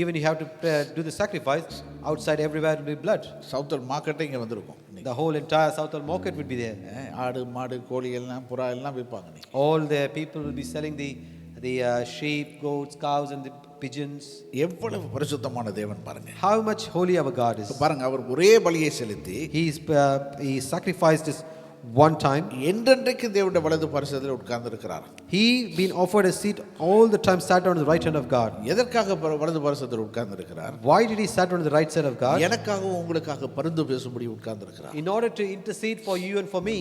[SPEAKER 2] even you have to do the sacrifice, outside everywhere will be blood.
[SPEAKER 3] சவுத்தல் மார்க்கெட்டே இங்கே வந்திருக்கும்.
[SPEAKER 2] The whole entire Southall market would be there.
[SPEAKER 3] ஆடு மாடு கோழி எல்லாம் புறா எல்லாம் விற்பாங்க. நீ
[SPEAKER 2] All the people will be selling the sheep, goats, cows and the pigeons.
[SPEAKER 3] எவ்வளவு பரிசுத்தமான தேவன் பாருங்க.
[SPEAKER 2] How much holy our God is.
[SPEAKER 3] பாருங்க, அவர் ஒரே பலியை செலுத்தி
[SPEAKER 2] he sacrificed this one time.
[SPEAKER 3] என்றென்றைக்கு தேவனுடைய வலது பரிசுத்தத்தில் உட்கார்ந்து இருக்கிறார்.
[SPEAKER 2] He been offered a seat all the time, sat on the right hand of God.
[SPEAKER 3] எதற்காக வலது பரிசுத்தத்தில் உட்கார்ந்து இருக்கிறார்?
[SPEAKER 2] Why did he sat on the right side of God?
[SPEAKER 3] எனக்காகவும் உங்களுக்காக பரிந்து பேசும்படி உட்கார்ந்து இருக்கிறார்.
[SPEAKER 2] In order to intercede for you and for me.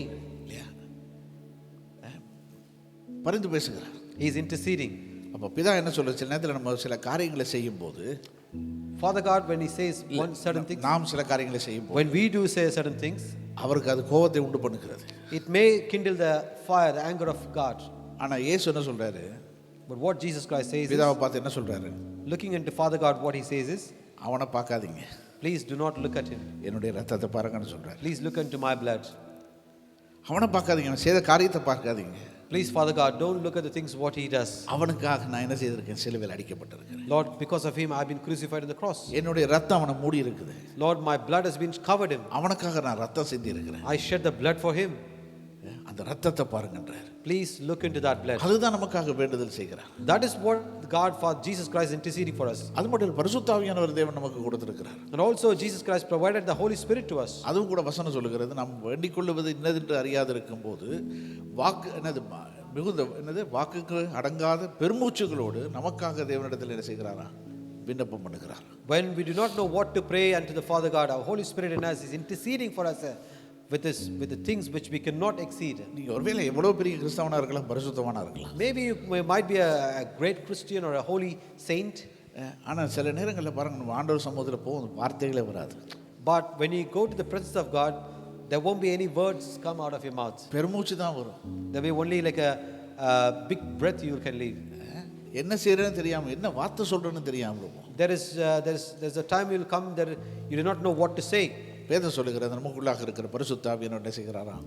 [SPEAKER 3] பரிந்து பேசுகிறார்.
[SPEAKER 2] He is interceding.
[SPEAKER 3] அப்ப பிதா என்ன சொல்றாரு? சில நேரத்தில் நம்ம சில காரியங்களை செய்யும்போது,
[SPEAKER 2] Father God, when he says one certain thing,
[SPEAKER 3] நாம் சில காரியங்களை செய்யும்போது,
[SPEAKER 2] when we do say certain things,
[SPEAKER 3] அவருக்கு அது கோபத்தை உண்டு பண்ணுகிறது.
[SPEAKER 2] it may kindle the fire, the anger of God.
[SPEAKER 3] ஆனா இயேசு என்ன சொல்றாரு?
[SPEAKER 2] But what Jesus Christ says is,
[SPEAKER 3] பிதாவை பார்த்து என்ன சொல்றாரு?
[SPEAKER 2] looking into Father God, what he says is,
[SPEAKER 3] அவனை பார்க்காதீங்க,
[SPEAKER 2] please do not look at him.
[SPEAKER 3] என்னுடைய ரத்தத்தை பாருங்கன்னு சொல்றாரு.
[SPEAKER 2] Please look into my blood.
[SPEAKER 3] அவனை பார்க்காதீங்க, அவன் செய்த காரியத்தை பார்க்காதீங்க.
[SPEAKER 2] Please, Father God, don't look at the things what he does.
[SPEAKER 3] அவனுக்காக நான் என்ன செய்திருக்கேன்? சிலுவையில் அடிக்கப்பட்டிருக்கிறேன்.
[SPEAKER 2] Lord, because of him I have been crucified on the cross.
[SPEAKER 3] என்னுடைய ரத்தம் அவனை மூடி இருக்குது.
[SPEAKER 2] Lord, my blood has been covered him.
[SPEAKER 3] அவனுக்காக நான் ரத்தம் சிந்தி இருக்கிறேன்.
[SPEAKER 2] I shed the blood for him.
[SPEAKER 3] அந்த ரத்தத்தை பாருங்கன்றார்.
[SPEAKER 2] Please look into that blood.
[SPEAKER 3] அதுதான் நமக்காக வேண்டுதல் செய்கிறார்.
[SPEAKER 2] That is what God, for Jesus Christ, interceding for us.
[SPEAKER 3] அது மட்டும் பரிசுத்த ஆவியானவர் தேவன் நமக்கு கொடுத்திருக்கிறார்.
[SPEAKER 2] And also Jesus Christ provided the Holy Spirit to us.
[SPEAKER 3] அதுவும் கூட வசனம் சொல்லுகிறது, நாம் வேண்டிக் கொள்வது இன்னதென்று அறியாதிருக்கும் போது வாக்கு வாக்குக்கு அடங்காத பெருமூச்சுகளோடு நமக்காக தேவனிடத்தில் என்ன செய்கிறாரா? விண்ணப்பம் பண்ணுகிறார்.
[SPEAKER 2] When we do not know what to pray unto the Father God, our Holy Spirit in us is interceding for us with the things which we cannot exceed.
[SPEAKER 3] நீங்க ஒருவேளை எவ்வளவு பெரிய கிறிஸ்தவனா இருக்கலாம், பரிசுத்தவனா இருக்கலாம்.
[SPEAKER 2] Maybe you might be a great Christian or a holy saint.
[SPEAKER 3] ஆனா சில நேரங்களில் பாருங்க, நம்ம ஆண்டவர் சமூகத்தில் போகும் வார்த்தைகளே வராது.
[SPEAKER 2] But when you go to the presence of God, there won't be any words come out of your mouth.
[SPEAKER 3] பெருமூச்சு தான் வரும்.
[SPEAKER 2] There will be only like a big breath you can leave.
[SPEAKER 3] என்ன செய்யறேன்னு தெரியாம, என்ன வார்த்தை சொல்றேன்னு தெரியாம இருக்கும்.
[SPEAKER 2] There's a time will come that you do not know what to say.
[SPEAKER 3] வேதம் சொல்லுகிறது, நமக்குள்ளாக இருக்கிற பரிசுத்த ஆவியானவர் என்ன செய்கிறாராம்?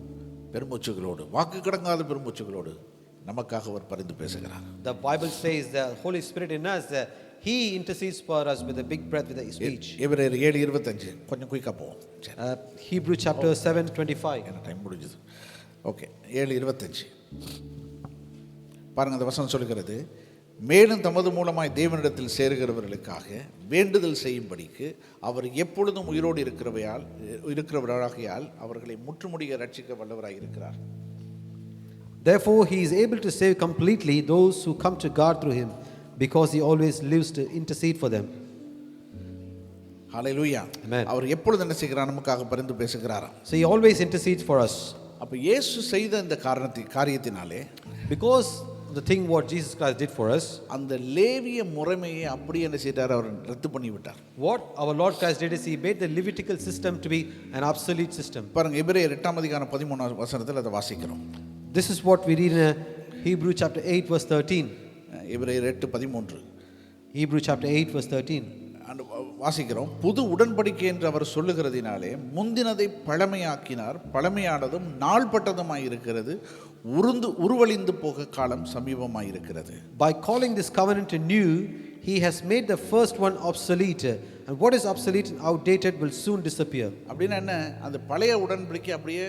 [SPEAKER 3] பெருமூச்சுகளோடு, வாக்கு கடங்காத பெருமூச்சுகளோடு நமக்காக அவர் பரிந்து பேசுகிறார்.
[SPEAKER 2] The Bible says the Holy Spirit in us, he intercedes for us with a big breath, with a speech.
[SPEAKER 3] எபிரேயர் 7:25 கொஞ்சம் குயிக்கா போவோம்.
[SPEAKER 2] Hebrew chapter 7:25.
[SPEAKER 3] என்ன டைம் முடிஞ்சது. ஓகே, 7:25 பாருங்க. அந்த வசனம் சொல்லுகிறது, மேலும் தமது மூலமாய் தேவனிடத்தில் சேருகிறவர்களுக்காக வேண்டுதல் செய்யும்படிக்கு அவர் எப்பொழுதும் உயிரோடு இருக்கிறவராகையால் அவர்களை முற்றுமுடிய ரட்சிக்க வல்லவராய் இருக்கிறார்.
[SPEAKER 2] Therefore he is able to save completely those who come to God through him, because he always lives to intercede for them.
[SPEAKER 3] Hallelujah.
[SPEAKER 2] Amen.
[SPEAKER 3] அவர் எப்பொழுது என்ன செய்கிறார்? நமக்காக பரிந்து பேசுகிறார்.
[SPEAKER 2] So he always intercedes for us.
[SPEAKER 3] அப்ப இயேசு செய்த இந்த காரியத்தினாலே,
[SPEAKER 2] because the thing what Jesus Christ did for us,
[SPEAKER 3] அந்த லேவிய முறைமையை அப்படி என்ன செய்தார்? அவர் ரத்து பண்ணி விட்டார்.
[SPEAKER 2] what our Lord Christ did is he made the Levitical system to be an obsolete system.
[SPEAKER 3] பாருங்க, எபிரேயர் 8:13 வசனத்தில் அதை வாசிக்கிறோம்.
[SPEAKER 2] This is what we read in Hebrew chapter 8 verse 13.
[SPEAKER 3] எபிரேயர் 8:13.
[SPEAKER 2] Hebrew chapter 8 verse 13.
[SPEAKER 3] வாசிக்கிறோம். புது உடன்படிக்கை என்று அவர் சொல்லுகிறதினாலே முந்தினதை பழமையாக்கினார், பழமையானதும் நாள்பட்டதுமாய் இருக்கிறது, உருவழிந்து போக காலம் சமீபமாய் இருக்கிறது.
[SPEAKER 2] By calling this covenant new, he has made the first one obsolete, and what is obsolete and outdated will soon disappear.
[SPEAKER 3] அப்படின்னா என்ன? அந்த பழைய உடன்படிக்கை அப்படியே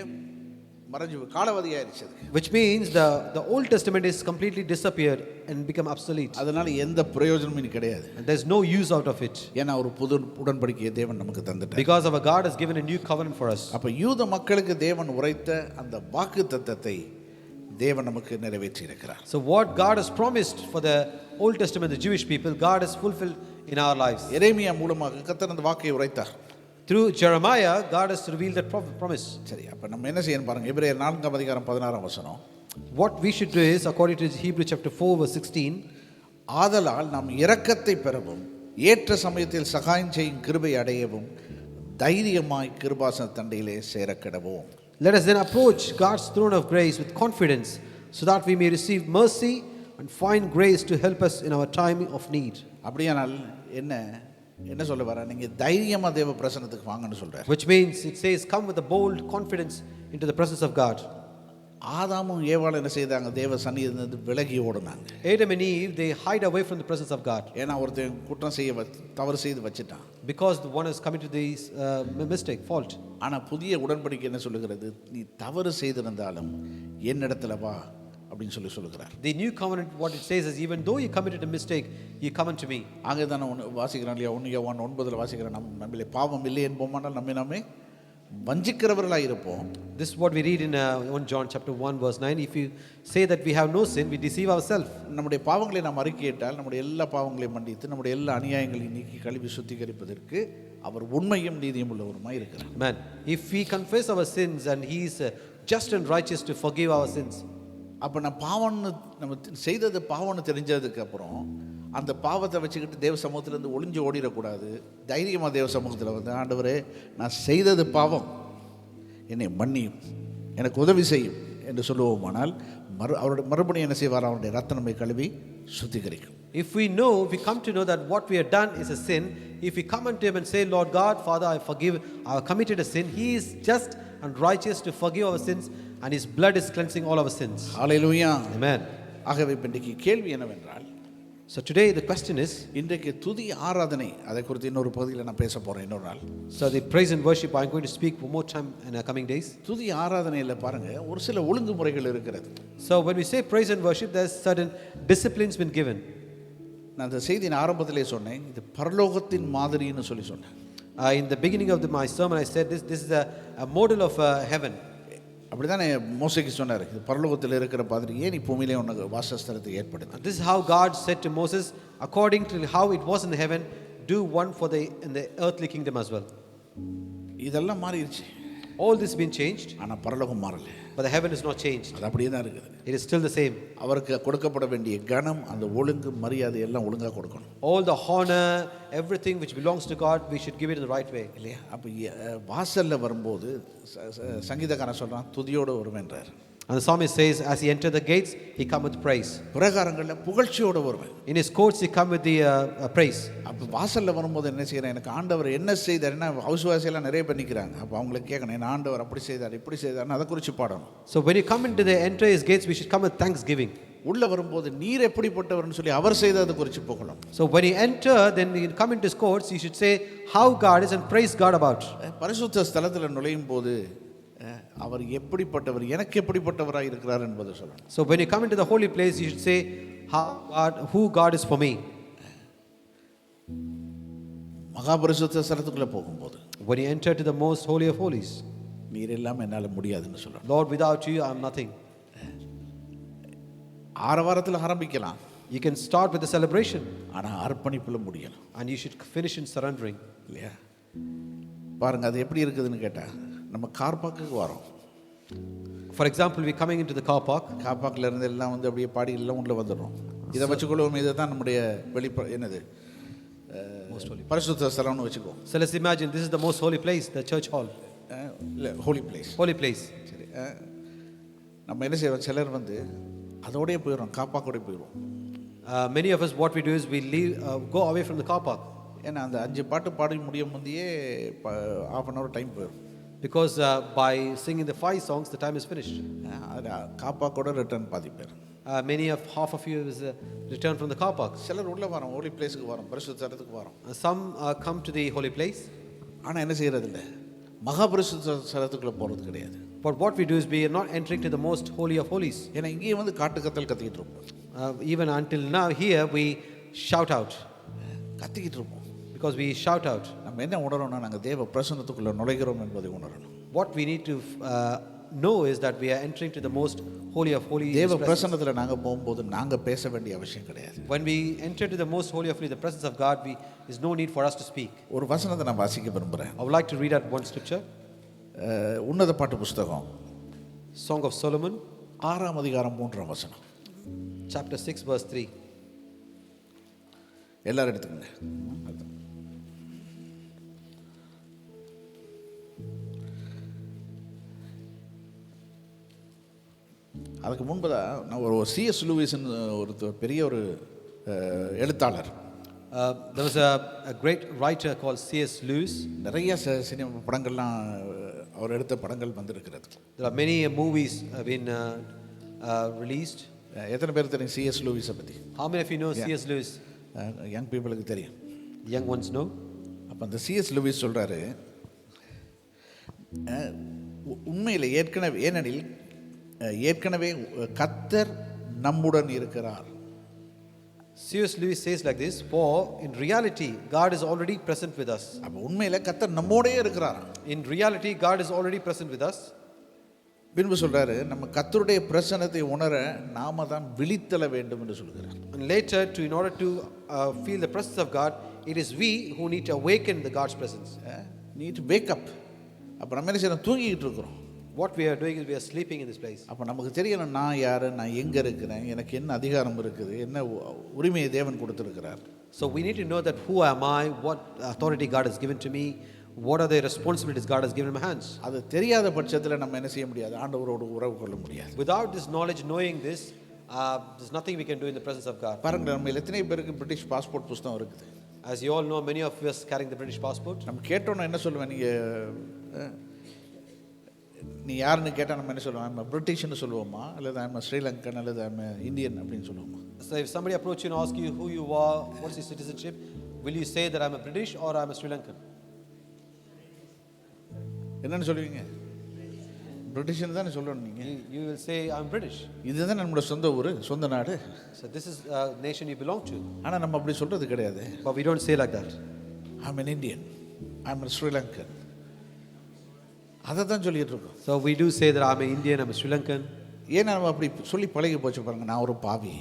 [SPEAKER 3] மறைஞ்சு காலாவதி ஆயிருச்சு.
[SPEAKER 2] Which means the Old Testament is completely disappeared and become obsolete.
[SPEAKER 3] அதனால எந்த பிரயோஜனமும் இனி கிடையாது.
[SPEAKER 2] And there's no use out of it.
[SPEAKER 3] ஏன்னா ஒரு புது உடன்படிக்கையை தேவன் நமக்கு தந்துட்டார்.
[SPEAKER 2] Because our God has given a new covenant for us.
[SPEAKER 3] அப்ப யூத மக்களுக்கு தேவன் உரைத்த அந்த வாக்குத்தத்தத்தை தேவன் நமக்கு நிறைவேற்றி இருக்கிறார்.
[SPEAKER 2] So what God has promised for the Old Testament, the Jewish people, God has fulfilled in our lives.
[SPEAKER 3] எரேமியா மூலமாக கர்த்தர் அந்த வாக்கை உரைத்தார்.
[SPEAKER 2] Through Jeremiah, God has revealed that promise.
[SPEAKER 3] சரி, அப்ப நம்ம என்ன செய்யணும் பாருங்க. எபிரேயர் 4:16 வசனம்.
[SPEAKER 2] What we should do is, according to Hebrew chapter 4 verse 16,
[SPEAKER 3] ஆதலால் நாம் இரக்கத்தை பெறவும் ஏற்ற சமயத்தில் சகாயம் செய்யும் கிருபை அடையவும் தைரியமாய் கிருபாசன தண்டையிலே சேரக்கிடவும்.
[SPEAKER 2] let us then approach God's throne of grace with confidence, so that we may receive mercy and find grace to help us in our time of need.
[SPEAKER 3] அப்படியானால் என்ன சொல்ல வர, நீங்கள் தைரியமாக தேவ பிரசன்னத்துக்கு வாங்கன்னு சொல்கிறார்.
[SPEAKER 2] Which means it says, come with a bold confidence into the presence of God.
[SPEAKER 3] ஆதாமும் ஏவாளும் என்ன செய்தாங்க? தேவ சந்நிதியிலிருந்து விலகி ஓடுனாங்க.
[SPEAKER 2] Adam and Eve, they hide away from the presence of God.
[SPEAKER 3] ஏன்னா ஒருத்தன் குற்றம் தவறு செய்து வச்சுட்டான்.
[SPEAKER 2] Because the one has committed this mistake, fault.
[SPEAKER 3] ஆனால் புதிய உடன்படிக்கை என்ன சொல்லுகிறது? நீ தவறு செய்திருந்தாலும் என்னிடத்துல வா அப்படின்னு சொல்லுகிறார்.
[SPEAKER 2] The new covenant, what it says is, even though you committed a mistake, you come unto me.
[SPEAKER 3] அங்கே தானே வாசிக்கிறான் இல்லையா? 1 யோவான் 9 வாசிக்கிறேன், நம்மளே பாவம் இல்லை என்போமானால் நம்மை வஞ்சிக்கிறவர்களாக இருப்போம்.
[SPEAKER 2] This is what we read in 1 John chapter 1 verse 9. If you say that we have no sin, we deceive ourselves.
[SPEAKER 3] நம்முடைய பாவங்களை நாம் அறிக்கையிட்டால் நம்முடைய எல்லா பாவங்களையும் மன்னித்து நம்முடைய எல்லா அநியாயங்களையும் நீக்கி கழுவி சுத்திகரிப்பதற்கு அவர் உண்மையும் நீதியும் உள்ளவருமாய் இருக்கிறார்.
[SPEAKER 2] Man, if we confess our sins, and he is just and righteous to forgive our sins.
[SPEAKER 3] அப்போ நம்ம செய்தது பாவம்னு தெரிஞ்சதுக்கு அப்புறம் அந்த பாவத்தை வச்சுக்கிட்டு தேவ சமூகத்திலேருந்து ஒளிஞ்சு ஓடிடக்கூடாது. தைரியமாக தேவ சமூகத்தில் வந்து, ஆண்டவரே நான் செய்தது பாவம், என்னை மன்னியும், எனக்கு உதவி செய்யும் என்று சொல்லுவோமானால் அவருடைய மறுபடியும் என்ன செய்வார்? அவருடைய ரத்தம் நம்மை கழுவி சுத்திகரிக்கும்.
[SPEAKER 2] If we come to know that what we have done is a sin, if we come unto him and say, Lord God, Father, I have committed a sin, he is just and righteous to forgive our sins, and his blood is cleansing all our sins.
[SPEAKER 3] Hallelujah.
[SPEAKER 2] Amen.
[SPEAKER 3] ஆகவே இன்றைக்கு கேள்வி என்னவென்றால்,
[SPEAKER 2] so today the question is,
[SPEAKER 3] இன்றைக்கு துதி ஆராதனை, அதை குறித்து இன்னொரு பகுதியில் நான் பேச போகிறேன் இன்னொரு நாள்.
[SPEAKER 2] So the praise and worship, I'm going to speak for more time in the coming days.
[SPEAKER 3] துதி ஆராதனையில் பாருங்க, ஒரு சில ஒழுங்குமுறைகள் இருக்கிறது.
[SPEAKER 2] So when we say praise and worship, there's certain disciplines been given.
[SPEAKER 3] நான் அந்த செய்தியின் ஆரம்பத்திலே சொன்னேன், இது பரலோகத்தின் மாதிரின்னு சொன்னேன்.
[SPEAKER 2] In the beginning of my sermon, I said this is a model of heaven.
[SPEAKER 3] அப்படிதானே மோசேக்கு சொன்னார், இது பரலோகத்தில் இருக்கிற மாதிரி ஏன் நீ பூமியிலே உனக்கு வாசஸ்தலத்தை ஏற்படுத்து.
[SPEAKER 2] This is how God said to Moses, according to how it was in heaven, do one for in the earthly kingdom as well.
[SPEAKER 3] இதெல்லாம் மாறிடுச்சு.
[SPEAKER 2] All this been changed,
[SPEAKER 3] ஆனால் பரலோகம் மாறல.
[SPEAKER 2] but the heaven is not changed.
[SPEAKER 3] அது அப்படியே தான் இருக்குது.
[SPEAKER 2] It is still the same.
[SPEAKER 3] அவருக்கு கொடுக்கப்பட வேண்டிய கனம், அந்த ஒழுங்கு மரியாதை எல்லாம் ஒழுங்காக கொடுக்கணும்.
[SPEAKER 2] All the honor, everything which belongs to God, we should give it in the right way.
[SPEAKER 3] இல்லையா? அப்போ வாசல்ல வரும்போது சங்கீதக்காரன் சொல்றான், துதியோடு வருவேன்றார்.
[SPEAKER 2] And the psalmist says, as he entered the gates, he come with praise.
[SPEAKER 3] பிரகாரங்களில் புகழ்ச்சியோடு வருவேன்.
[SPEAKER 2] In his courts, he come with the praise.
[SPEAKER 3] அப்போ வாசல்ல வரும்போது என்ன செய்யறேன்? எனக்கு ஆண்டவர் என்ன செய்தார்? என்ன அவிசுவாசியெல்லாம் நிறைய பேர் நிற்கிறாங்க. அப்போ அவங்களுக்கு கேட்கணும், என்ன ஆண்டவர் அப்படி செய்தார், இப்படி செய்தார்னு அதை குறித்து பாடணும்.
[SPEAKER 2] So when you come into the enter his gates, we should come with thanksgiving.
[SPEAKER 3] உள்ள வரும்போது நீர் எப்படிப்பட்டவர்னு சொல்லி அவர் செய்ததை குறித்து போகலாம்.
[SPEAKER 2] So when you enter, then you come into his courts, you should say how God is and praise God about.
[SPEAKER 3] பரிசுத்த ஸ்தலத்தில் நுழையும் போது அவர் எப்படிப்பட்டவர், எனக்கு எப்படிப்பட்டவராக இருக்கிறார் என்பதை சொல்லணும்.
[SPEAKER 2] So when you come into the holy place, you should say who God is for me.
[SPEAKER 3] மகாபரிசுத்த ஸ்தலத்துக்குள்ள போகும்போது,
[SPEAKER 2] when you enter to the most holy of holies,
[SPEAKER 3] நீர் எல்லாம் என்னால் முடியாதுன்னு சொல்லணும்.
[SPEAKER 2] Lord, without you I am nothing.
[SPEAKER 3] ஆரவாரத்தில் ஆரம்பிக்கலாம்,
[SPEAKER 2] you can start with the celebration,
[SPEAKER 3] ஆனால் அர்ப்பணிப்புல முடியணும்.
[SPEAKER 2] and you should finish in surrendering.
[SPEAKER 3] இல்லையா? பாருங்க அது எப்படி இருக்குதுன்னு கேட்டா, நம்ம கார் பார்க்குக்கு வரோம்.
[SPEAKER 2] For example, we coming into the car park.
[SPEAKER 3] Car பார்க்கில் இருந்து எல்லாம் வந்து அப்படியே பாடி எல்லாம் உள்ள வந்துடுறோம். இதை வச்சுக்கொள்வோம், இதை தான் நம்முடைய என்னது பரிசுத்த ஸ்தலம்னு வச்சுக்குவோம்.
[SPEAKER 2] So let's imagine this is the most holy place, the church hall.
[SPEAKER 3] இல்லை, ஹோலி பிளேஸ்.
[SPEAKER 2] Holy place.
[SPEAKER 3] சரி, நம்ம என்ன செய்வோம்? சிலர் வந்து அதோடய போயிடும், காப்பாக்கோடய போயிடும்.
[SPEAKER 2] Many of us, what we do is we leave, go away from the car park.
[SPEAKER 3] ஏன்னா அந்த 5 பாட்டு பாடி முடியும் முந்தையே ½ an hour டைம் போயிடும்.
[SPEAKER 2] Because by singing the 5 songs, the time is finished.
[SPEAKER 3] அதில் காப்பாக்கோட ரிட்டர்ன் பாதி பேர்.
[SPEAKER 2] Half of you is returned from the car park.
[SPEAKER 3] சிலர் உள்ள வரோம், ஹோலி பிளேஸுக்கு வரோம், பரிசுத்த ஸ்தலத்துக்கு வரோம்.
[SPEAKER 2] Some come to the holy place.
[SPEAKER 3] ஆனால் என்ன செய்யறது இல்லை, மகாபரிசுத்த ஸ்தலத்துக்குள்ள போகிறது கிடையாது.
[SPEAKER 2] But what we do is we are not entering to the most holy of holies.
[SPEAKER 3] ஏன்னா இங்கேயே வந்து காட்டு கத்தல் கத்திக்கிட்டு இருப்போம்.
[SPEAKER 2] Even until now here we shout out.
[SPEAKER 3] கத்திக்கிட்டு இருப்போம்.
[SPEAKER 2] Because we shout out.
[SPEAKER 3] நம்ம என்ன உணரணும்னா, நாங்கள் தேவ பிரசன்னத்துக்குள்ள நுழைகிறோம் என்பதை உணரணும்.
[SPEAKER 2] What we need to know is that we are entering to the most holy of holies.
[SPEAKER 3] தேவ பிரசன்னத்தில் நாங்கள் போகும்போது நாங்கள் பேச வேண்டிய அவசியம் கிடையாது.
[SPEAKER 2] When we enter to the most holy of holies, the presence of God, is no need for us to speak.
[SPEAKER 3] ஒரு வசனத்தை நான் வாசிக்க விரும்புகிறேன்.
[SPEAKER 2] I would like to read out one scripture.
[SPEAKER 3] உன்னத பாட்டு புஸ்தகம்
[SPEAKER 2] Song of Solomon,
[SPEAKER 3] 6ஆம் அதிகாரம் 3ஆம் வசனம்.
[SPEAKER 2] chapter 6 verse 3.
[SPEAKER 3] எல்லாரும் எடுத்துக்கங்க. அதுக்கு முன்பதாக நான் ஒரு C.S. லூயிஸ்ன்னு ஒரு பெரிய ஒரு எழுத்தாளர்,
[SPEAKER 2] There was a great writer called C.S. Lewis.
[SPEAKER 3] நிறைய சினிமா படங்கள்லாம் அவர் எடுத்த படங்கள் வந்திருக்கிறது.
[SPEAKER 2] There are many movies have been released.
[SPEAKER 3] எத்தனை பேர் தெரியும் சிஎஸ் லூயிஸை பற்றி?
[SPEAKER 2] How many of you know C.S. Lewis?
[SPEAKER 3] Young பீப்புளுக்கு தெரியும்.
[SPEAKER 2] Young ones know.
[SPEAKER 3] அப்போ அந்த சிஎஸ் லூயிஸ் சொல்கிறாரு, உண்மையில் ஏற்கனவே கர்த்தர் நம்முடன் இருக்கிறார்.
[SPEAKER 2] C.S. Lewis says like this, for in reality God is already present with us.
[SPEAKER 3] அப்போ உண்மையில் கர்த்தர் நம்மோடே இருக்கிறார்.
[SPEAKER 2] In reality God is already present with us.
[SPEAKER 3] பின்பு சொல்றாரு, நம்ம கர்த்தருடைய பிரசன்னத்தை உணர நாம தான் விழித்தெழ வேண்டும் என்று சொல்கிறார்.
[SPEAKER 2] And later, in order to feel the presence of God, it is we who need to awaken the God's presence.
[SPEAKER 3] Need to wake up. அப்போ நம்ம என்ன செய்யணும்? தூங்கிட்டு இருக்கிறோம்.
[SPEAKER 2] What we are doing is we are sleeping in this place.
[SPEAKER 3] அப்போ நமக்கு தெரியணும், நான் யார், நான் எங்கே இருக்கிறேன், எனக்கு என்ன அதிகாரம் இருக்குது, என்ன உரிமையை தேவன் கொடுத்துருக்கிறார்.
[SPEAKER 2] So we need to know that who am I, what authority God has given to me, what are the responsibilities God has given in my hands.
[SPEAKER 3] அது தெரியாத பட்சத்தில் நம்ம என்ன செய்ய முடியாது? ஆண்டவரோடு உறவு கொள்ள முடியாது.
[SPEAKER 2] Without this knowledge, knowing this, there's nothing we can do in the presence of God.
[SPEAKER 3] பாருங்க, நம்ம எத்தனை பேருக்கு பிரிட்டிஷ் பாஸ்போர்ட் புத்தகம் இருக்குது?
[SPEAKER 2] As you all know, many of us carrying the British passport.
[SPEAKER 3] நம்ம கேட்டோன்னா என்ன சொல்லுவேன்? நீ யாருன்னு கேட்டால் நம்ம என்ன சொல்லுவோம்? ஐம் பிரிட்டிஷ்னு சொல்லுவோமா, அல்லது ஐம் ஸ்ரீலங்கன், அல்லது ஐம் இந்தியன் அப்படின்னு சொல்லுவோமா?
[SPEAKER 2] So if somebody approach you and ask you who you are, what's your citizenship, will you say that I'm a British or I'm a Sri Lankan?
[SPEAKER 3] என்னன்னு சொல்லுவீங்க? பிரிட்டிஷ்னு தானே சொல்லணும் நீங்கள்.
[SPEAKER 2] You will say I'm British.
[SPEAKER 3] இதுதான் நம்மளோட சொந்த ஊர், சொந்த நாடு.
[SPEAKER 2] So this is a nation you belong to.
[SPEAKER 3] ஆனால் நம்ம அப்படி சொல்கிறது கிடையாது.
[SPEAKER 2] But we don't say like that.
[SPEAKER 3] I'm an Indian, I'm a Sri Lankan. அதை தான் சொல்லிட்டு இருக்கோம்.
[SPEAKER 2] So we do say that I'm an Indian, I'm a Sri Lankan.
[SPEAKER 3] ஏன்னா நம்ம அப்படி சொல்லி பழகி போச்சு பாருங்க, நான் ஒரு பாவி.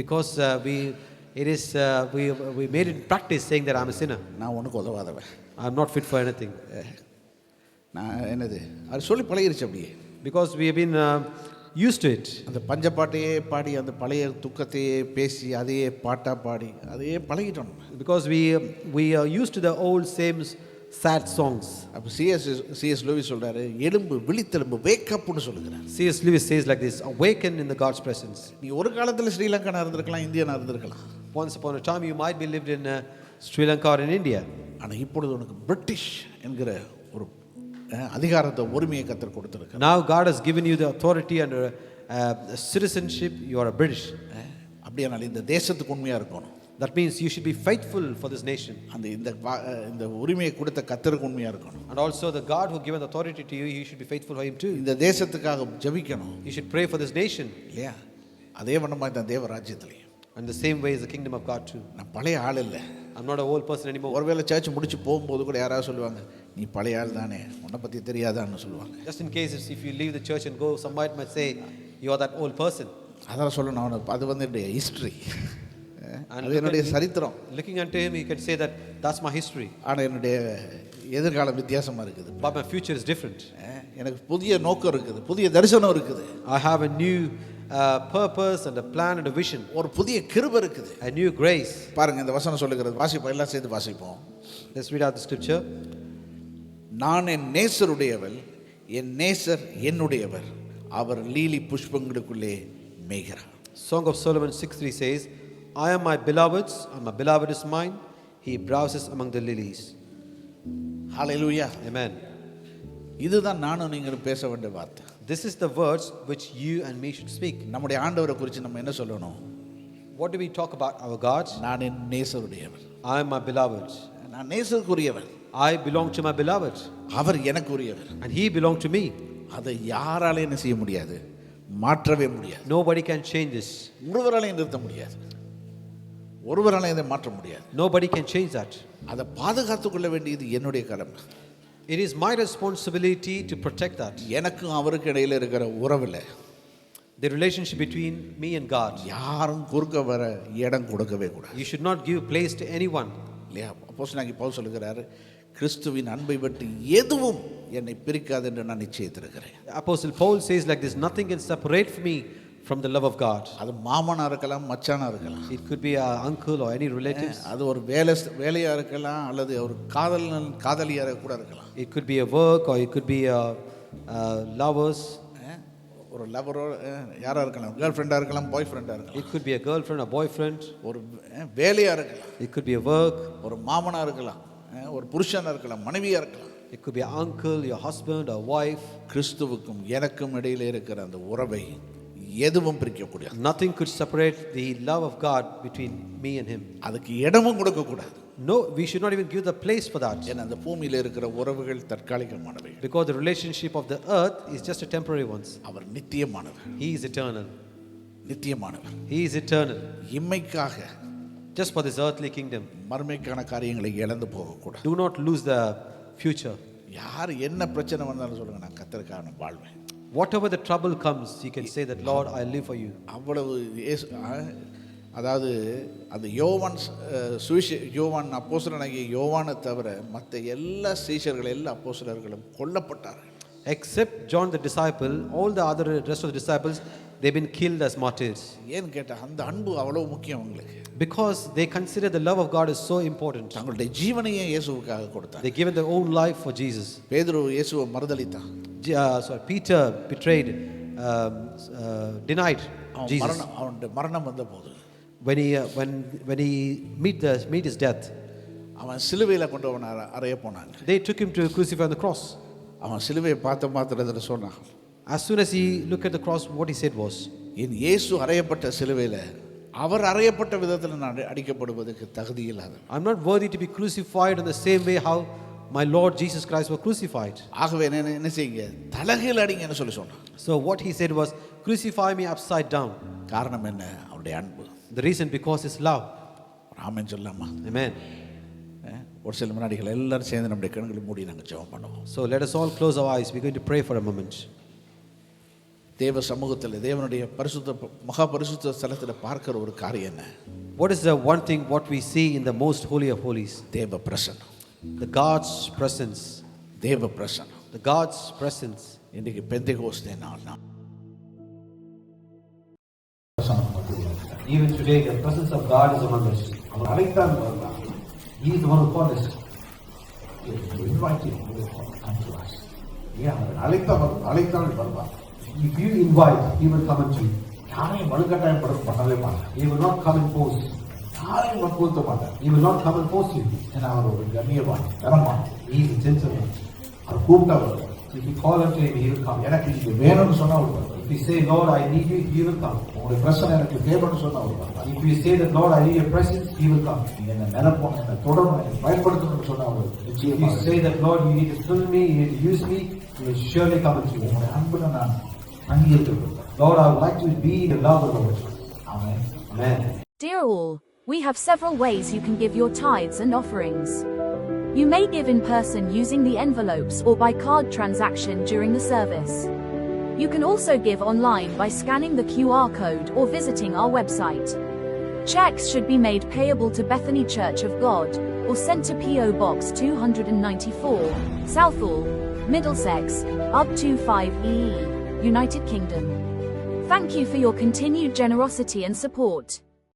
[SPEAKER 2] Because we made it practice saying that I'm a sinner.
[SPEAKER 3] நான் உனக்கு உதவாதவன்.
[SPEAKER 2] I'm not fit for anything.
[SPEAKER 3] நான் என்னது அது சொல்லி பழகிருச்சு அப்படியே.
[SPEAKER 2] Because we have been used to it.
[SPEAKER 3] அந்த பஞ்சப்பாட்டையே பாடி, அந்த பழைய துக்கத்தையே பேசி, அதையே பாட்டா பாடி, அதையே பழகிட்டோம்.
[SPEAKER 2] Because we are used to the old same sad songs.
[SPEAKER 3] அப்போ சிஎஸ் லூயிஸ் சொல்றாரு, எலும்பு விழித்தெலும்பு, வேக் அப்னு சொல்லுகிறார்.
[SPEAKER 2] C.S. Lewis says like this, awaken in the God's presence.
[SPEAKER 3] நீ ஒரு காலத்தில் ஸ்ரீலங்கனா இருந்திருக்கலாம், இந்தியனா இருந்திருக்கலாம்.
[SPEAKER 2] Once upon a time you might be lived in Sri Lanka or in India.
[SPEAKER 3] ஆனால் இப்பொழுது உனக்கு பிரிட்டிஷ் என்கிற ஒரு அதிகாரத்தை, உரிமையை கர்த்தர் கொடுத்திருக்கிறார்.
[SPEAKER 2] Now God has given you the authority and citizenship. You are a British.
[SPEAKER 3] அப்படியானால் இந்த தேசத்துக்கு உண்மையா இருக்கணும்.
[SPEAKER 2] That means you should be faithful for this nation.
[SPEAKER 3] அந்த இந்த உரிமையை கொடுத்த கர்த்தருக்கு உண்மையா இருக்கணும்.
[SPEAKER 2] And also the God who given authority to you, you should be faithful for him too.
[SPEAKER 3] இந்த தேசத்துக்காக ஜெபிக்கணும்.
[SPEAKER 2] You should pray for this nation.
[SPEAKER 3] இல்லையா? அதே வண்ணமா இந்த தேவ ராஜ்யத்திலே.
[SPEAKER 2] And the same way is the kingdom of God too.
[SPEAKER 3] நான் பழைய ஆள் இல்லை.
[SPEAKER 2] I'm not an old person anymore.
[SPEAKER 3] ஒருவேளை சர்ச் முடிச்சு போகும்போது கூட யாராவது சொல்லுவாங்க, நீ பழைய ஆள் தானே, உன்னை பற்றி தெரியாதான்னு சொல்லுவாங்க.
[SPEAKER 2] Just in case if you leave the church and go, somebody might say you are that old person.
[SPEAKER 3] அதான் சொல்லணும், அது வந்து என்னுடைய ஹிஸ்ட்ரி, அது என்னுடைய சரித்திரம்.
[SPEAKER 2] Looking unto him, you can say that that's my history.
[SPEAKER 3] ஆனால் என்னுடைய எதிர்காலம் வித்தியாசமாக இருக்குது.
[SPEAKER 2] But my future is different.
[SPEAKER 3] எனக்கு புதிய நோக்கம் இருக்குது, புதிய தரிசனம் இருக்குது.
[SPEAKER 2] I have a new purpose and a plan and a vision.
[SPEAKER 3] ஒரு புதிய கிருபை இருக்குது.
[SPEAKER 2] A new grace.
[SPEAKER 3] பாருங்க, இந்த வசனம் சொல்லுகிறது, வாசிப்போம், எல்லாம் சேர்ந்து வாசிப்போம்.
[SPEAKER 2] Let's read out the scripture.
[SPEAKER 3] நான் என் நேசருடையவள், என் நேசர் என்னுடையவர், அவர் lily புஷ்பங்களுக்குள்ளே மேய்கிறார்.
[SPEAKER 2] Song of Solomon 6:3 says, I am my beloved's, and my beloved is mine. He browses among the lilies.
[SPEAKER 3] Hallelujah.
[SPEAKER 2] Amen.
[SPEAKER 3] இதுதான் நானும் நீங்களும் பேச வேண்டிய வார்த்தை.
[SPEAKER 2] This is the words which you and me should speak.
[SPEAKER 3] நம்முடைய ஆண்டவரை குறித்து நம்ம என்ன சொல்லணும்?
[SPEAKER 2] What do we talk about our God?
[SPEAKER 3] நான் என் நேசருடையவர்.
[SPEAKER 2] I am my beloved.
[SPEAKER 3] நான் நேசருக்குரியவர்.
[SPEAKER 2] I belong to my beloved.
[SPEAKER 3] Our எனக்குரியவர்.
[SPEAKER 2] And he belonged to me.
[SPEAKER 3] அதை யாராலையும் என்ன செய்ய முடியாது? மாற்றவே முடியாது.
[SPEAKER 2] Nobody can change this.
[SPEAKER 3] ஒருவராலையும் நிறுத்த முடியாது. ஒருவராலையும் இதை மாற்ற முடியாது.
[SPEAKER 2] Nobody can change that.
[SPEAKER 3] அதை பாதுகாத்துக் கொள்ள வேண்டியது என்னுடைய கடமை.
[SPEAKER 2] It is my responsibility to protect that.
[SPEAKER 3] எனக்கும் அவருக்கு இடையில இருக்கிற உறவுல,
[SPEAKER 2] The relationship between me and God.
[SPEAKER 3] யாரும் குறுக்க வர இடம் கொடுக்கவே கூடாது.
[SPEAKER 2] You should not give place to anyone.
[SPEAKER 3] இல்லையா? அப்போஸ்தலனாகிய பவுல் சொல்கிறாரு, கிறிஸ்துவின் அன்பை விட்டு எதுவும் என்னை பிரிக்காது என்று நான் நிச்சயித்திருக்கிறேன்.
[SPEAKER 2] Apostle Paul says like this, nothing can separate me from the love of God.
[SPEAKER 3] அது மாமனா இருக்கலாம், மச்சானா இருக்கலாம்.
[SPEAKER 2] It could be our uncle or any relatives.
[SPEAKER 3] அது ஒரு வேலையா இருக்கலாம், அல்லது ஒரு காதலியா கூட இருக்கலாம்.
[SPEAKER 2] It could be a work or it could be lovers.
[SPEAKER 3] ஒரு லவரோ யாராக இருக்கலாம், கேர்ள் ஃப்ரெண்டாக இருக்கலாம், பாய் ஃப்ரெண்டாக இருக்கலாம்,
[SPEAKER 2] It could be a girlfriend, a boyfriend.
[SPEAKER 3] ஒரு வேலையாக இருக்கலாம்,
[SPEAKER 2] It could be a work.
[SPEAKER 3] ஒரு மாமனாக இருக்கலாம், ஒரு புருஷனாக இருக்கலாம், மனைவியாக இருக்கலாம்.
[SPEAKER 2] It could be an uncle, your husband, or wife.
[SPEAKER 3] கிறிஸ்துவுக்கும் எனக்கும் இடையில இருக்கிற அந்த உறவை எதுவும் பிரிக்கக்கூடாது.
[SPEAKER 2] Nothing could separate the love of God between me and Him.
[SPEAKER 3] அதுக்கு இடமும் கொடுக்கக்கூடாது.
[SPEAKER 2] No, we should not even give the place for that.
[SPEAKER 3] ஏன்னா அந்த பூமியில் இருக்கிற உறவுகள் தற்காலிகமானவை.
[SPEAKER 2] Because the relationship of the earth is just a temporary one.
[SPEAKER 3] Our நித்தியமானவர்.
[SPEAKER 2] He is eternal.
[SPEAKER 3] நித்தியமானவர்.
[SPEAKER 2] He is eternal.
[SPEAKER 3] இம்மைக்காக
[SPEAKER 2] Just for this earthly kingdom.
[SPEAKER 3] மறுமைக்கான காரியங்களை இழந்து போகக்கூடாது.
[SPEAKER 2] Do not lose the future.
[SPEAKER 3] யார் என்ன பிரச்சனை வந்தாலும் சொல்லுங்க, நான் கர்த்தருக்காக நான் வாழ்வேன்.
[SPEAKER 2] Whatever the trouble comes, you can say that, Lord, I live for you.
[SPEAKER 3] அவ்வளவு அதாவது அந்த யோவான் அப்போஸ்தலனாகிய யோவானை தவிர மற்ற எல்லா சீஷர்கள் எல்லா அப்போஸ்தலர்களும் கொல்லப்பட்டார்கள்.
[SPEAKER 2] Except John the disciple, all the other rest of the disciples, they've been killed as martyrs.
[SPEAKER 3] ஏன்னு கேட்டா அந்த அன்பு அவ்வளவு முக்கியம் அவங்களுக்கு.
[SPEAKER 2] Because they consider the love of God is so important.
[SPEAKER 3] தங்களுடைய ஜீவனையே இயேசுவுக்காக கொடுத்தாங்க.
[SPEAKER 2] They given their own life for Jesus.
[SPEAKER 3] பேதுரு இயேசுவை மறுதலித்தான்.
[SPEAKER 2] Peter betrayed, denied Jesus.
[SPEAKER 3] அவனுடைய மரணம் வந்தபோது
[SPEAKER 2] When he meet his death,
[SPEAKER 3] அவன் சிலுவையில கொண்டு அவனை அறைய போனாங்க.
[SPEAKER 2] they took him to crucify on the cross.
[SPEAKER 3] அவன் சிலுவையை பார்த்த மாத்திரத்தில் சொன்னான்.
[SPEAKER 2] As soon as he looked at the cross, what he said was,
[SPEAKER 3] என் இயேசு அறையப்பட்ட சிலுவையில அவர் அறையப்பட்ட விதத்தில் நான் அடிக்கப்படுவதற்கு தகுதி இல்லாத.
[SPEAKER 2] I'm not worthy to be crucified in the same way how my Lord Jesus Christ was crucified.
[SPEAKER 3] ஆகவே என்ன செய்யுங்க, தலைகீழ அடிங்கன்னு சொன்னான்.
[SPEAKER 2] So what he said was, crucify me upside down.
[SPEAKER 3] காரணம் என்ன? அவருடைய அன்பு.
[SPEAKER 2] The reason because his love.
[SPEAKER 3] ஆமென் சொல்லாமா?
[SPEAKER 2] Amen.
[SPEAKER 3] ஒரு சில வினாடிகள் எல்லாரும் சேர்ந்து நம்முடைய கண்களை மூடி நாங்கள் ஜெபம் பண்ணுவோம்.
[SPEAKER 2] So let us all close our eyes. We're going to pray for a moment.
[SPEAKER 3] தேவ சமூகத்தில் தேவனுடைய மகா பரிசுத்த ஸ்தலத்தில் பார்க்கிற ஒரு காரியம் என்ன?
[SPEAKER 2] What is the one thing what we see in the most holy of holies?
[SPEAKER 3] தேவ பிரசன்னம்.
[SPEAKER 2] The God's presence.
[SPEAKER 3] தேவ பிரசன்னம்.
[SPEAKER 2] The God's presence.
[SPEAKER 3] இன்னைக்கு பெந்தேகோஸ்தே நாள்.
[SPEAKER 2] Even today the presence of God is among us.
[SPEAKER 1] அவர் அழைத்தான் வருவார்.
[SPEAKER 2] He is the one who called us.
[SPEAKER 1] Invite him to come to us. அவர் அழைத்தால் வருவார்.
[SPEAKER 2] If you invite, he will come unto you.
[SPEAKER 1] யாரையும் வலுக்கட்டாயம் பண்ணவே மாட்டார்.
[SPEAKER 2] He will not come and force.
[SPEAKER 1] யாரையும் வற்புறுத்த மாட்டார்.
[SPEAKER 2] He will not come and force you.
[SPEAKER 1] ஏன்னா அவர் ஒரு கண்ணியவான், தரமான்.
[SPEAKER 2] He is a gentleman.
[SPEAKER 1] அவர் கூப்பிட்டா வருவார்.
[SPEAKER 2] If you call unto him, he will come.
[SPEAKER 1] எனக்கு இது வேணும்னு சொன்னா வருவார்.
[SPEAKER 2] If you say, Lord, I need you, he will come.
[SPEAKER 1] உங்களுடைய பிரச்சனை எனக்கு தேவைன்னு சொன்னா வருவார்.
[SPEAKER 2] If you say that, Lord, I need your presence, he will come.
[SPEAKER 1] நீங்க என்ன நிரப்பணும், என்ன தொடரணும், என்னை பயன்படுத்தணும்னு சொன்னா அவர்
[SPEAKER 2] If
[SPEAKER 1] நிச்சயமா
[SPEAKER 2] you say that, Lord, you need to fill me, you need to use me, he will surely come unto you.
[SPEAKER 1] உங்களுடைய அன்புல நான் அங்கீகரிக்கப்படுவேன்.
[SPEAKER 2] Lord, I would like to be in the love of the Lord.
[SPEAKER 1] Amen.
[SPEAKER 2] Amen.
[SPEAKER 4] Dear all, we have several ways you can give your tithes and offerings. You may give in person using the envelopes or by card transaction during the service. You can also give online by scanning the QR code or visiting our website. Checks should be made payable to Bethany Church of God or sent to P.O. Box 294, Southall, Middlesex, UB25EE, United Kingdom. Thank you for your continued generosity and support.